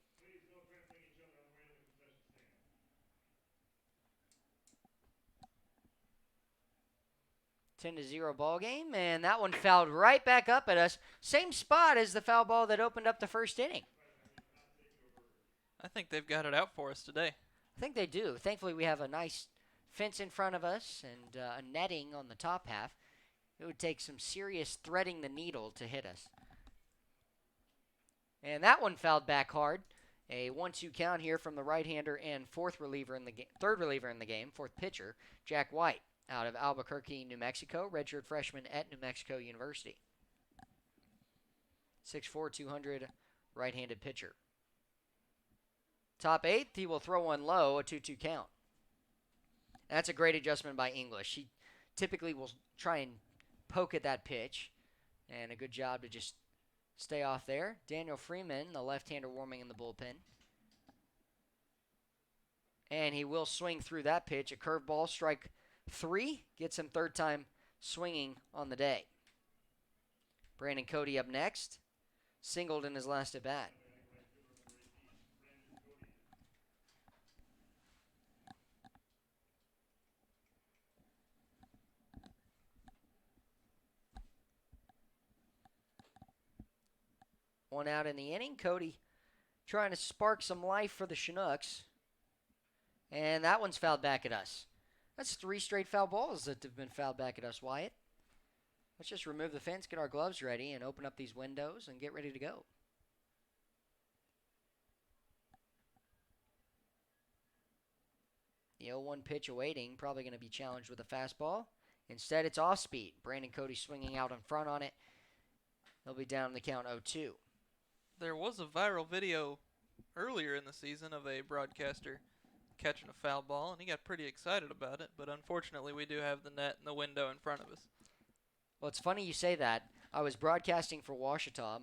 [SPEAKER 1] (10-0) ball game, and that one fouled right back up at us. Same spot as the foul ball that opened up the first inning.
[SPEAKER 2] I think they've got it out for us today.
[SPEAKER 1] I think they do. Thankfully, we have a nice fence in front of us and a netting on the top half. It would take some serious threading the needle to hit us. And that one fouled back hard. A 1-2 count here from the right-hander and third reliever in the game, fourth pitcher, Jack White, out of Albuquerque, New Mexico, redshirt freshman at New Mexico University. 6'4", 200, right-handed pitcher. Top 8th, he will throw one low, a 2-2 count. That's a great adjustment by English. He typically will try and poke at that pitch, and a good job to just stay off there. Daniel Freeman, the left-hander, warming in the bullpen. And he will swing through that pitch. A curveball, strike 3, gets him third time swinging on the day. Brandon Cody up next. Singled in his last at-bat. One out in the inning. Cody trying to spark some life for the Chinooks. And that one's fouled back at us. That's 3 straight foul balls that have been fouled back at us, Wyatt. Let's just remove the fence, get our gloves ready, and open up these windows and get ready to go. The 0-1 pitch awaiting, probably going to be challenged with a fastball. Instead, it's off speed. Brandon Cody swinging out in front on it. He'll be down in the count 0-2.
[SPEAKER 2] There was a viral video earlier in the season of a broadcaster catching a foul ball, and he got pretty excited about it, but unfortunately we do have the net and the window in front of us.
[SPEAKER 1] Well, it's funny you say that. I was broadcasting for Ouachita,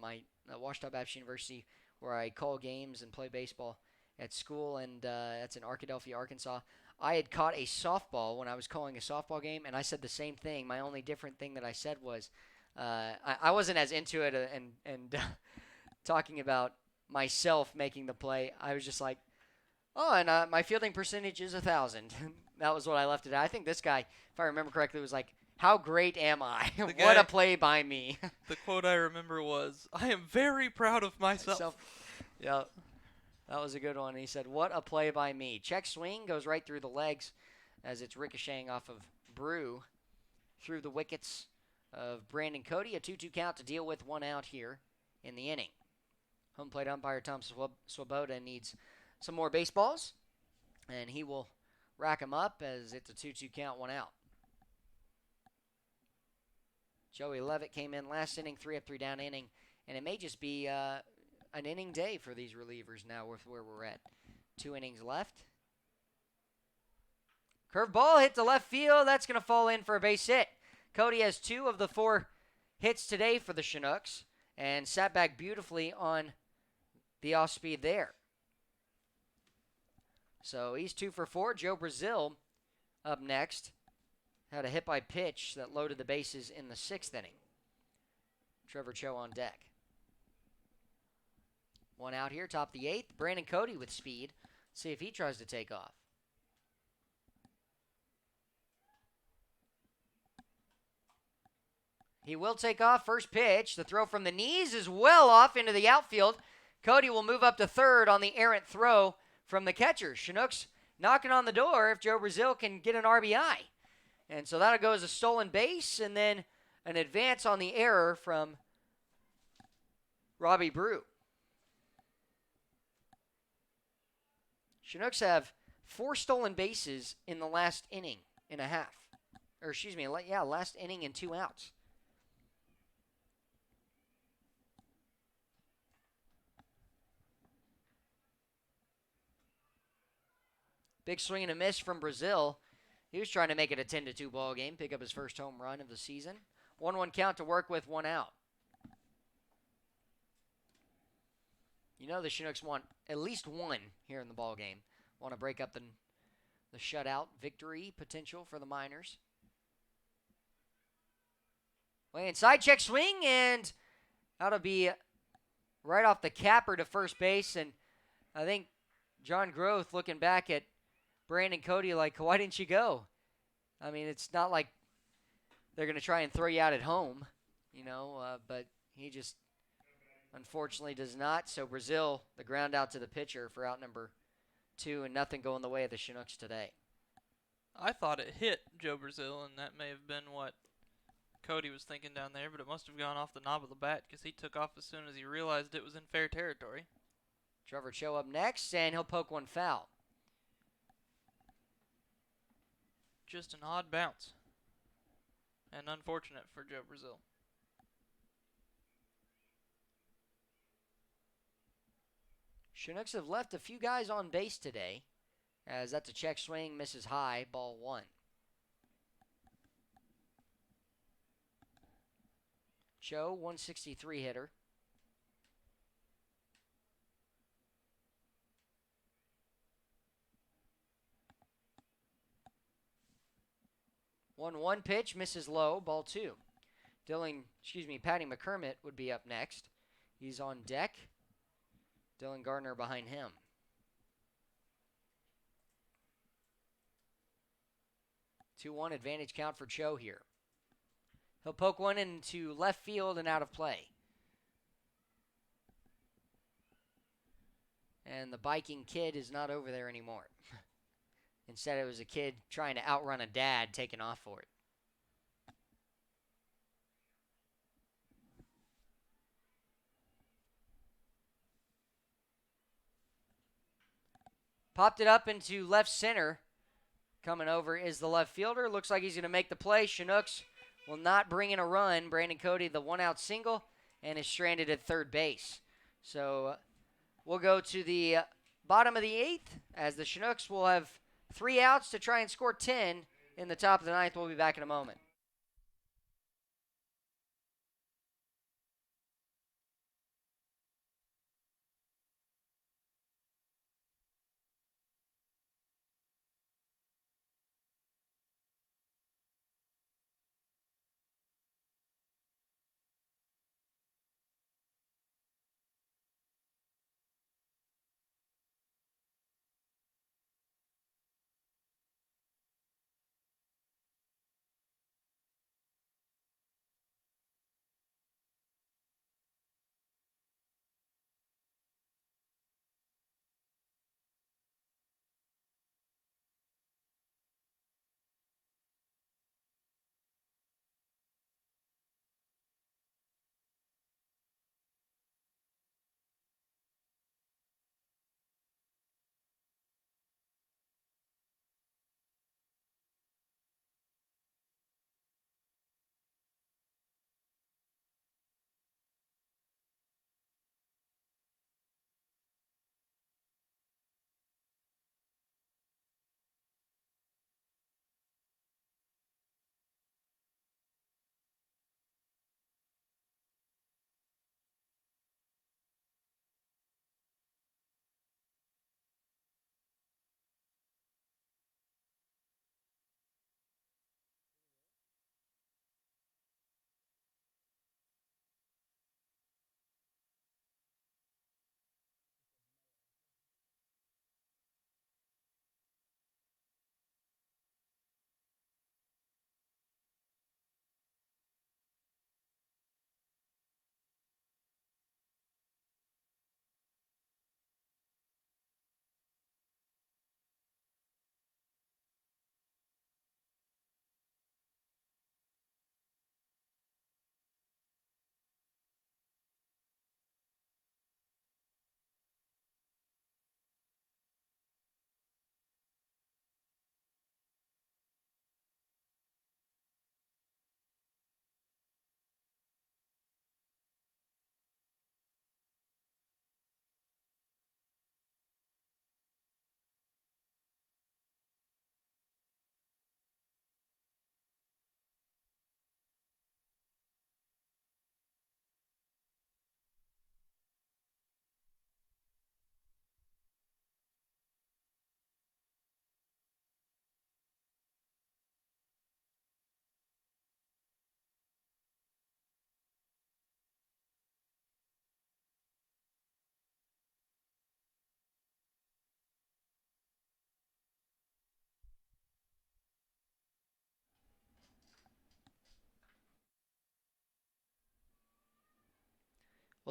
[SPEAKER 1] Ouachita Baptist University, where I call games and play baseball at school, and that's in Arkadelphia, Arkansas. I had caught a softball when I was calling a softball game, and I said the same thing. My only different thing that I said was I wasn't as into it and talking about myself making the play. I was just like, oh, and my fielding percentage is 1,000. That was what I left it at. I think this guy, if I remember correctly, was like, how great am I? What a play by me.
[SPEAKER 2] The quote I remember was, I am very proud of myself.
[SPEAKER 1] Yeah, that was a good one. He said, what a play by me. Check swing goes right through the legs as it's ricocheting off of Brew through the wickets of Brandon Cody. A 2-2 count to deal with, 1 out here in the inning. Home plate umpire Tom Swoboda needs some more baseballs, and he will rack them up as it's a 2-2 count, 1 out. Joey Levitt came in last inning, 3 up, 3 down inning, and it may just be an inning day for these relievers now with where we're at. 2 innings left. Curveball hit to left field. That's going to fall in for a base hit. Cody has 2 of the 4 hits today for the Chinooks and sat back beautifully on the off speed there. So he's 2 for 4. Joe Brazil up next. Had a hit by pitch that loaded the bases in the 6th inning. Trevor Cho on deck. 1 out here, top the 8th. Brandon Cody with speed. See if he tries to take off. He will take off. First pitch. The throw from the knees is well off into the outfield. Cody will move up to third on the errant throw from the catcher. Chinooks knocking on the door if Joe Brazil can get an RBI. And so that'll go as a stolen base and then an advance on the error from Robbie Brew. Chinooks have 4 stolen bases in the last inning and a half. Or excuse me, last inning and 2 outs. Big swing and a miss from Brazil. He was trying to make it a 10-2 ball game, pick up his first home run of the season. 1-1 count to work with, 1 out. You know the Chinooks want at least 1 here in the ball game. Want to break up the the shutout victory potential for the Miners. Way inside, check swing, and that'll be right off the capper to first base. And I think John Groth looking back at Brandon Cody like, why didn't you go? I mean, it's not like they're going to try and throw you out at home, but he just unfortunately does not. So Brazil, the ground out to the pitcher for out number 2, and nothing going the way of the Chinooks today.
[SPEAKER 2] I thought it hit Joe Brazil, and that may have been what Cody was thinking down there, but it must have gone off the knob of the bat because he took off as soon as he realized it was in fair territory.
[SPEAKER 1] Trevor Cho up next, and he'll poke one foul.
[SPEAKER 2] Just an odd bounce, and unfortunate for Joe Brazil.
[SPEAKER 1] Chinooks have left a few guys on base today, as that's a check swing, misses high, ball 1. Cho, 163 hitter. One pitch, misses low, ball 2. Patty McCormick would be up next. He's on deck. Dylan Gardner behind him. 2-1 advantage count for Cho here. He'll poke one into left field and out of play. And the biking kid is not over there anymore. Instead, it was a kid trying to outrun a dad taking off for it. Popped it up into left center. Coming over is the left fielder. Looks like he's going to make the play. Chinooks will not bring in a run. Brandon Cody, the one-out single, and is stranded at third base. So we'll go to the bottom of the 8th as the Chinooks will have 3 outs to try and score 10 in the top of the 9th. We'll be back in a moment.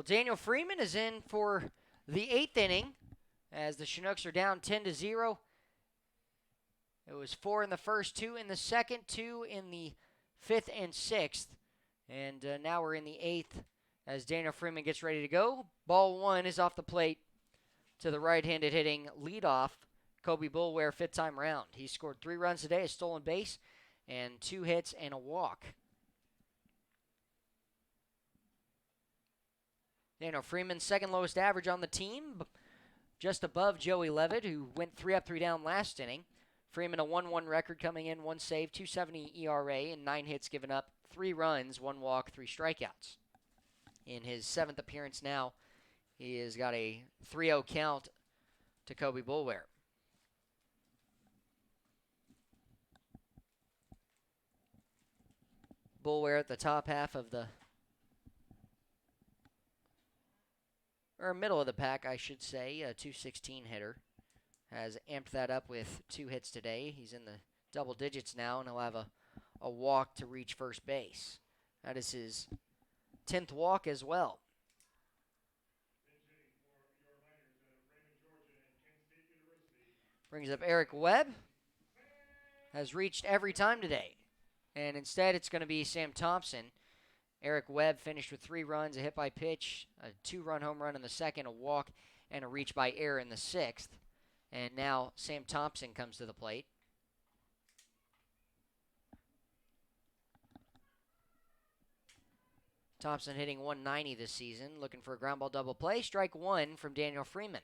[SPEAKER 1] Well, Daniel Freeman is in for the 8th inning as the Chinooks are down 10-0. It was 4 in the first, 2 in the second, 2 in the 5th and 6th. And now we're in the 8th as Daniel Freeman gets ready to go. Ball 1 is off the plate to the right-handed hitting leadoff, Kobe Boulware, 5th time round. He scored 3 runs today, a stolen base, and 2 hits and a walk. Daniel Freeman's second lowest average on the team, just above Joey Levitt, who went 3 up, 3 down last inning. Freeman a 1-1 record coming in, 1 save, 2.70 ERA, and 9 hits given up, 3 runs, 1 walk, 3 strikeouts. In his 7th appearance now, he has got a 3-0 count to Kobe Boulware. Boulware at the top half of the, or middle of the pack, I should say, a 216 hitter. Has amped that up with 2 hits today. He's in the double digits now, and he'll have a walk to reach first base. That is his 10th walk as well. Brings up Eric Webb. Has reached every time today. And instead, it's going to be Sam Thompson. Eric Webb finished with 3 runs, a hit by pitch, a 2-run home run in the second, a walk, and a reach by error in the 6th. And now Sam Thompson comes to the plate. Thompson hitting 190 this season, looking for a ground ball double play. Strike 1 from Daniel Freeman.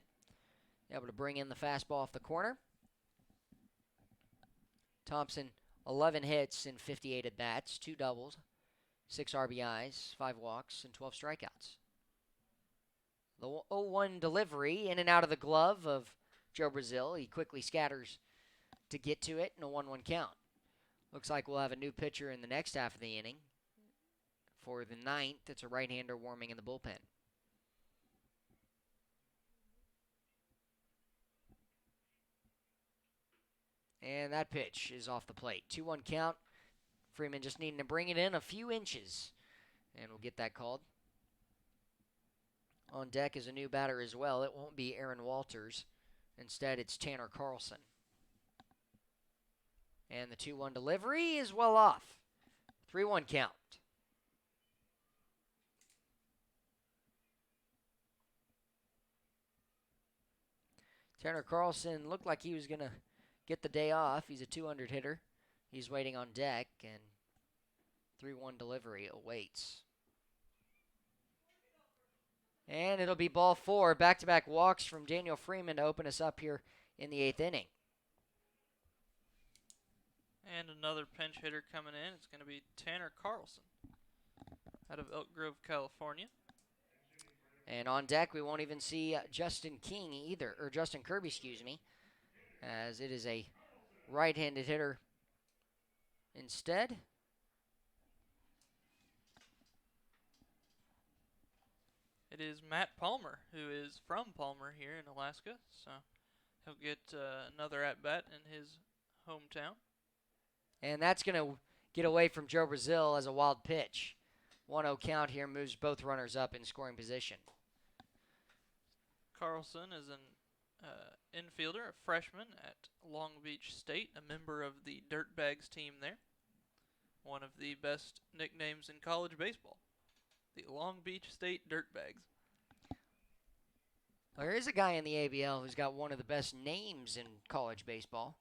[SPEAKER 1] Able to bring in the fastball off the corner. Thompson, 11 hits in 58 at-bats, 2 doubles, 6 RBIs, 5 walks, and 12 strikeouts. The 0-1 delivery in and out of the glove of Joe Brazil. He quickly scatters to get to it in a 1-1 count. Looks like we'll have a new pitcher in the next half of the inning. For the 9th, it's a right-hander warming in the bullpen. And that pitch is off the plate. 2-1 count. Freeman just needing to bring it in a few inches. And we'll get that called. On deck is a new batter as well. It won't be Aaron Walters. Instead, it's Tanner Carlson. And the 2-1 delivery is well off. 3-1 count. Tanner Carlson looked like he was going to get the day off. He's a 200 hitter. He's waiting on deck, and 3-1 delivery awaits. And it'll be ball 4. Back-to-back walks from Daniel Freeman to open us up here in the 8th inning.
[SPEAKER 2] And another pinch hitter coming in. It's going to be Tanner Carlson out of Elk Grove, California.
[SPEAKER 1] And on deck, we won't even see Justin King either, or Justin Kirby, excuse me, as it is a right-handed hitter instead.
[SPEAKER 2] It is Matt Palmer, who is from Palmer here in Alaska, so he'll get another at-bat in his hometown.
[SPEAKER 1] And that's going to get away from Joe Brazil as a wild pitch. 1-0 count here moves both runners up in scoring position.
[SPEAKER 2] Carlson is an infielder, a freshman at Long Beach State, a member of the Dirtbags team there. One of the best nicknames in college baseball. The Long Beach State Dirtbags.
[SPEAKER 1] Well, there is a guy in the ABL who's got one of the best names in college baseball.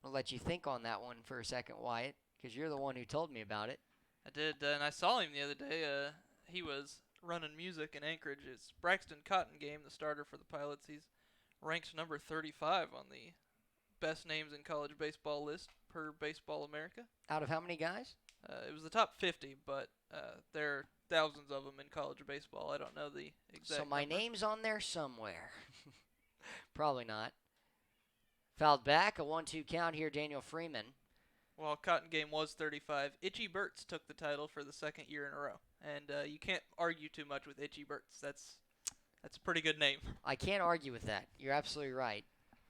[SPEAKER 1] I'll let you think on that one for a second, Wyatt, because you're the one who told me about it.
[SPEAKER 2] I did, and I saw him the other day. He was running music in Anchorage. It's Braxton Cottengame, the starter for the Pilots. He's ranked number 35 on the best names in college baseball list per Baseball America.
[SPEAKER 1] Out of how many guys?
[SPEAKER 2] It was the top 50, but there are thousands of them in college baseball. I don't know the exact
[SPEAKER 1] So my
[SPEAKER 2] number.
[SPEAKER 1] name's on there somewhere. Probably not. Fouled back, a 1-2 count here, Daniel Freeman.
[SPEAKER 2] While Cottengame was 35, Itchy Burt's took the title for the 2nd year in a row. And you can't argue too much with Itchy Burt's. That's a pretty good name.
[SPEAKER 1] I can't argue with that. You're absolutely right.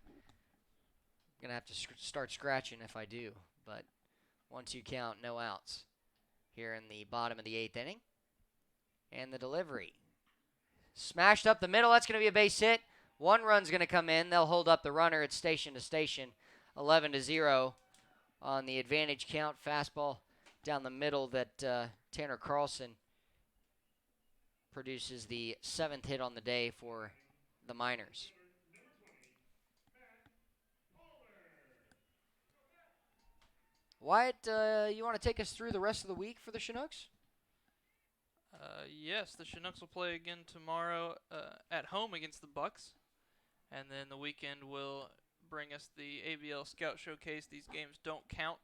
[SPEAKER 1] I'm going to have to start scratching if I do. But 1-2 count, no outs here in the bottom of the 8th inning. And the delivery. Smashed up the middle. That's going to be a base hit. One run's going to come in. They'll hold up the runner at station to station. 11-0 on the advantage count. Fastball down the middle that Tanner Carlson produces the 7th hit on the day for the Miners. Wyatt, you want to take us through the rest of the week for the Chinooks?
[SPEAKER 2] Yes, the Chinooks will play again tomorrow at home against the Bucks, and then the weekend will bring us the ABL Scout Showcase. These games don't count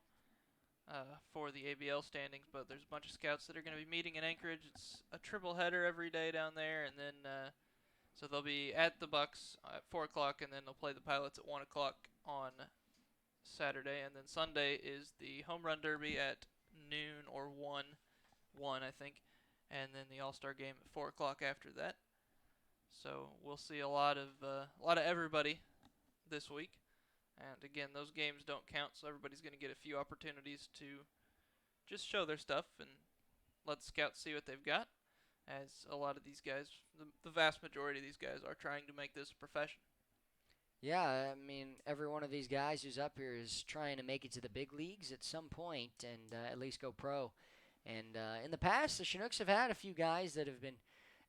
[SPEAKER 2] for the ABL standings, but there's a bunch of scouts that are going to be meeting in Anchorage. It's a triple header every day down there, and then so they'll be at the Bucks at 4 o'clock, and then they'll play the Pilots at 1 o'clock on Saturday, and then Sunday is the Home Run Derby at noon or 1, I think, and then the All-Star game at 4 o'clock after that. So we'll see a lot of everybody this week. And again, those games don't count, so everybody's going to get a few opportunities to just show their stuff and let the scouts see what they've got, as a lot of these guys, the vast majority of these guys, are trying to make this a profession.
[SPEAKER 1] Yeah, I mean, every one of these guys who's up here is trying to make it to the big leagues at some point and at least go pro. And in the past, the Chinooks have had a few guys that have been,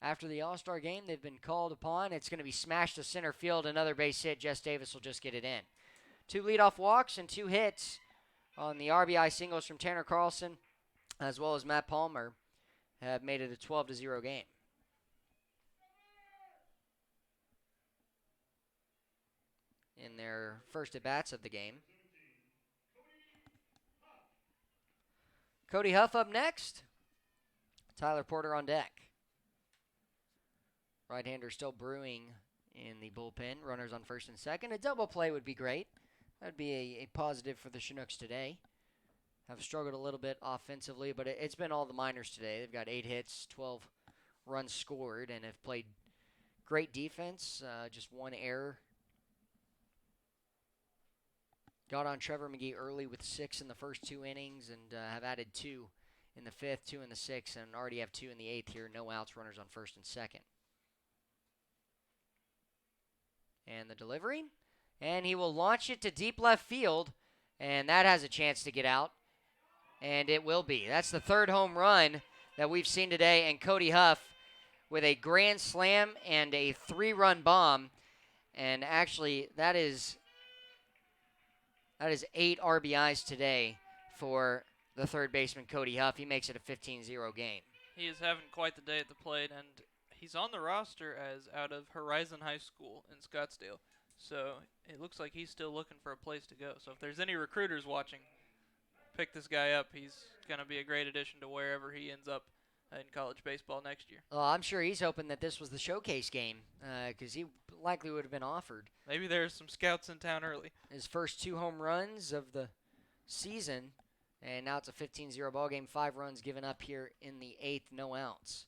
[SPEAKER 1] after the All-Star game, they've been called upon. It's going to be smashed to center field. Another base hit. Jess Davis will just get it in. 2 leadoff walks and 2 hits on the RBI singles from Tanner Carlson, as well as Matt Palmer, have made it a 12-0 game. In their first at-bats of the game. Cody Huff up next. Tyler Porter on deck. Right-hander still brewing in the bullpen. Runners on first and second. A double play would be great. That would be a positive for the Chinooks today. Have struggled a little bit offensively, but it's been all the Miners today. They've got 8 hits, 12 runs scored, and have played great defense. Just 1 error. Got on Trevor McGee early with 6 in the first 2 innings and have added 2 in the 5th, 2 in the 6th, and already have 2 in the 8th here. No outs, runners on first and second. And the delivery. And he will launch it to deep left field, and that has a chance to get out. And it will be. That's the 3rd home run that we've seen today, and Cody Huff with a grand slam and a 3-run bomb. And actually, that is 8 RBIs today for the third baseman, Cody Huff. He makes it a 15-0 game.
[SPEAKER 2] He is having quite the day at the plate, and he's on the roster as out of Horizon High School in Scottsdale. So it looks like he's still looking for a place to go. So if there's any recruiters watching, pick this guy up. He's going to be a great addition to wherever he ends up in college baseball next year.
[SPEAKER 1] Well, I'm sure he's hoping that this was the showcase game because he likely would have been offered.
[SPEAKER 2] Maybe there's some scouts in town early.
[SPEAKER 1] His first 2 home runs of the season, and now it's a 15-0 ball game. 5 runs given up here in the 8th, no outs.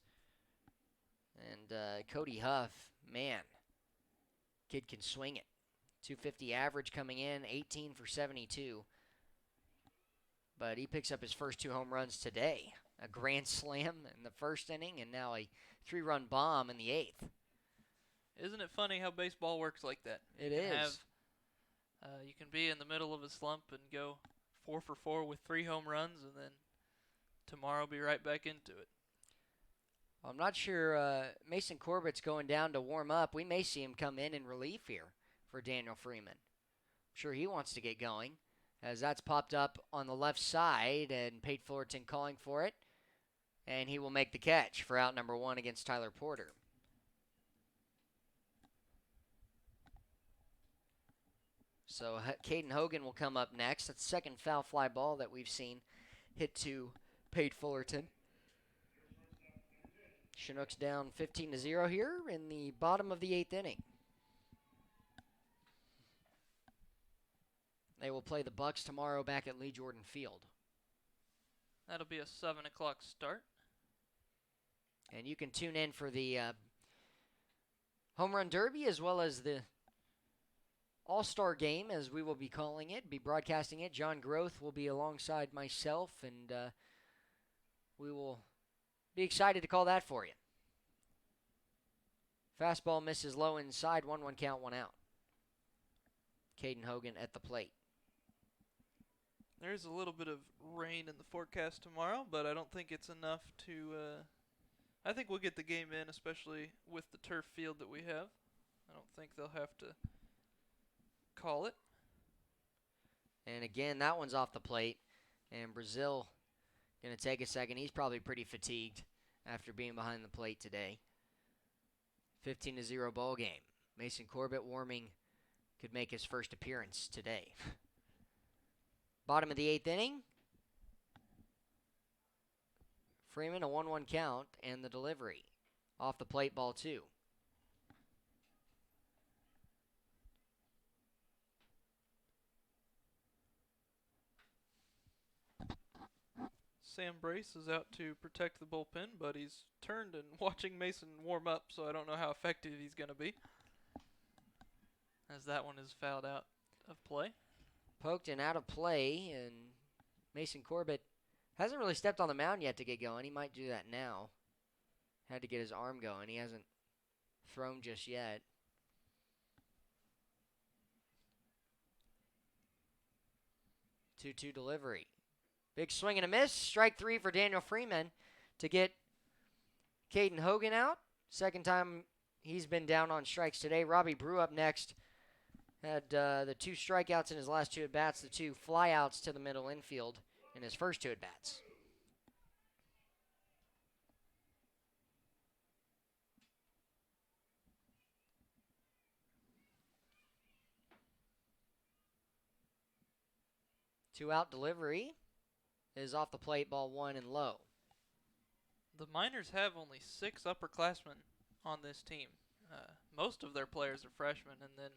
[SPEAKER 1] And Cody Huff, man, kid can swing it. 250 average coming in, 18 for 72. But he picks up his first 2 home runs today. A grand slam in the first inning, and now a 3-run bomb in the 8th.
[SPEAKER 2] Isn't it funny how baseball works like that?
[SPEAKER 1] It is.
[SPEAKER 2] You can be in the middle of a slump and go 4 for 4 with 3 home runs, and then tomorrow be right back into it.
[SPEAKER 1] I'm not sure Mason Corbett's going down to warm up. We may see him come in relief here for Daniel Freeman. I'm sure he wants to get going, as that's popped up on the left side, and Pate Fullerton calling for it. And he will make the catch for out number 1 against Tyler Porter. So Caden Hogan will come up next. That's the second foul fly ball that we've seen hit to Pate Fullerton. Chinooks down 15-0 here in the bottom of the 8th inning. They will play the Bucks tomorrow back at Lee Jordan Field.
[SPEAKER 2] That'll be a 7 o'clock start.
[SPEAKER 1] And you can tune in for the Home Run Derby as well as the All-Star Game, as we will be calling it, be broadcasting it. John Groth will be alongside myself, and we will be excited to call that for you. Fastball misses low inside. 1-1 count, 1 out. Caden Hogan at the plate.
[SPEAKER 2] There's a little bit of rain in the forecast tomorrow, but I don't think it's enough to. I think we'll get the game in, especially with the turf field that we have. I don't think they'll have to call it.
[SPEAKER 1] And again, that one's off the plate. And Brazil going to take a second. He's probably pretty fatigued after being behind the plate today. 15-0 ball game. Mason Corbett warming, could make his first appearance today. Bottom of the 8th inning. Freeman, a 1-1 count, and the delivery. Off the plate, ball 2.
[SPEAKER 2] Sam Brace is out to protect the bullpen, but he's turned and watching Mason warm up, so I don't know how effective he's going to be. As that one is fouled out of play.
[SPEAKER 1] Poked and out of play, and Mason Corbett hasn't really stepped on the mound yet to get going. He might do that now. Had to get his arm going. He hasn't thrown just yet. 2-2 delivery. Big swing and a miss. Strike 3 for Daniel Freeman to get Caden Hogan out. Second time he's been down on strikes today. Robbie Brew up next. Had the 2 strikeouts in his last 2 at-bats, the 2 flyouts to the middle infield in his first 2 at-bats. Two-out delivery is off the plate, ball 1 and low.
[SPEAKER 2] The Miners have only 6 upperclassmen on this team. Most of their players are freshmen, and then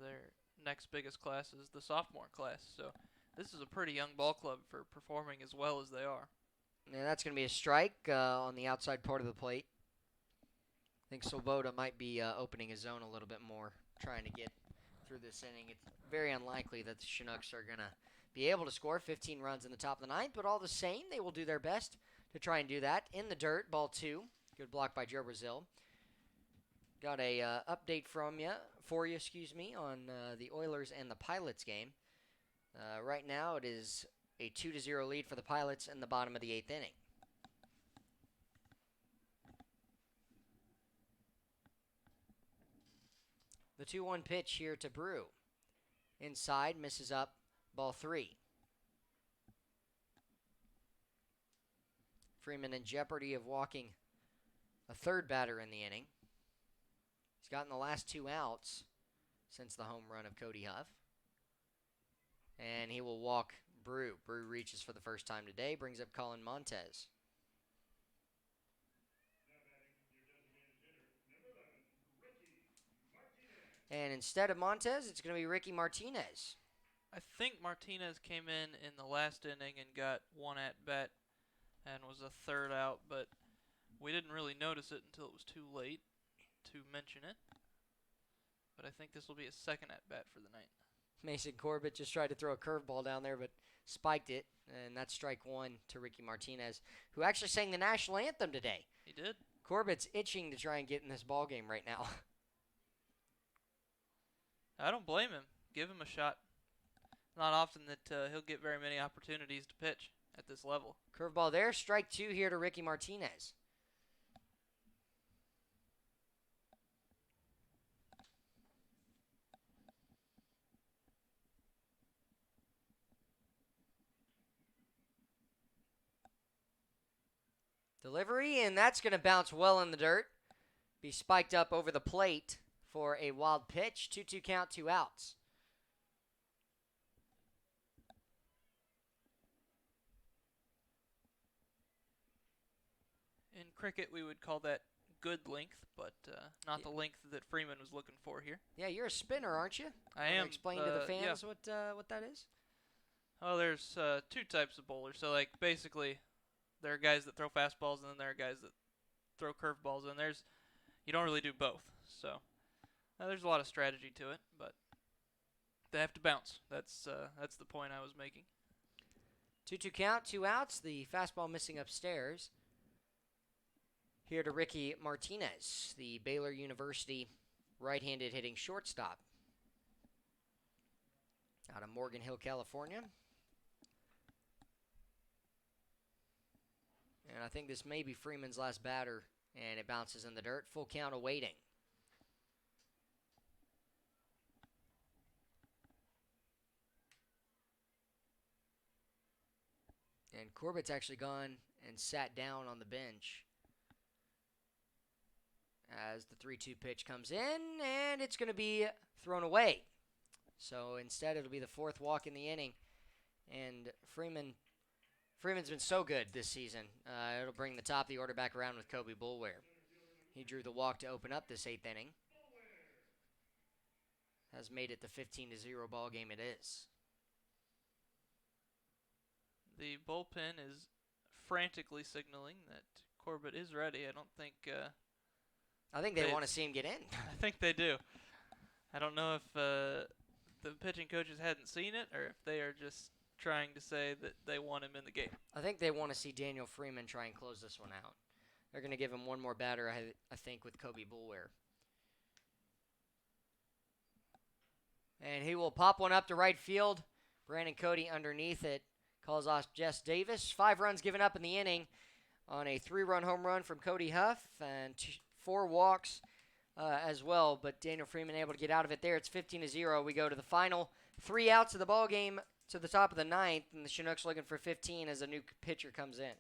[SPEAKER 2] their next biggest class is the sophomore class. So this is a pretty young ball club for performing as well as they are.
[SPEAKER 1] And that's going to be a strike on the outside part of the plate. I think Swoboda might be opening his zone a little bit more, trying to get through this inning. It's very unlikely that the Chinooks are going to be able to score 15 runs in the top of the 9th, but all the same, they will do their best to try and do that. In the dirt, ball 2. Good block by Joe Brazil. Got a update for you, on the Oilers and the Pilots game. Right now, it is a 2-0 lead for the Pilots in the bottom of the 8th inning. The 2-1 pitch here to Brew. Inside, misses up, ball 3. Freeman in jeopardy of walking a third batter in the inning. He's gotten the last 2 outs since the home run of Cody Huff. And he will walk Brew. Brew reaches for the first time today, brings up Colin Montez. And instead of Montez, it's going to be Ricky Martinez.
[SPEAKER 2] I think Martinez came in the last inning and got 1 at-bat and was a third out, but we didn't really notice it until it was too late to mention it. But I think this will be a second at-bat for the night.
[SPEAKER 1] Mason Corbett just tried to throw a curveball down there, but spiked it, and that's strike 1 to Ricky Martinez, who actually sang the national anthem today.
[SPEAKER 2] He did.
[SPEAKER 1] Corbett's itching to try and get in this ball game right now.
[SPEAKER 2] I don't blame him. Give him a shot. Not often that he'll get very many opportunities to pitch at this level.
[SPEAKER 1] Curveball there. Strike 2 here to Ricky Martinez. Delivery, and that's going to bounce well in the dirt. Be spiked up over the plate for a wild pitch. 2-2 count, 2 outs.
[SPEAKER 2] In cricket, we would call that good length, but not the length that Freeman was looking for here.
[SPEAKER 1] Yeah, you're a spinner, aren't you?
[SPEAKER 2] I am.
[SPEAKER 1] Explain to the fans
[SPEAKER 2] yeah.
[SPEAKER 1] what that is.
[SPEAKER 2] Oh, there's 2 types of bowlers. So, like, basically, there are guys that throw fastballs, and then there are guys that throw curveballs, and you don't really do both. So, there's a lot of strategy to it, but they have to bounce. That's the point I was making.
[SPEAKER 1] 2-2 count, 2 outs. The fastball missing upstairs. here to Ricky Martinez, the Baylor University right-handed hitting shortstop out of Morgan Hill, California. And I think this may be Freeman's last batter, and it bounces in the dirt. Full count awaiting. And Corbett's actually gone and sat down on the bench as the 3-2 pitch comes in, and it's going to be thrown away. So instead, it'll be the fourth walk in the inning. And Freeman's been so good this season. It'll bring the top of the order back around with Kobe Boulware. He drew the walk to open up this 8th inning. Has made it the 15-0 ball game it is.
[SPEAKER 2] The bullpen is frantically signaling that Corbett is ready. I think
[SPEAKER 1] they want to see him get in.
[SPEAKER 2] I think they do. I don't know if the pitching coaches hadn't seen it or if they are just trying to say that they want him in the game.
[SPEAKER 1] I think they want to see Daniel Freeman try and close this one out. They're going to give him one more batter, I think, with Kobe Boulware. And he will pop one up to right field. Brandon Cody underneath it. Calls off Jess Davis. 5 runs given up in the inning on a 3-run home run from Cody Huff and 4 walks as well. But Daniel Freeman able to get out of it there. It's 15-0. We go to the final 3 outs of the ball game to the top of the 9th, and the Chinooks looking for 15 as a new pitcher comes in.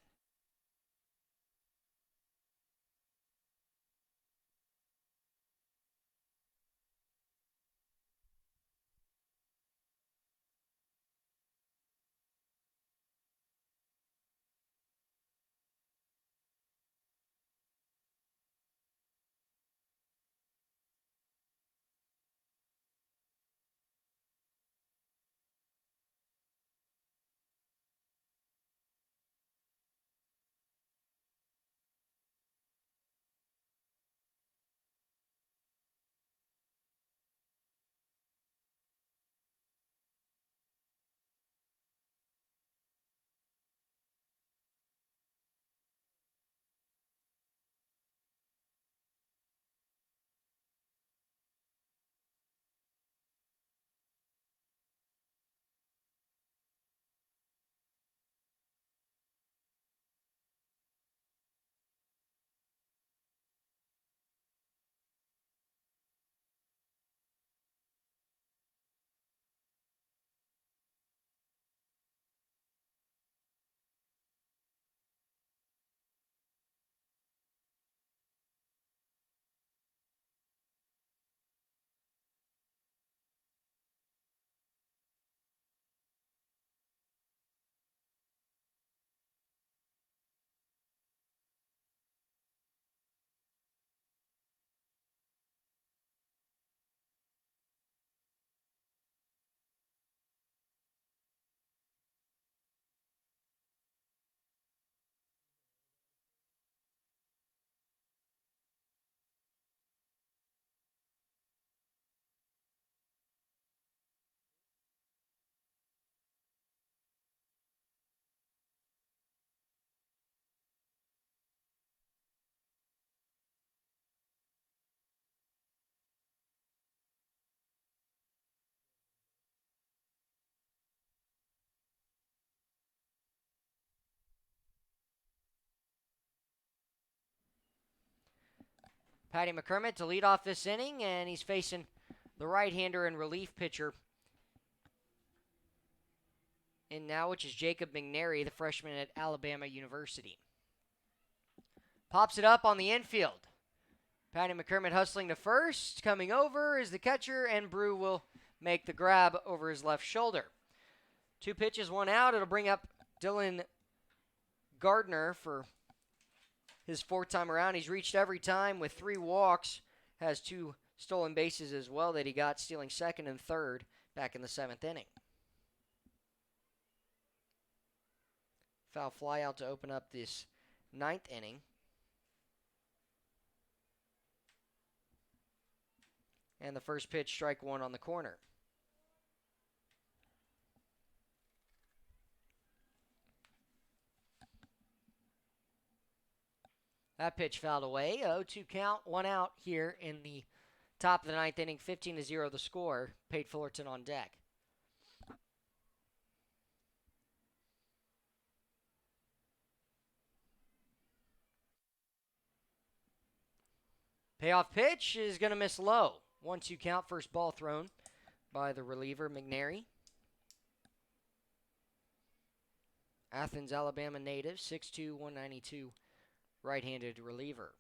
[SPEAKER 1] Patty McCormick to lead off this inning, and he's facing the right-hander and relief pitcher in now, which is Jacob McNary, the freshman at Alabama University. Pops it up on the infield. Patty McCormick hustling to first. Coming over is the catcher, and Brew will make the grab over his left shoulder. 2 pitches, 1 out. It'll bring up Dylan Gardner for his 4th time around. He's reached every time with 3 walks. Has 2 stolen bases as well that he got, stealing 2nd and 3rd back in the 7th inning. Foul fly out to open up this 9th inning. And the first pitch, strike 1 on the corner. That pitch fouled away. 0-2 count, 1 out here in the top of the ninth inning. 15-0 the score. Pate Fullerton on deck. Payoff pitch is going to miss low. 1-2 count, first ball thrown by the reliever, McNary. Athens, Alabama native, 6'2", 192, right-handed reliever.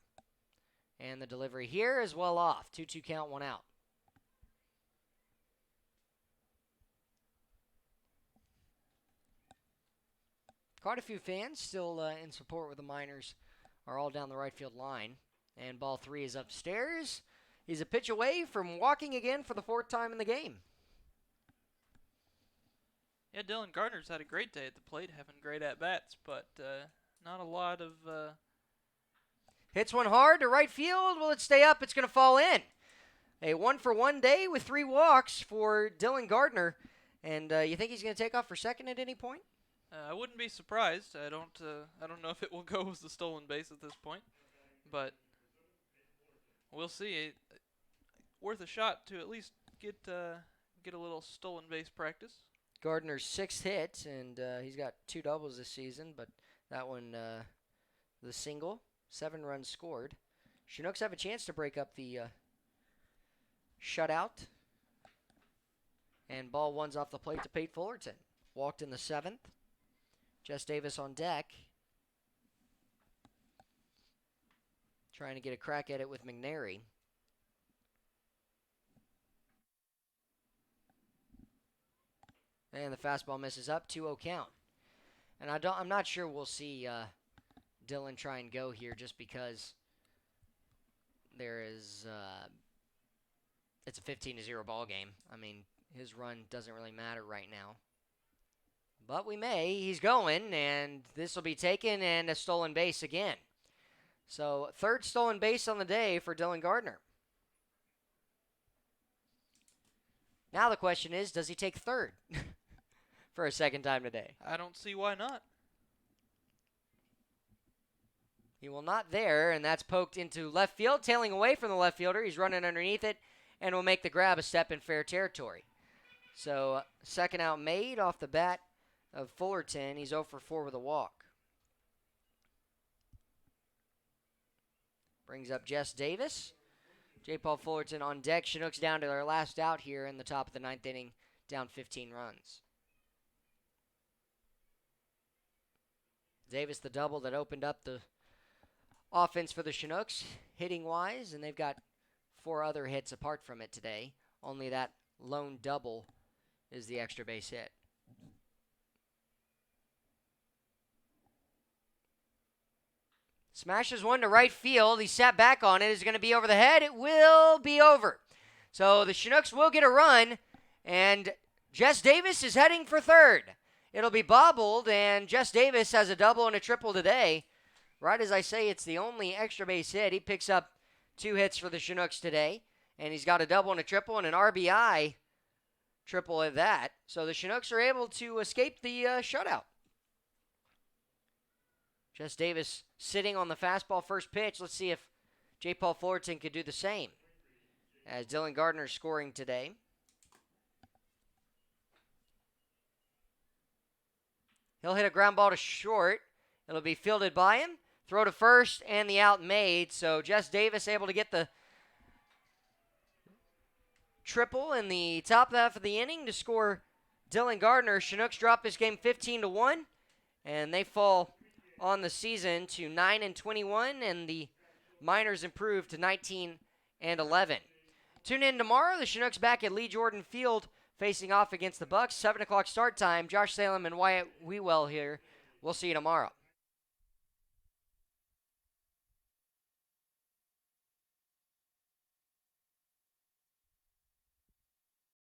[SPEAKER 1] And the delivery here is well off. 2-2 count, 1 out. Quite a few fans still in support with the Miners are all down the right field line. And ball 3 is upstairs. He's a pitch away from walking again for the 4th time in the game.
[SPEAKER 2] Yeah, Dylan Gardner's had a great day at the plate, having great at-bats, but not a lot of...
[SPEAKER 1] Hits one hard to right field. Will it stay up? It's going to fall in. A 1-for-1 day with 3 walks for Dylan Gardner. And you think he's going to take off for second at any point?
[SPEAKER 2] I wouldn't be surprised. I don't know if it will go as the stolen base at this point, but we'll see. Worth a shot to at least get a little stolen base practice.
[SPEAKER 1] Gardner's 6th hit, and he's got 2 doubles this season, but that one, the single, 7 runs scored. Chinooks have a chance to break up the shutout. And ball 1's off the plate to Pate Fullerton. Walked in the 7th. Jess Davis on deck. Trying to get a crack at it with McNary. And the fastball misses up, 2-0 count. And I'm not sure we'll see Dylan try and go here just because there is it's a 15-0 ball game. I mean, his run doesn't really matter right now. But we may. He's going, and this will be taken and a stolen base again. So 3rd stolen base on the day for Dylan Gardner. Now the question is, does he take 3rd for a 2nd time today?
[SPEAKER 2] I don't see why not.
[SPEAKER 1] He will not there, and that's poked into left field, tailing away from the left fielder. He's running underneath it, and will make the grab a step in fair territory. So 2nd out made off the bat of Fullerton. He's 0 for 4 with a walk. Brings up Jess Davis. J. Paul Fullerton on deck. Chinooks down to their last out here in the top of the 9th inning, down 15 runs. Davis, the double that opened up the offense for the Chinooks, hitting-wise, and they've got 4 other hits apart from it today. Only that lone double is the extra base hit. Smashes one to right field. He sat back on it. Is it going to be over the head? It will be over. So the Chinooks will get a run, and Jess Davis is heading for 3rd. It'll be bobbled, and Jess Davis has a double and a triple today. Right as I say, it's the only extra base hit. He picks up 2 hits for the Chinooks today, and he's got a double and a triple and an RBI triple at that. So the Chinooks are able to escape the shutout. Jess Davis sitting on the fastball first pitch. Let's see if J. Paul Fullerton could do the same, as Dylan Gardner scoring today. He'll hit a ground ball to short. It'll be fielded by him. Throw to first, and the out made. So Jess Davis able to get the triple in the top half of the inning to score Dylan Gardner. Chinooks drop this game 15-1, and they fall on the season to 9-21, and the Miners improve to 19-11. Tune in tomorrow. The Chinooks back at Lee Jordan Field facing off against the Bucks. 7 o'clock start time. Josh Salem and Wyatt Wewell here. We'll see you tomorrow.